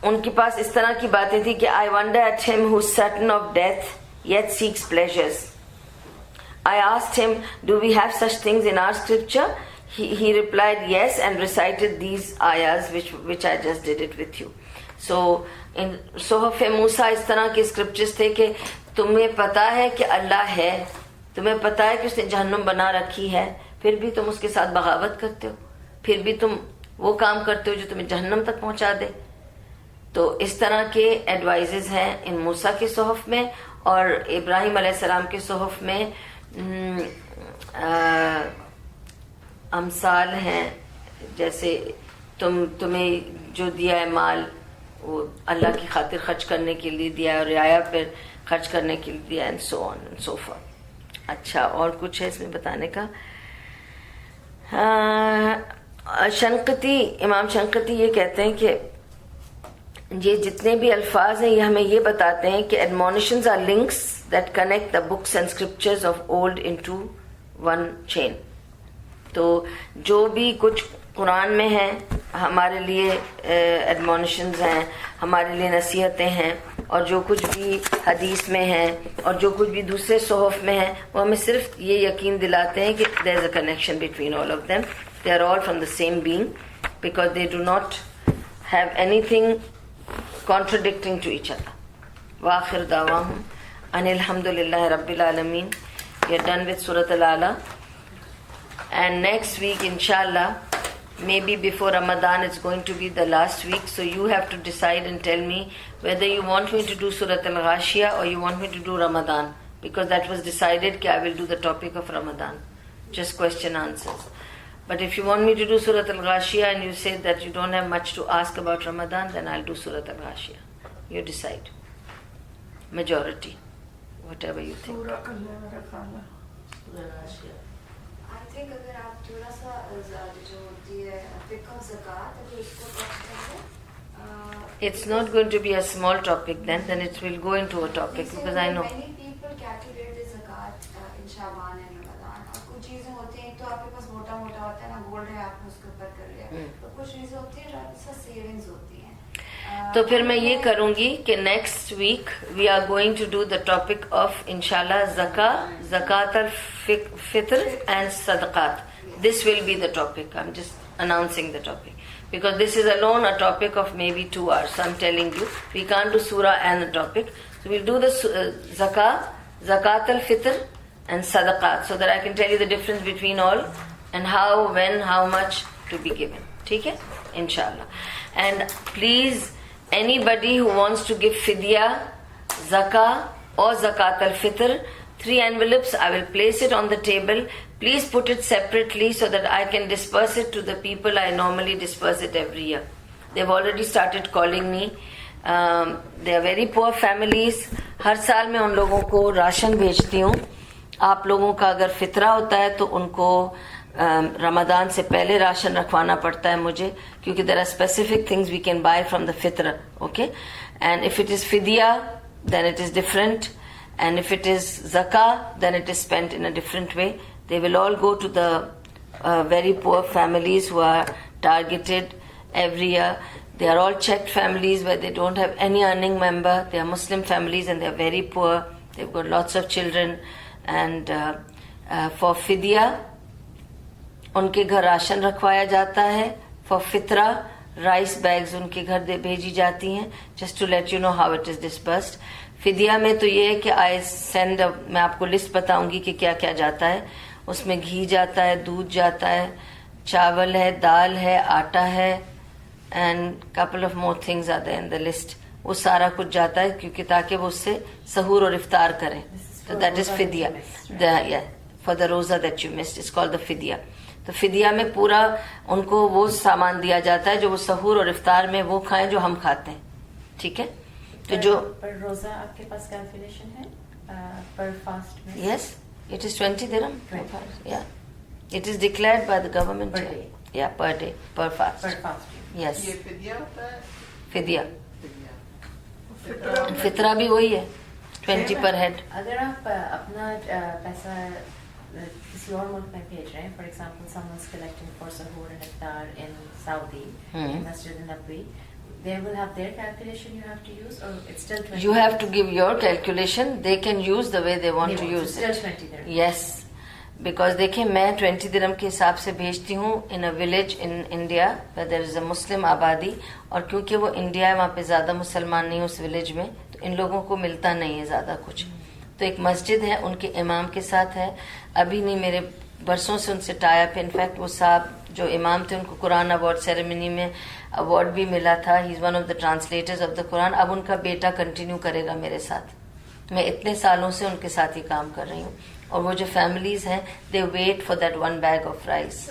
ان کے پاس اس طرح کی باتیں تھی کہ I wonder at him who's certain of death yet seeks pleasures. I asked him, do we have such things in our scripture? He replied yes and recited these ayahs which I just did it with you. So in صحف موسیٰ اس طرح کے scriptures تھے کہ تمہیں پتا ہے کہ اللہ ہے، تمہیں پتا ہے کہ اس نے جہنم بنا رکھی ہے، پھر بھی تم اس کے ساتھ بغاوت کرتے ہو، پھر بھی تم وہ کام کرتے ہو جو تمہیں جہنم تک پہنچا دے. تو اس طرح کے ایڈوائزز ہیں ان موسیٰ کے صحف میں. اور ابراہیم علیہ السلام کے صحف میں امثال ہیں، جیسے تمہیں جو دیا ہے مال وہ اللہ کی خاطر خرچ کرنے کے لیے دیا ہے، اور رعایا پر خرچ کرنے کے لیے دیا ہے، and so on and so for. اچھا، اور کچھ ہے اس میں بتانے کا؟ شنقتی، امام شنقتی یہ کہتے ہیں کہ یہ جتنے بھی الفاظ ہیں یہ ہمیں یہ بتاتے ہیں کہ admonitions are links that connect the books and scriptures of old into one chain. تو جو بھی کچھ قرآن میں ہیں ہمارے لیے ایڈمونیشنز ہیں, ہمارے لیے نصیحتیں ہیں, اور جو کچھ بھی حدیث میں ہیں اور جو کچھ بھی دوسرے صحف میں ہیں وہ ہمیں صرف یہ یقین دلاتے ہیں کہ there is a connection between all of them. They are all from the same being because they do not have anything contradicting to each other. وآخر دعواہم ان الحمدللہ رب العالمین. We are done with Surah Al-Ala. And next week, inshallah, maybe before Ramadan, it's going to be the last week. So you have to decide and tell me whether you want me to do Surah Al-Ghashiyah or you want me to do Ramadan. Because that was decided that I will do the topic of Ramadan. Just question answers. But if you want me to do Surah Al-Ghashiyah and you say that you don't have much to ask about Ramadan, then I'll do Surah Al-Ghashiyah. You decide. Majority. Whatever you think. I think اگر آپ تھوڑا سا جو ہوتی ہے فقہ و زکوٰۃ اگر اس کو ٹچ کریں. It's not going to be a small topic then it will go into a topic because I know. Many people calculate the zakat in Shaban and Ramadan. اور کچھ چیزیں ہوتی ہیں تو آپ کے پاس موٹا موٹا ہوتا ہے نا, گولڈ ہے آپ نے اس کے اوپر کر لیا, تو کچھ چیزیں ہوتی ہیں جو سیونگز ہوتی ہیں. تو پھر میں یہ کروں گی کہ next week we are going to do the topic of انشاءاللہ زکات الفطر اینڈ صدقات. This will be the topic. I'm just announcing the topic because this is alone a topic of maybe 2 hours. So I'm telling you, we can't do surah and the topic. So we'll do the zakat al-fitr and sadaqat so that I can tell you the difference between all and how, when, how much to be given. Okay? Inshallah. And please, anybody who wants to give fidya, zakah or zakat al-fitr, 3 envelopes, I will place it on the table. Please put it separately so that I can disperse it to the people I normally disperse it every year. They've already started calling me. They are very poor families. ہر سال میں ان لوگوں کو ration بھیجتی ہوں. آپ لوگوں کا اگر فطرہ ہوتا ہے تو ان کو رمضان سے پہلے راشن رکھوانا پڑتا ہے مجھے, کیونکہ there are specific things we can buy from the fitra. Okay? And if it is fidya, then it is different. And if it is zakah, then it is spent in a different way. They will all go to the very poor families who are targeted every year. They are all checked families where they don't have any earning member. They are Muslim families and they are very poor. They've got lots of children. And for fidya, ان کے گھر ration رکھوایا جاتا ہے. For fitra, rice bags ان کے گھر بھیجی جاتی ہیں. Just to let you know how it is dispersed. فدیہ میں تو یہ ہے کہ I send, میں آپ کو لسٹ بتاؤں گی کہ کیا کیا جاتا ہے. اس میں گھی جاتا ہے, دودھ جاتا ہے, چاول ہے, دال ہے, آٹا ہے, and couple of more things are there in the list. وہ سارا کچھ جاتا ہے کیونکہ تاکہ وہ اس سے سحور اور افطار کریں. So that is fidya. Yeah, for the roza that you missed, it's called the fidya. تو فدیہ میں پورا ان کو وہ سامان دیا جاتا ہے جو وہ سحور اور افطار میں وہ کھائیں جو ہم کھاتے ہیں. ٹھیک ہے. تو جو پر روزہ آپ کے پاس کیلکولیشن ہے پر فاسٹ میں؟ یس, اٹ از 20 درہم. یا it is declared by the government. یا پر ڈے پر فاسٹ. یس, فدیہ فطرہ بھی وہی ہے 20 پر ہیڈ. اگر آپ اپنا پیسہ کسی اور ملک میں بھیج رہے ہیں, for example some ones collecting for suhoor and iftar in Saudi, in Masjid Nabawi, they will have their calculation you have to use, or it's still 20? You have to give your calculation. They can use the way they want to use it. it. Still 20 dirham. Yes, because دیکھیں میں 20 درہم کے حساب سے بھیجتی ہوں in a village in India where there is a Muslim آبادی, اور کیونکہ وہ انڈیا ہے وہاں پہ زیادہ مسلمان نہیں اس ولیج میں, تو ان لوگوں کو ملتا نہیں ہے زیادہ کچھ. تو ایک مسجد ہے ان کے امام کے ساتھ ہے, ابھی نہیں میرے برسوں سے ان سے ٹائی اپ. انفیکٹ وہ صاحب جو امام تھے ان کو قرآن ایوارڈ سیریمنی میں ایوارڈ بھی ملا تھا. He is one of the translators of the Quran. اب ان کا بیٹا کنٹینیو کرے گا میرے ساتھ. میں اتنے سالوں سے ان کے ساتھ ہی کام کر رہی ہوں. اور وہ جو فیملیز ہیں they wait for that 1 bag of rice,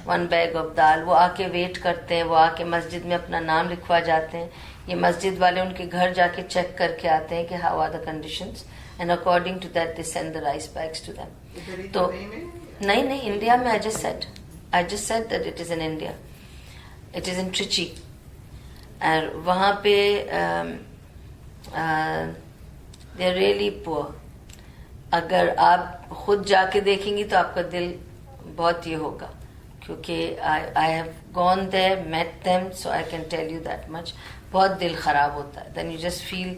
1 bag of dal. وہ آ کے ویٹ کرتے ہیں, وہ آ کے مسجد میں اپنا نام لکھوا جاتے ہیں. یہ مسجد والے ان کے گھر جا کے چیک کر کے آتے ہیں کہ how are the conditions, and according to that they send the rice bags to them. تو نہیں انڈیا میں I just said that it is in India. It is in Trichy. اور وہاں پہ they're really poor. اگر آپ خود جا کے دیکھیں گی تو آپ کا دل بہت یہ ہوگا, کیونکہ I have gone there, met them, so I can tell you that much. بہت دل خراب ہوتا ہے. Then you just feel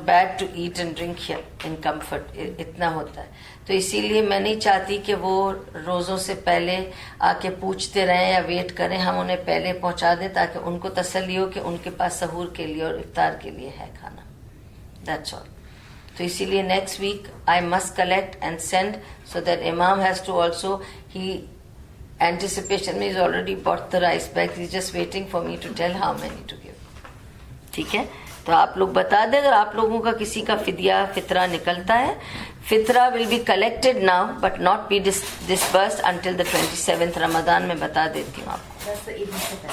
bad to eat and drink here in comfort. اتنا ہوتا ہے. تو اسی لیے میں نہیں چاہتی کہ وہ روزوں سے پہلے آ کے پوچھتے رہیں یا ویٹ کریں. ہم انہیں پہلے پہنچا دیں تاکہ ان کو تسلی ہو کہ ان کے پاس سحور کے لیے اور افطار کے لیے ہے کھانا. That's all. تو اسی لیے next week I must collect and send so that Imam has to also, he anticipation میں is already bought the rice bag. He's just waiting for me to tell how many to give. ٹھیک ہے, تو آپ لوگ بتا دیں اگر آپ لوگوں کا کسی کا فدیہ فطرہ نکلتا ہے. فطرہ will be collected now but not be disbursed until the 27th رمضان. میں بتا دیتی ہوں آپ کو. That's the Eid al-Fitr.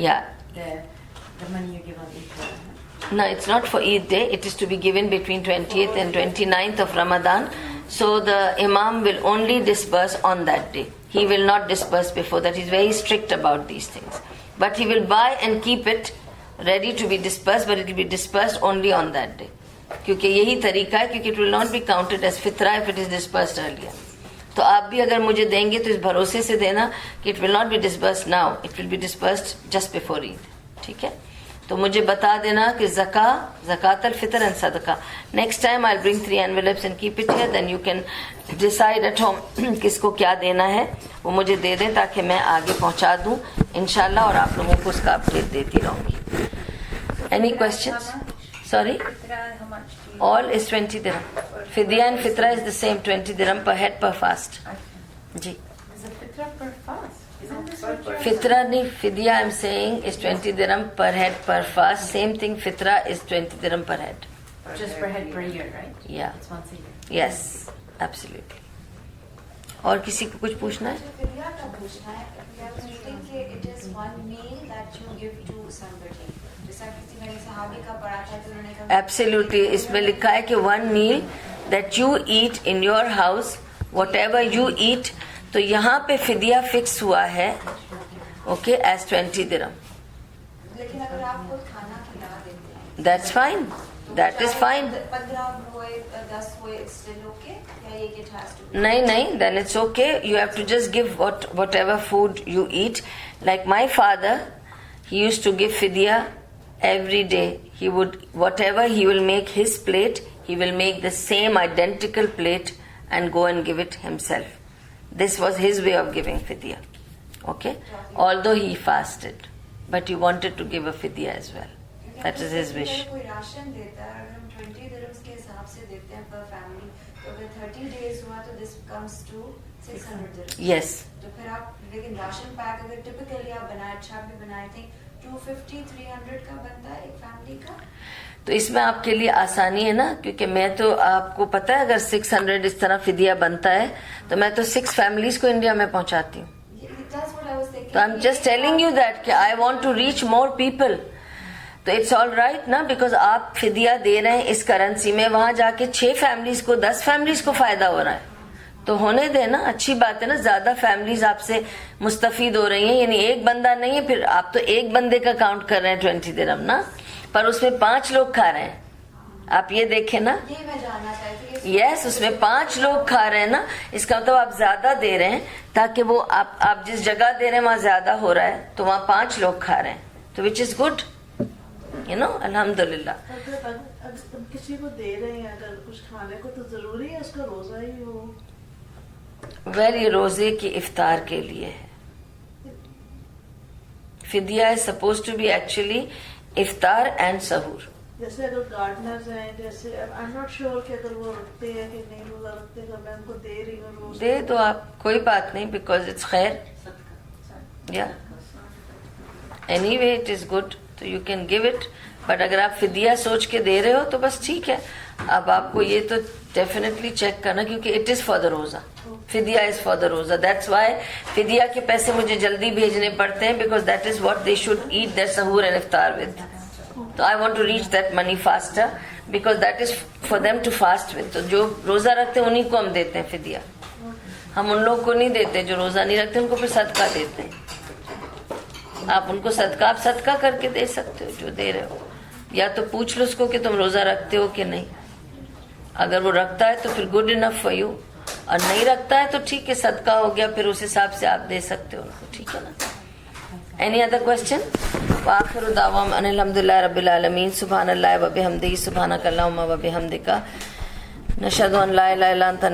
Yeah. The money you give on Eid al-Fitr. No, it's not for Eid day. It is to be given between 20th and 29th of Ramadan. So the Imam will only disburse on that day. He will not disburse before that. He's very strict about these things. But he will buy and keep it ready to be disbursed, but it will be disbursed only on that day. کیونکہ یہی طریقہ ہے, کیونکہ it will not be counted as فطرہ if it is disbursed earlier. تو آپ بھی اگر مجھے دیں گے تو اس بھروسے سے دینا کہ it will not be disbursed now. It will be disbursed just before Eid. ٹھیک ہے, تو مجھے بتا دینا کہ زکات الفطر and صدقہ. Next time I'll bring 3 envelopes and keep it here. Then you can decide at home کس کو کیا دینا ہے, وہ مجھے دے دیں تاکہ میں آگے پہنچا دوں انشاءاللہ, اور آپ لوگوں کو اس کا اپڈیٹ دیتی رہوں گی. Any questions? Sorry? All is 20 dirham. Fidya and fitra is the same, 20 dirham per head per fast. G. Is it fitra per fast? Isn't this what you're Fitra نہیں, fidya I'm saying is 20 dirham per head per fast. Same thing, fitra is 20 dirham per head. just per head per year, right? Yeah. It's once a year. Yes, absolutely. اور کسی کو کچھ پوچھنا ہے؟ فدیہ کا پوچھنا ہے. We are reading کہ it is one meal that you give to somebody. جیسا کسی میرے صحابی کا پڑھا تھا کہ انہوں نے کہا Absolutely. اس میں لکھا ہے کہ one meal that you eat in your house, whatever you eat. تو یہاں پہ فدیہ فکس ہوا ہے, okay, as 20 dirham. لیکن اگر آپ خود کھانا کھلا دیتے ہیں That's fine. That is fine. 15 ہوئے 10 ہوئے it's still okay یا یہ it has to be نہیں, then it's okay. You have to just give whatever food you eat. Like my father, he used to give fidya every day. He would, whatever he will make his plate, he will make the same identical plate and go and give it himself. This was his way of giving fidya. Okay? Although he fasted, but he wanted to give a fidya as well. That is his wish. کوئی ration دیتا ہے اگر ہم 20 درہمز کے حساب سے دیتے ہیں پر فیملی, تو اگر 30 days ہوا تو this comes to 600 dirhams. Yes. تو پھر آپ لیکن راشن پیک اگر ٹپکلی آپ بنائے, اچھا بھی بنائے تھے 250-300 کا بنتا ہے ایک فیملی کا. تو اس میں آپ کے لیے آسانی ہے نا, کیونکہ میں تو آپ کو پتا ہے اگر 600 اس طرح فدیہ بنتا ہے تو میں تو 6 فیملیز کو انڈیا میں پہنچاتی ہوں. That's what I was thinking. تو I'm just telling you that کہ I want to reach more people. تو اٹس آل رائٹ نا, بیکاز آپ فدیہ دے رہے ہیں اس کرنسی میں, وہاں جا کے 6 فیملیز کو 10 فیملیز کو فائدہ ہو رہا ہے, تو ہونے دیں نا, اچھی بات ہے نا. زیادہ فیملیز آپ سے مستفید ہو رہی ہیں, یعنی ایک بندہ نہیں ہے, پھر آپ تو ایک بندے کا کاؤنٹ کر رہے ہیں 20 درہم نا, پر اس میں 5 لوگ کھا رہے ہیں. آپ یہ دیکھیں نا, یہ میں جاننا چاہتی ہوں. یس, اس میں 5 لوگ کھا رہے ہیں نا, اس کا مطلب آپ زیادہ دے رہے ہیں تاکہ وہ آپ جس جگہ دے رہے ہیں وہاں زیادہ ہو رہا ہے, تو وہاں 5 لوگ کھا رہے ہیں, تو وچ از گڈ, یو نو, الحمدللہ. اگر کسی کو دے رہے ہیں اگر کچھ کھانے کو, تو ضروری ہے اس کا روزہ ہی ہو؟ ویل, یہ روزے کی افطار کے لیے ہے. فدیہ از سپوز ٹو بی ایکچولی افطار اینڈ سحور. جیسے اگر گارڈنرز ہیں, جیسے آئی ایم ناٹ شیور کہ اگر وہ رکھتے ہیں کہ نہیں روزہ رکھتے, اگر میں ان کو دے رہی ہوں روزہ, دے دو آپ, کوئی بات نہیں, بیکاز اٹس خیر. یا anyway it is good, تو you can give it. But اگر آپ فدیہ سوچ کے دے رہے ہو تو بس ٹھیک ہے. اب آپ کو یہ تو ڈیفینیٹلی چیک کرنا, کیونکہ اٹ از فار دا روزہ, فدیہ از فار دا روزہ. دیٹس وائی فدیہ کے پیسے مجھے جلدی بھیجنے پڑتے ہیں, because that is what they should eat their suhoor and iftar with. تو I want to reach that money faster, because that is for them to fast with. تو جو روزہ رکھتے ہیں انہیں کو ہم دیتے ہیں فدیہ, ہم ان لوگوں کو نہیں دیتے جو روزہ نہیں رکھتے, ان کو پھر صدقہ دیتے ہیں. آپ ان کو صدقہ آپ صدقہ کر کے دے سکتے ہو جو دے رہے ہو, یا تو پوچھ لو اس کو کہ تم روزہ رکھتے ہو کہ نہیں. اگر وہ رکھتا ہے تو پھر گڈ انف فار یو, اور نہیں رکھتا ہے تو ٹھیک ہے صدقہ ہو گیا, پھر اس حساب سے آپ دے سکتے ہو ان کو, ٹھیک ہے نا. Any other question? وآخر دعوانا ان الحمدللہ رب العالمین. سبحان اللہ و بحمدہ, سبحانک اللہم و بحمدک, نشہد ان لا الہ الا انت